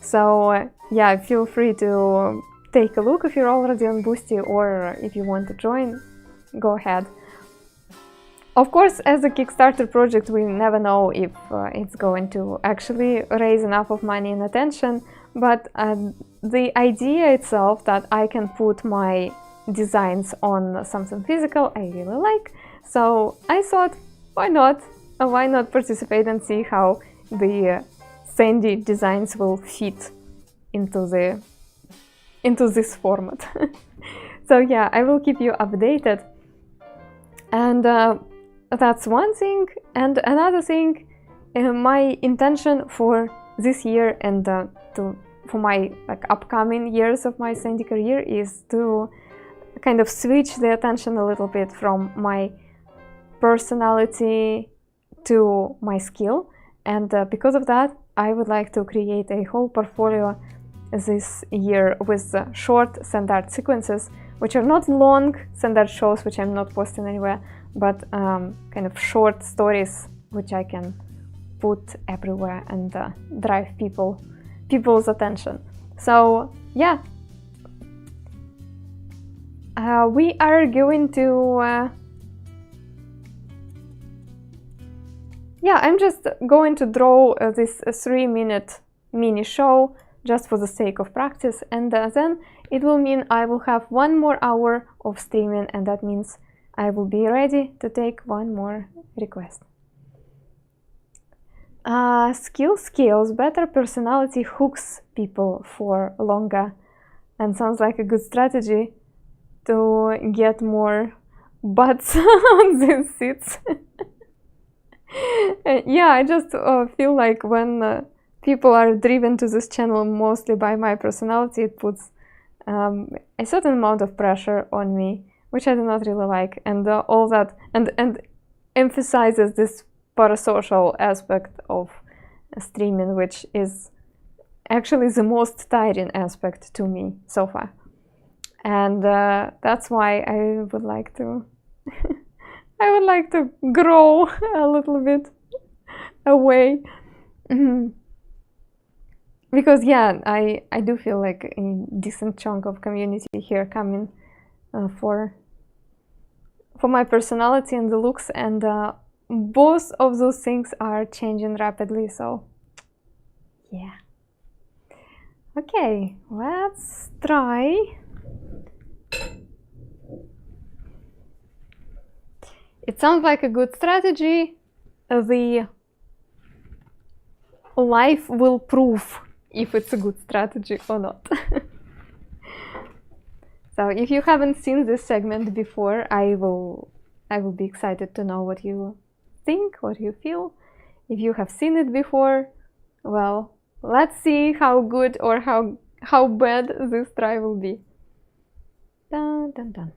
So yeah, feel free to take a look if you're already on Boosty, or if you want to join, go ahead. Of course, as a Kickstarter project, we never know if it's going to actually raise enough of money and attention, but the idea itself that I can put my designs on something physical, I really like. So I thought, why not? Why not participate and see how the Sandy designs will fit into this format. So yeah, I will keep you updated. And that's one thing. And another thing, my intention for this year and for my upcoming years of my Sandy career is to kind of switch the attention a little bit from my personality to my skill. And because of that, I would like to create a whole portfolio this year with short sand art sequences, which are not long sand art shows, which I'm not posting anywhere, but kind of short stories which I can put everywhere and drive people's attention. So yeah, we are going to I'm just going to draw this 3-minute mini show just for the sake of practice, and then it will mean I will have 1 more hour of streaming, and that means I will be ready to take 1 more request. Skill scales, better personality hooks people for longer, and sounds like a good strategy to get more butts on these seats. Yeah, I just feel like when people are driven to this channel mostly by my personality, it puts a certain amount of pressure on me, which I do not really like, and all that, and emphasizes this parasocial aspect of streaming, which is actually the most tiring aspect to me so far. And that's why I would like to I would like to grow a little bit away. Because yeah, I do feel like a decent chunk of community here coming for my personality and the looks, and both of those things are changing rapidly, so yeah. Okay, let's try. It sounds like a good strategy. The life will prove if it's a good strategy or not. So if you haven't seen this segment before, I will be excited to know what you think, what you feel. If you have seen it before, well, let's see how good or how bad this try will be. Dun, dun, dun.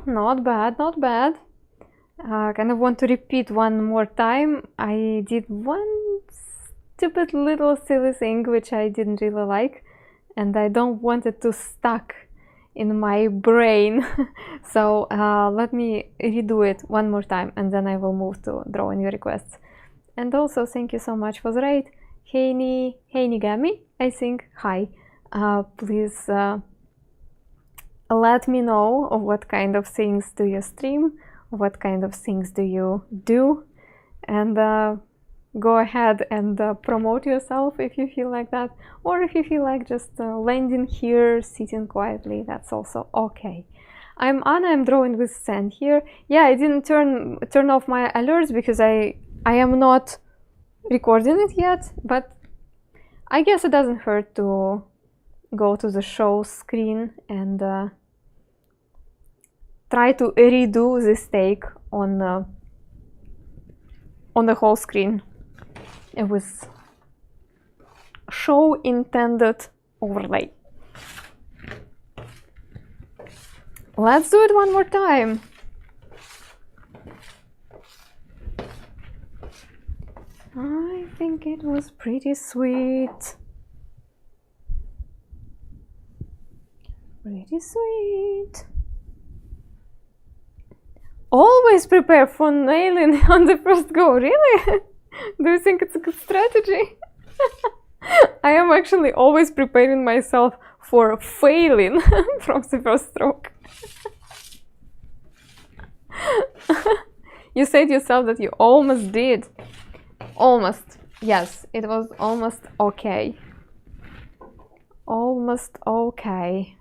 not bad, not bad. Kind of want to repeat one more time. I did one stupid little silly thing which I didn't really like, and I don't want it to stuck in my brain. So let me redo it one more time, and then I will move to drawing your requests. And also thank you so much for the rate. Nigami, I think. Hi. Please let me know of what kind of things do you stream, what kind of things do you do, and go ahead and promote yourself if you feel like that, or if you feel like just landing here, sitting quietly, that's also okay. I'm Anna, I'm drawing with sand here. Yeah, I didn't turn off my alerts because I am not recording it yet, but I guess it doesn't hurt to go to the show screen and try to redo this take on the whole screen with show intended overlay. Let's do it one more time. I think it was pretty sweet. Pretty sweet. Always prepare for nailing on the first go, really? Do you think it's a good strategy? I am actually always preparing myself for failing from the first stroke. You said yourself that you almost did. Almost. Yes, it was almost okay. Almost okay.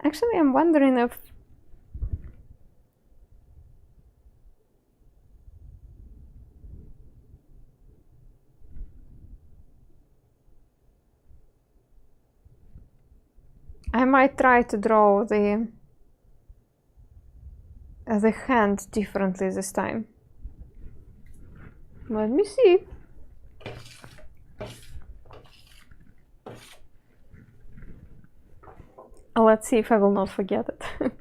Actually, I'm wondering if I might try to draw the hand differently this time. Let me see. Let's see if I will not forget it.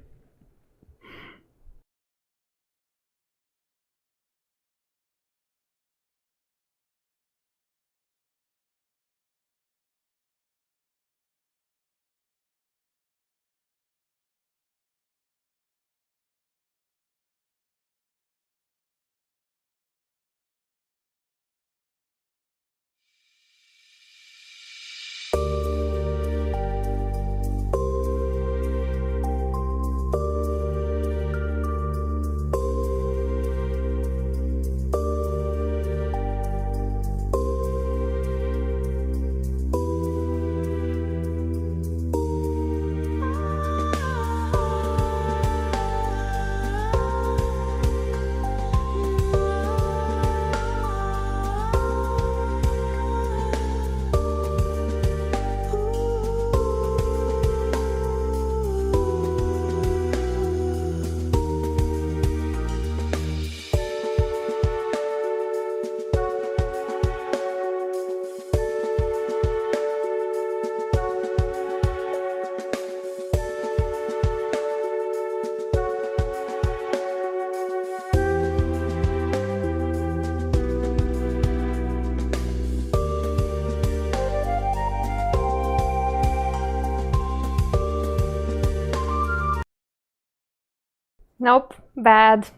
Nope, bad.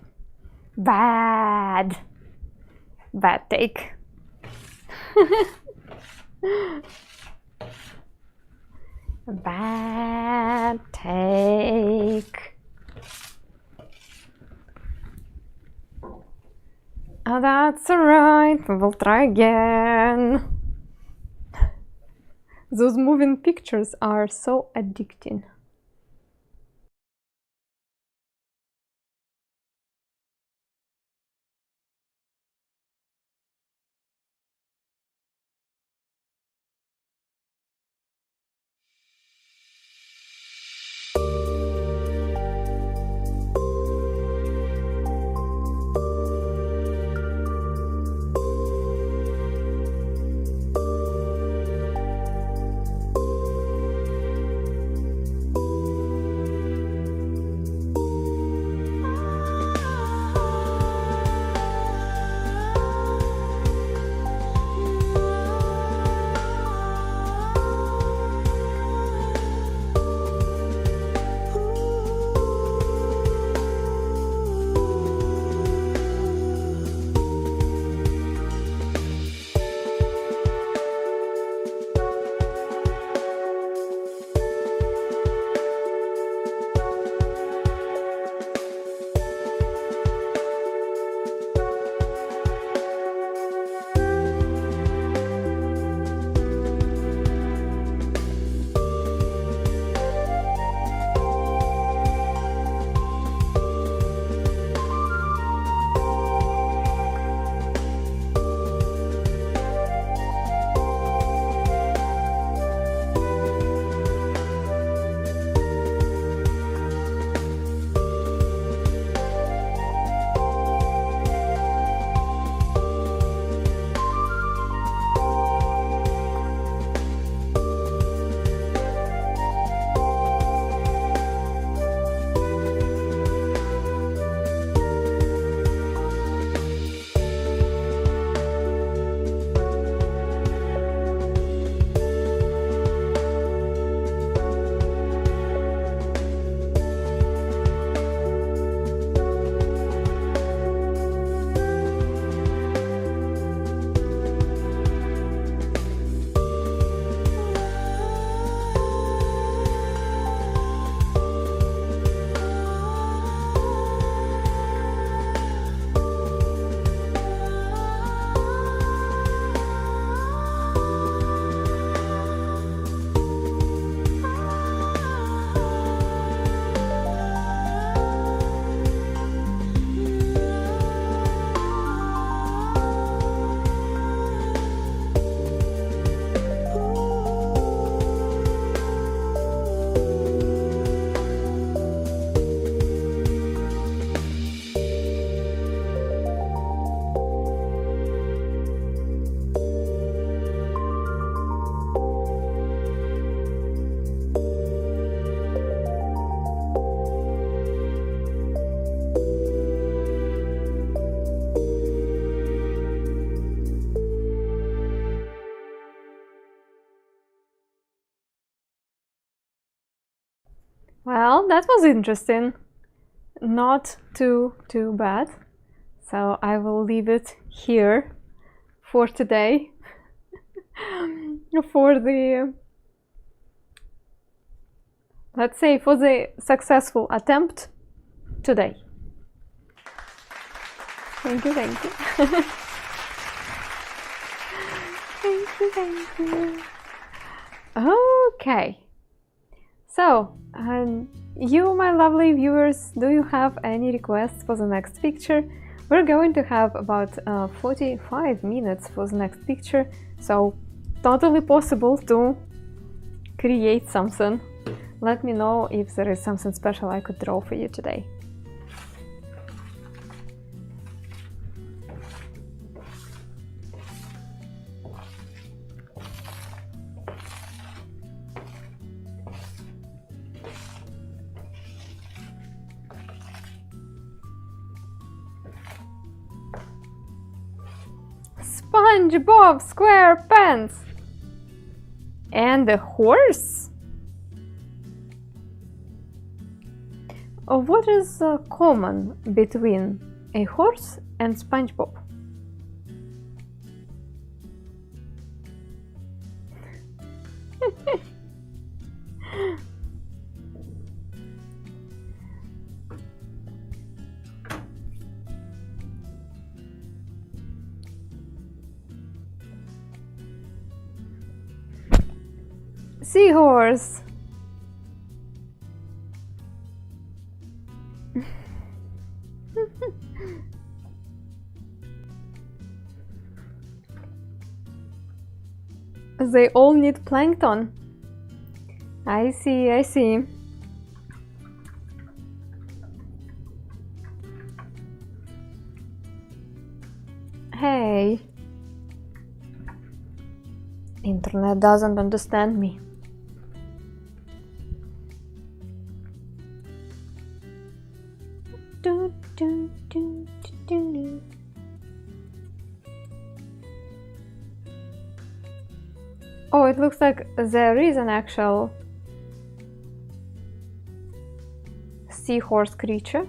Bad. Bad take. Bad take. Oh, that's alright, we'll try again. Those moving pictures are so addicting. Well, that was interesting. Not too bad. So I will leave it here for today. For the, let's say, for the successful attempt today. Thank you, thank you. Thank you. Okay. So, you, my lovely viewers, do you have any requests for the next picture? We're going to have about 45 minutes for the next picture, so totally possible to create something. Let me know if there is something special I could draw for you today. SpongeBob SquarePants! And a horse? What is common between a horse and SpongeBob? Seahorse. They all need plankton. I see, I see. Hey. Internet doesn't understand me. Oh, it looks like there is an actual seahorse creature.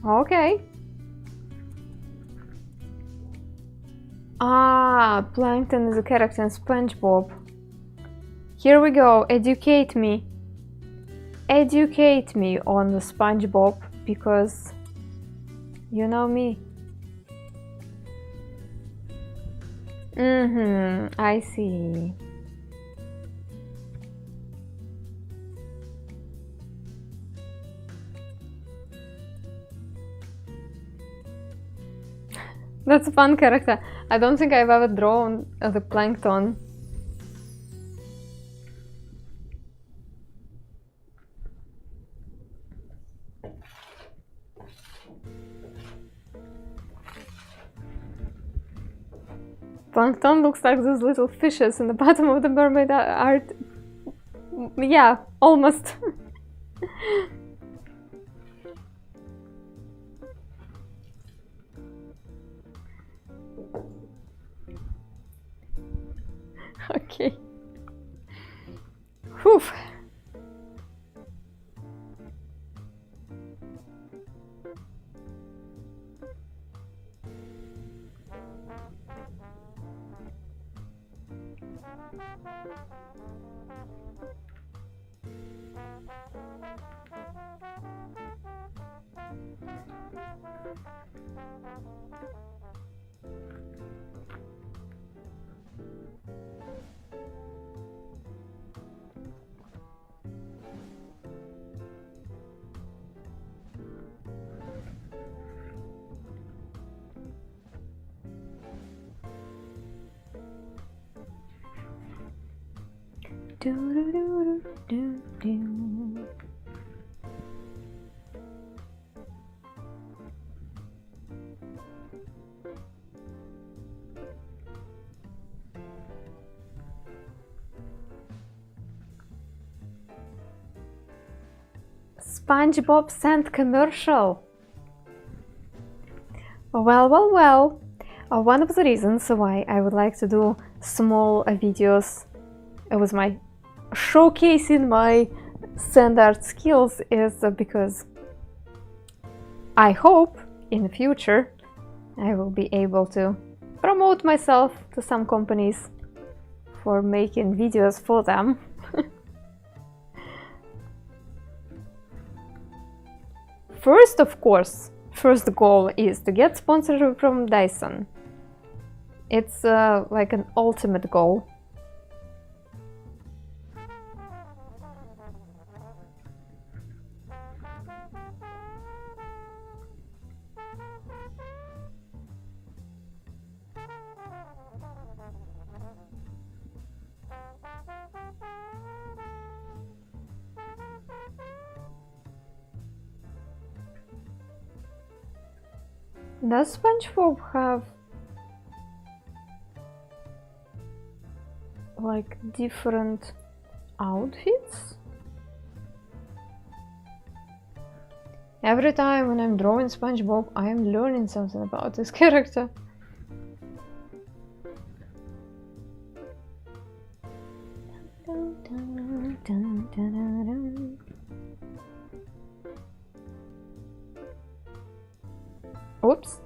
Okay. Ah, Plankton is a character in SpongeBob. Here we go, educate me. Educate me on the SpongeBob, because you know me. I see. That's a fun character. I don't think I've ever drawn the plankton. Plankton looks like those little fishes in the bottom of the mermaid art. Yeah, almost. Okay. Whew. SpongeBob scent commercial. Well. One of the reasons why I would like to do small videos with my showcasing my sand art skills is because I hope in the future I will be able to promote myself to some companies for making videos for them. First, of course, first goal is to get sponsorship from Dyson. It's like an ultimate goal. Does SpongeBob have like different outfits? Every time when I'm drawing SpongeBob, I am learning something about this character. Oops.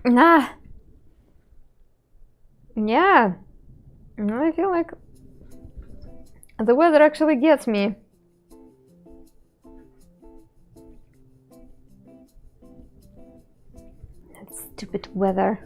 Nah. Yeah. I feel like the weather actually gets me. That stupid weather.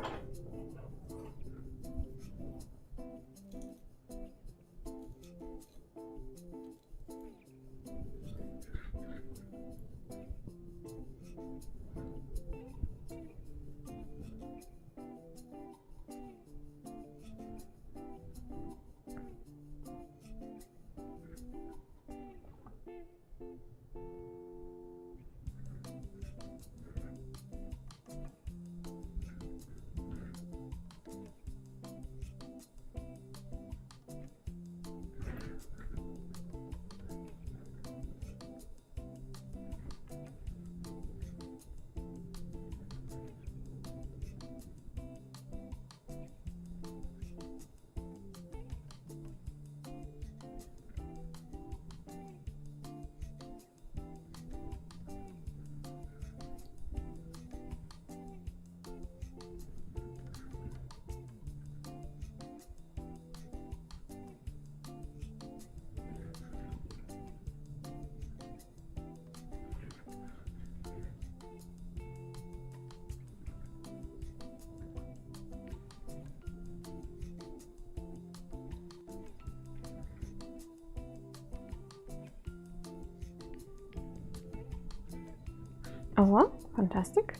Oh well, fantastic.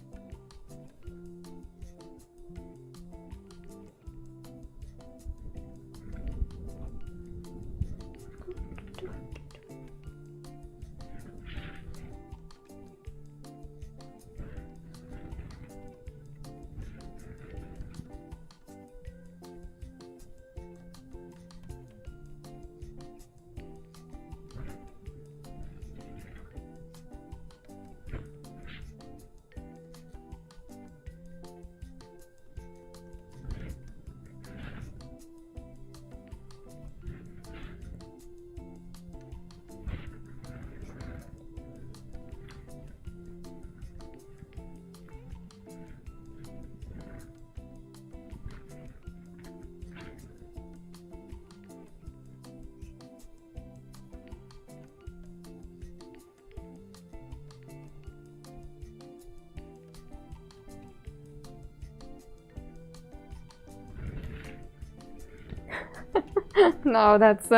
No, that's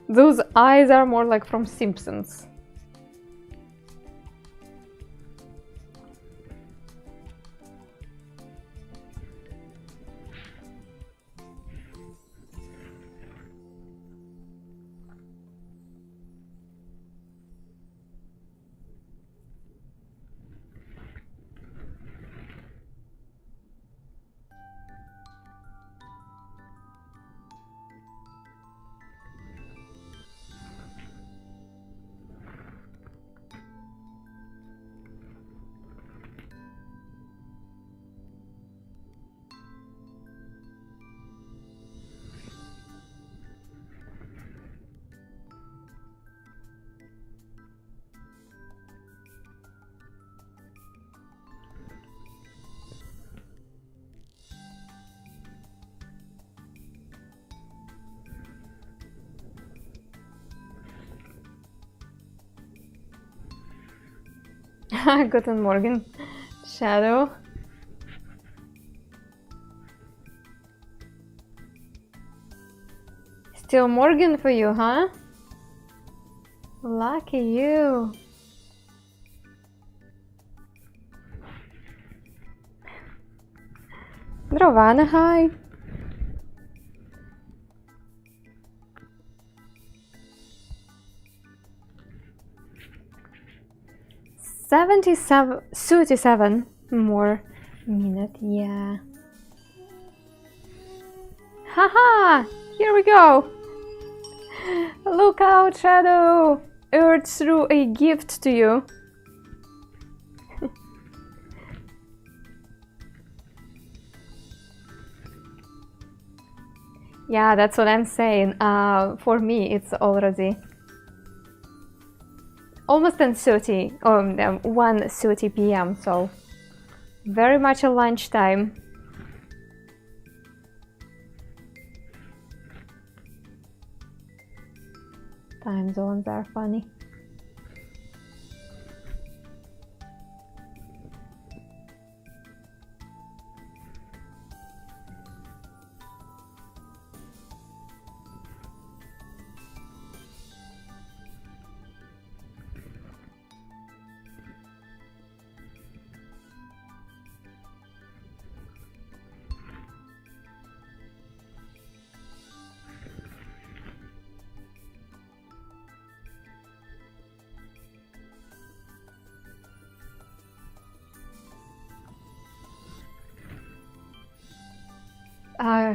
those eyes are more like from Simpsons. Guten Morgen, Shadow. Still Morgan for you, huh? Lucky you. Drovana, hi. $77 more minute, yeah. Haha! Here we go! Look out, Shadow! Earth threw a gift to you. Yeah, that's what I'm saying. For me, it's already almost 1:30 or 1:30 p.m. So very much a lunchtime. Time zones are funny.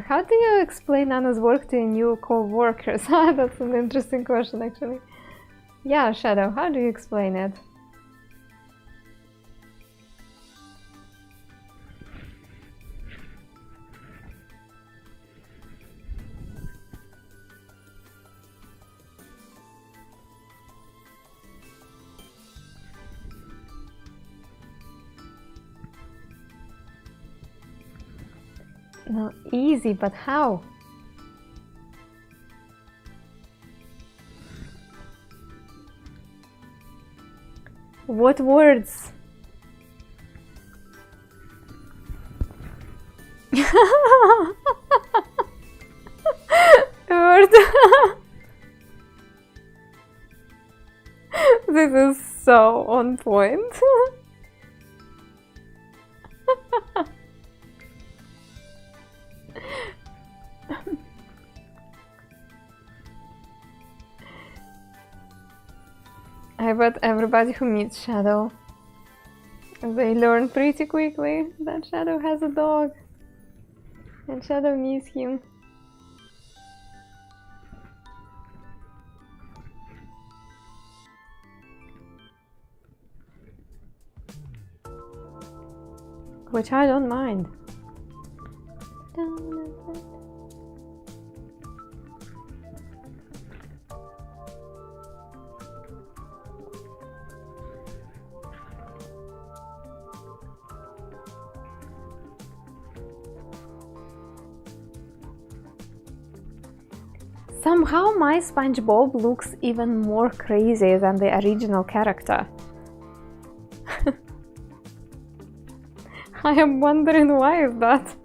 How do you explain Anna's work to new co-workers? That's an interesting question, actually. Yeah, Shadow, how do you explain it? No, easy, but how? What words? Word. This is so on point. I bet everybody who meets Shadow, they learn pretty quickly that Shadow has a dog and Shadow needs him. Which I don't mind. Somehow my SpongeBob looks even more crazy than the original character. I am wondering why is that?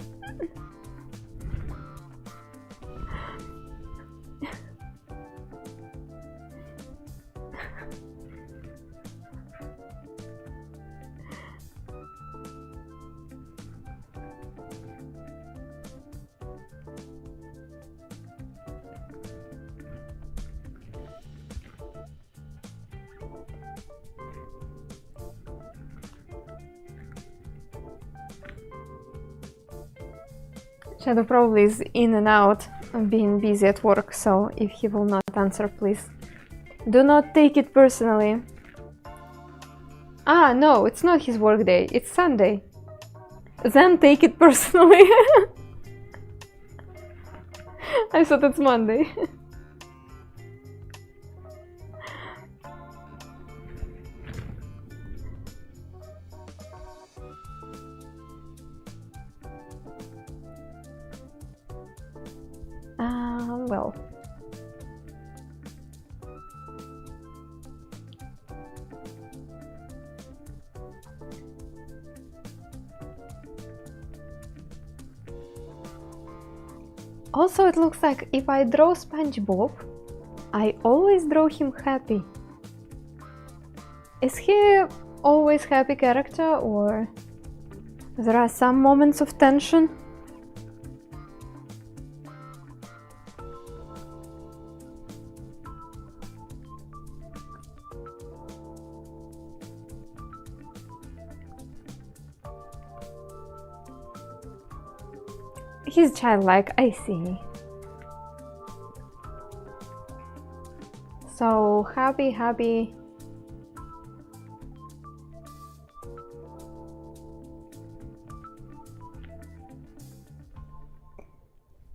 Shadow probably is in and out of being busy at work, so if he will not answer, please do not take it personally. Ah, no, it's not his work day, it's Sunday. Then take it personally. I thought it's Monday. Well. Also, it looks like if I draw SpongeBob, I always draw him happy. Is he always happy character, or there are some moments of tension? He's childlike, I see. So happy.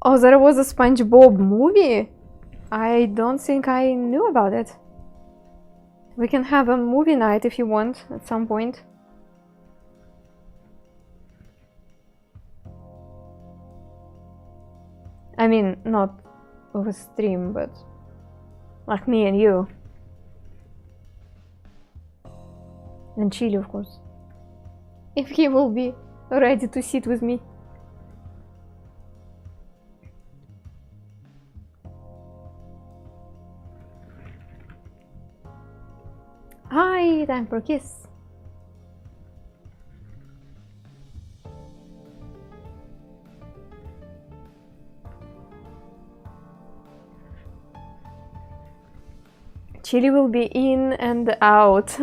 Oh, there was a SpongeBob movie? I don't think I knew about it. We can have a movie night if you want at some point. I mean, not over stream, but like me and you. And Chili, of course. If he will be ready to sit with me. Hi, time for a kiss. Chili will be in and out.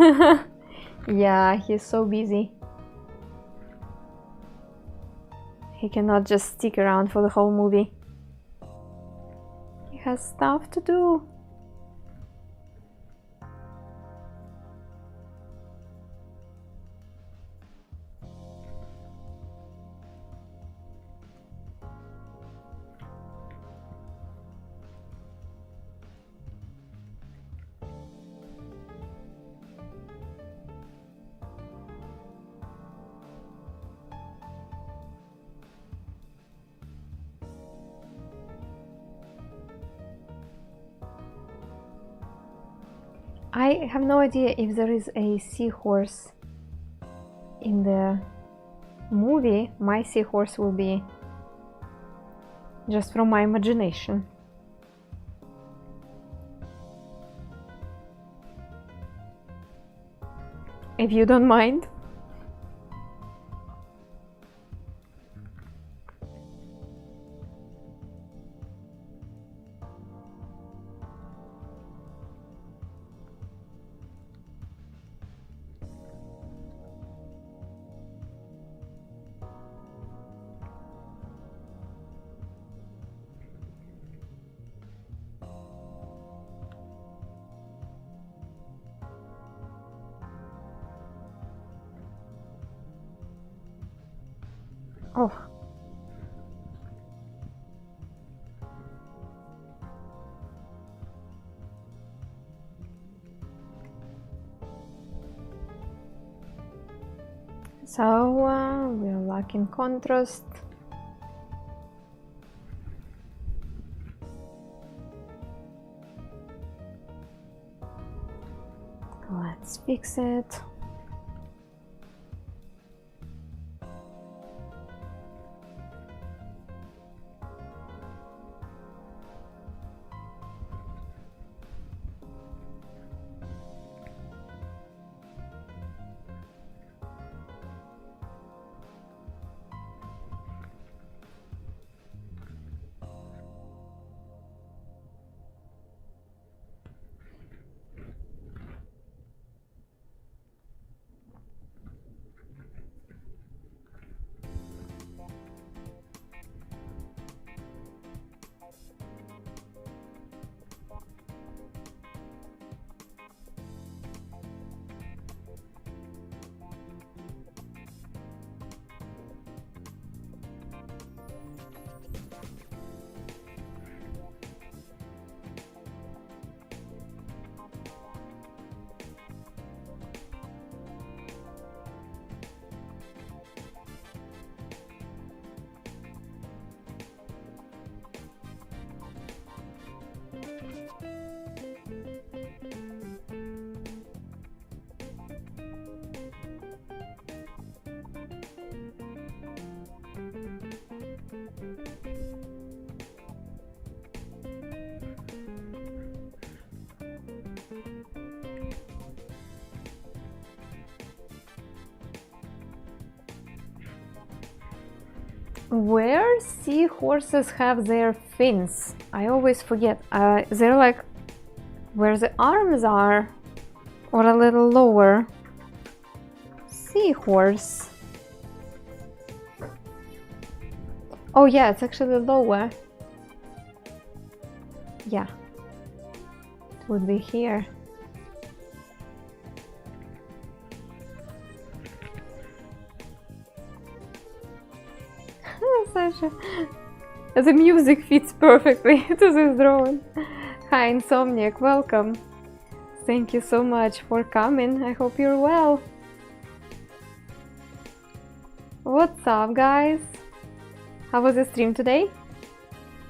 Yeah, he's so busy. He cannot just stick around for the whole movie. He has stuff to do. I have no idea if there is a seahorse in the movie. My seahorse will be just from my imagination. If you don't mind. Oh. So we're lacking contrast. Let's fix it. Where seahorses have their fins? I always forget. They're like where the arms are, or a little lower. Seahorse. Oh yeah, it's actually lower. Yeah, it would be here. Sasha. The music fits perfectly to this drawing. Hi Insomniac, welcome. Thank you so much for coming. I hope you're well. What's up, guys? How was the stream today?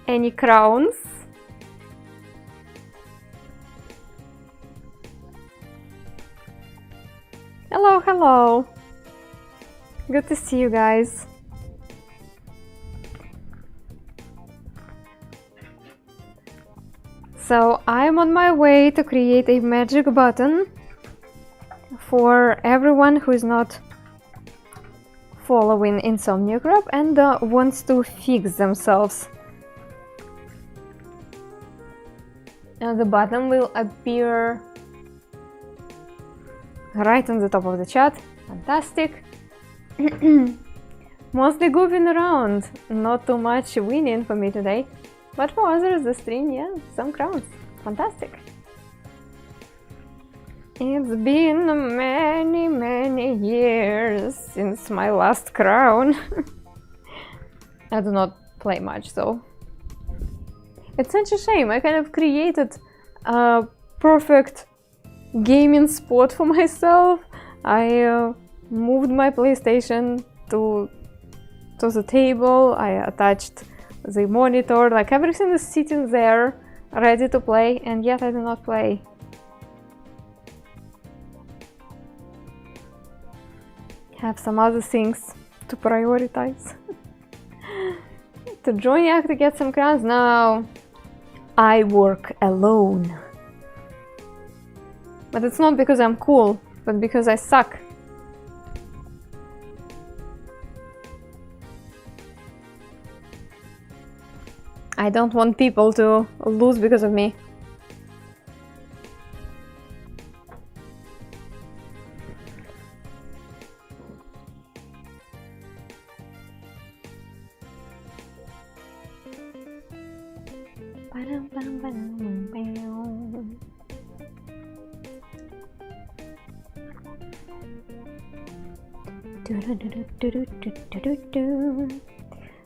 Any crowns? Hello, hello. Good to see you guys. So I'm on my way to create a magic button for everyone who is not following Insomnia Club and wants to fix themselves. And the button will appear right on the top of the chat. Fantastic. Mostly goofing around, not too much winning for me today. But for others, the stream, yeah, some crowns. Fantastic. It's been many years since my last crown. I do not play much though. It's such a shame. I kind of created a perfect gaming spot for myself. I moved my PlayStation to the table. I attached the monitor, like everything is sitting there ready to play, and yet I do not play. Have some other things to prioritize. To join Yak to get some crowns? No, I work alone. But it's not because I'm cool, but because I suck. I don't want people to lose because of me.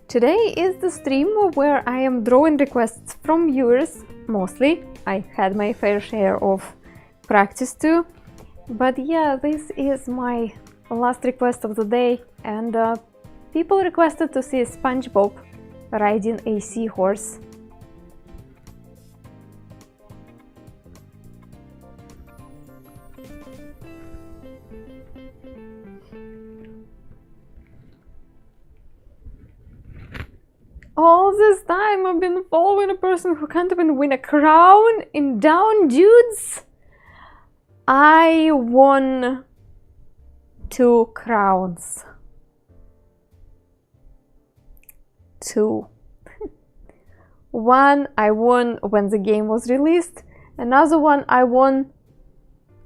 Today is the stream where I am drawing requests from viewers, mostly. I had my fair share of practice too. But yeah, this is my last request of the day, and people requested to see SpongeBob riding a seahorse. All this time I've been following a person who can't even win a crown in Down Dudes. I won 2 crowns. 2. One I won when the game was released. Another one I won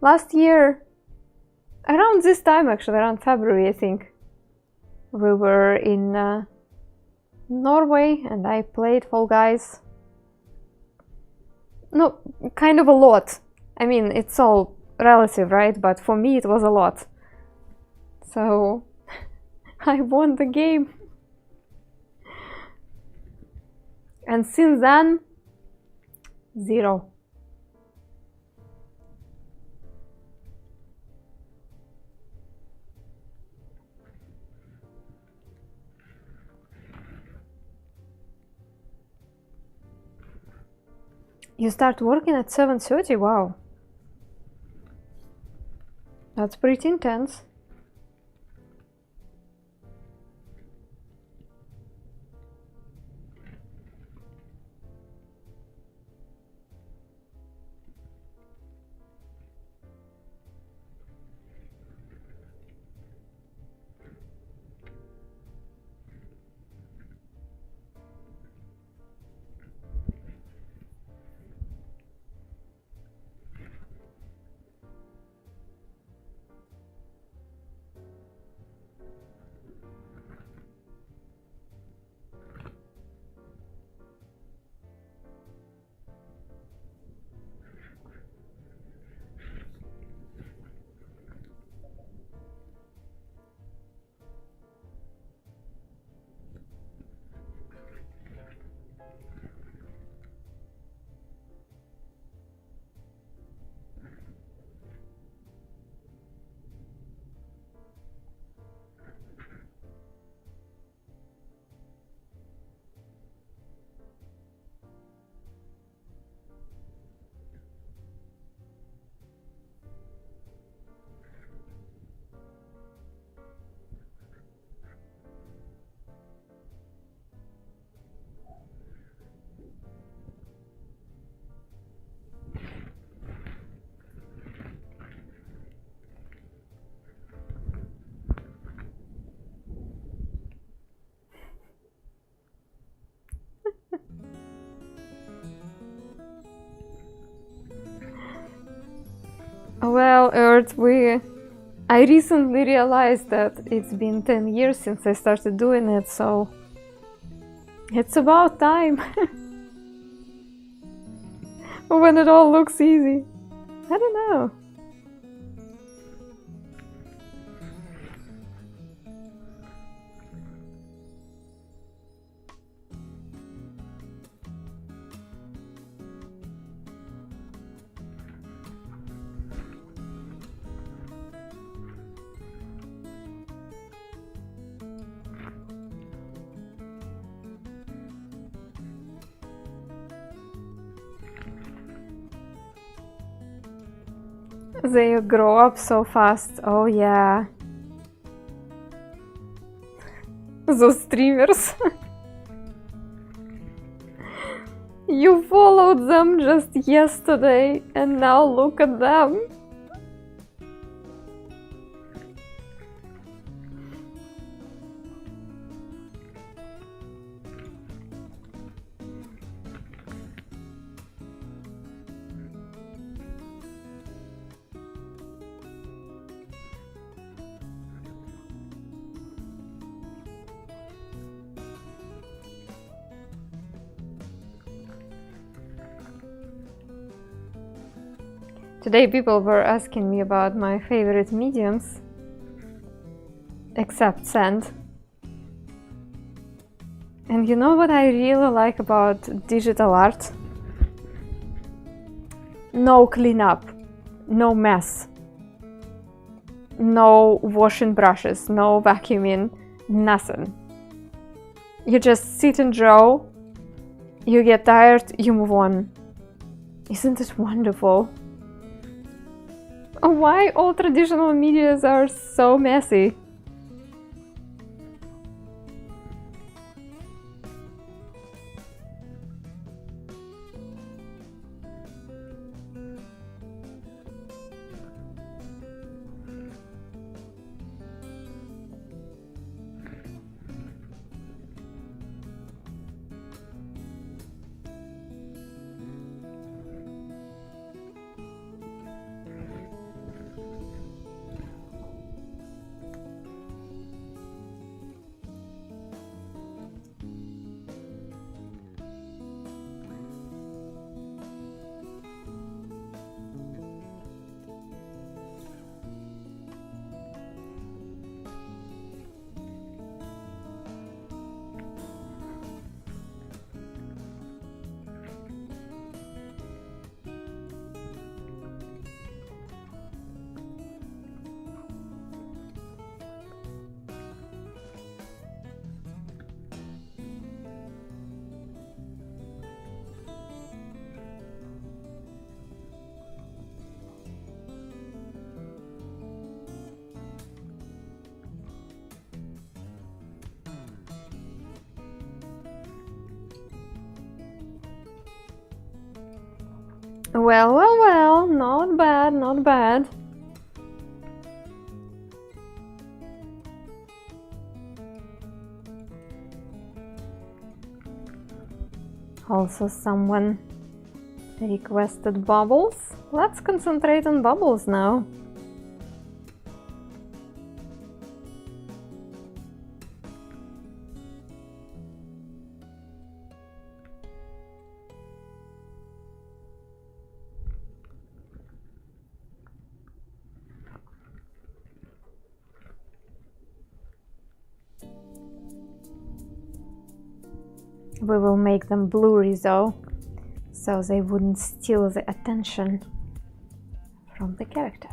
last year. Around this time, actually, around February, I think. We were in Norway and I played Fall Guys. No, kind of a lot. I mean, it's all relative, right? But for me it was a lot. So I won the game. And since then, 0. You start working at 7:30? Wow. That's pretty intense. Well, Earth, I recently realized that it's been 10 years since I started doing it, so it's about time. When it all looks easy. I don't know. They grow up so fast. Oh yeah. Those streamers. You followed them just yesterday and now look at them. Today people were asking me about my favorite mediums, except sand. And you know what I really like about digital art? No cleanup, no mess, no washing brushes, no vacuuming, nothing. You just sit and draw, you get tired, you move on. Isn't it wonderful? Why all traditional medias are so messy? Well, not bad, not bad. Also, someone requested bubbles. Let's concentrate on bubbles now. We will make them blurry though, so they wouldn't steal the attention from the characters.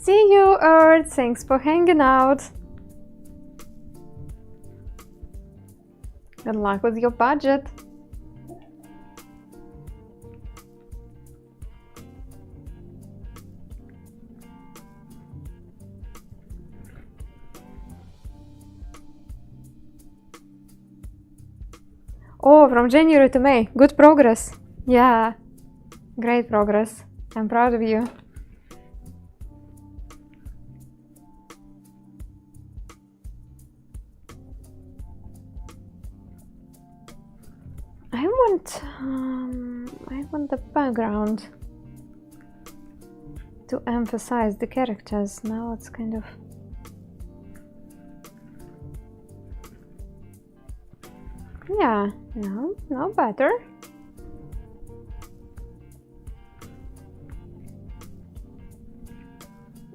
See you, Earth. Thanks for hanging out. Good luck with your budget. Oh, from January to May. Good progress. Yeah, great progress. I'm proud of you. I want the background to emphasize the characters. Now it's kind of... Yeah, no better.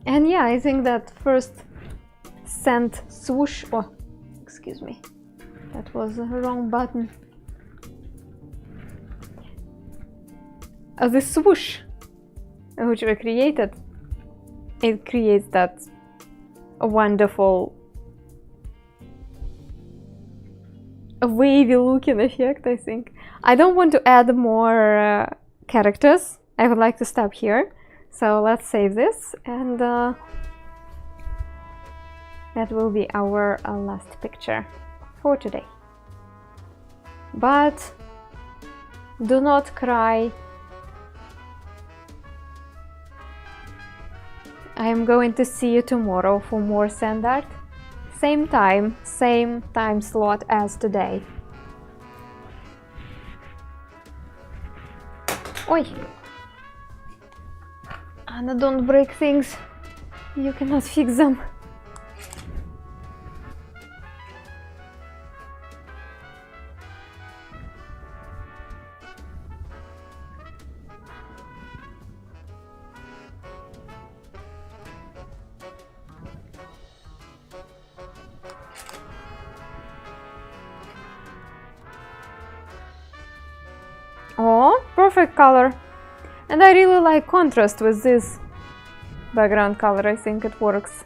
And yeah, I think that first send swoosh... Oh, excuse me. That was the wrong button. The swoosh which we created, it creates that wonderful wavy looking effect, I think. I don't want to add more characters. I would like to stop here. So let's save this, and that will be our last picture for today. But do not cry. I am going to see you tomorrow for more sand art. Same time slot as today. Oi! Anna, don't break things. You cannot fix them. Oh, perfect color. And I really like contrast with this background color. I think it works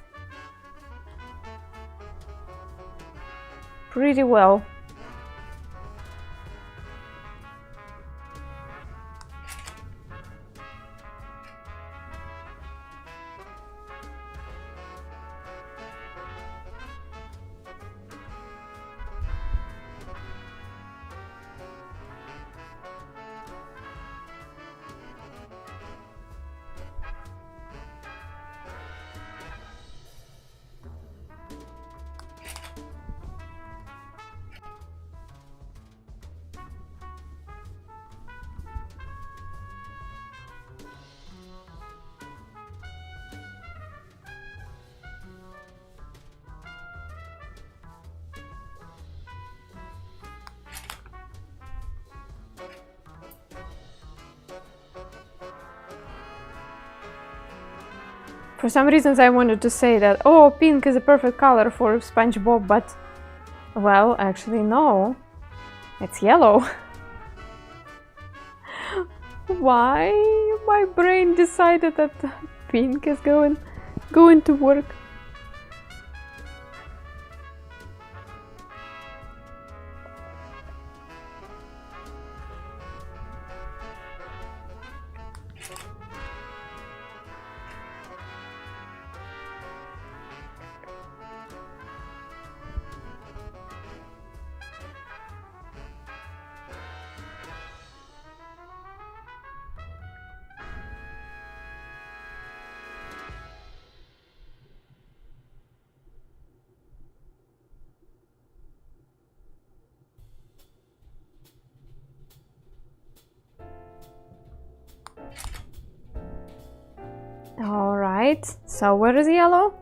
pretty well. For some reasons I wanted to say that, oh, pink is a perfect color for SpongeBob, but, well, actually no, it's yellow. Why my brain decided that pink is going to work? Alright, so where is yellow?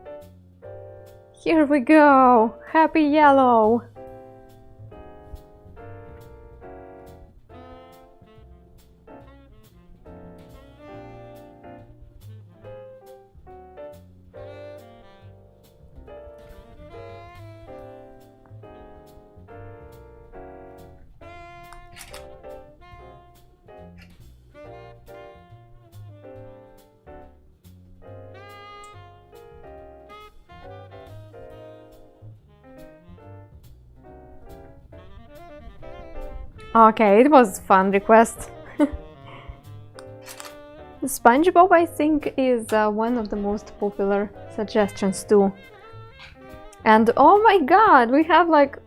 Here we go! Happy yellow! Okay, it was fun request. SpongeBob, I think, is one of the most popular suggestions too. And oh my god, we have like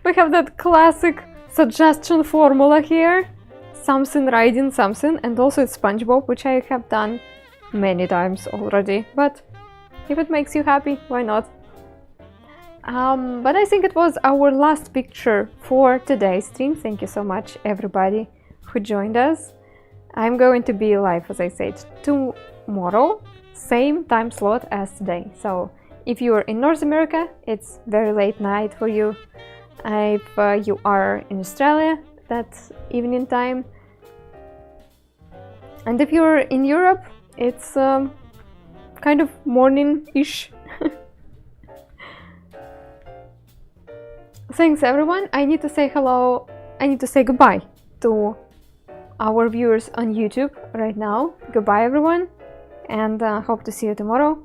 we have that classic suggestion formula here. Something riding something, and also it's SpongeBob, which I have done many times already. But if it makes you happy, why not? But I think it was our last picture for today's stream. Thank you so much, everybody who joined us. I'm going to be live, as I said, tomorrow, same time slot as today. So if you are in North America, it's very late night for you. If you are in Australia, that's evening time. And if you're in Europe, it's kind of morning-ish. Thanks everyone. I need to say hello. I need to say goodbye to our viewers on YouTube right now. Goodbye everyone, and hope to see you tomorrow.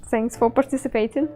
Thanks for participating.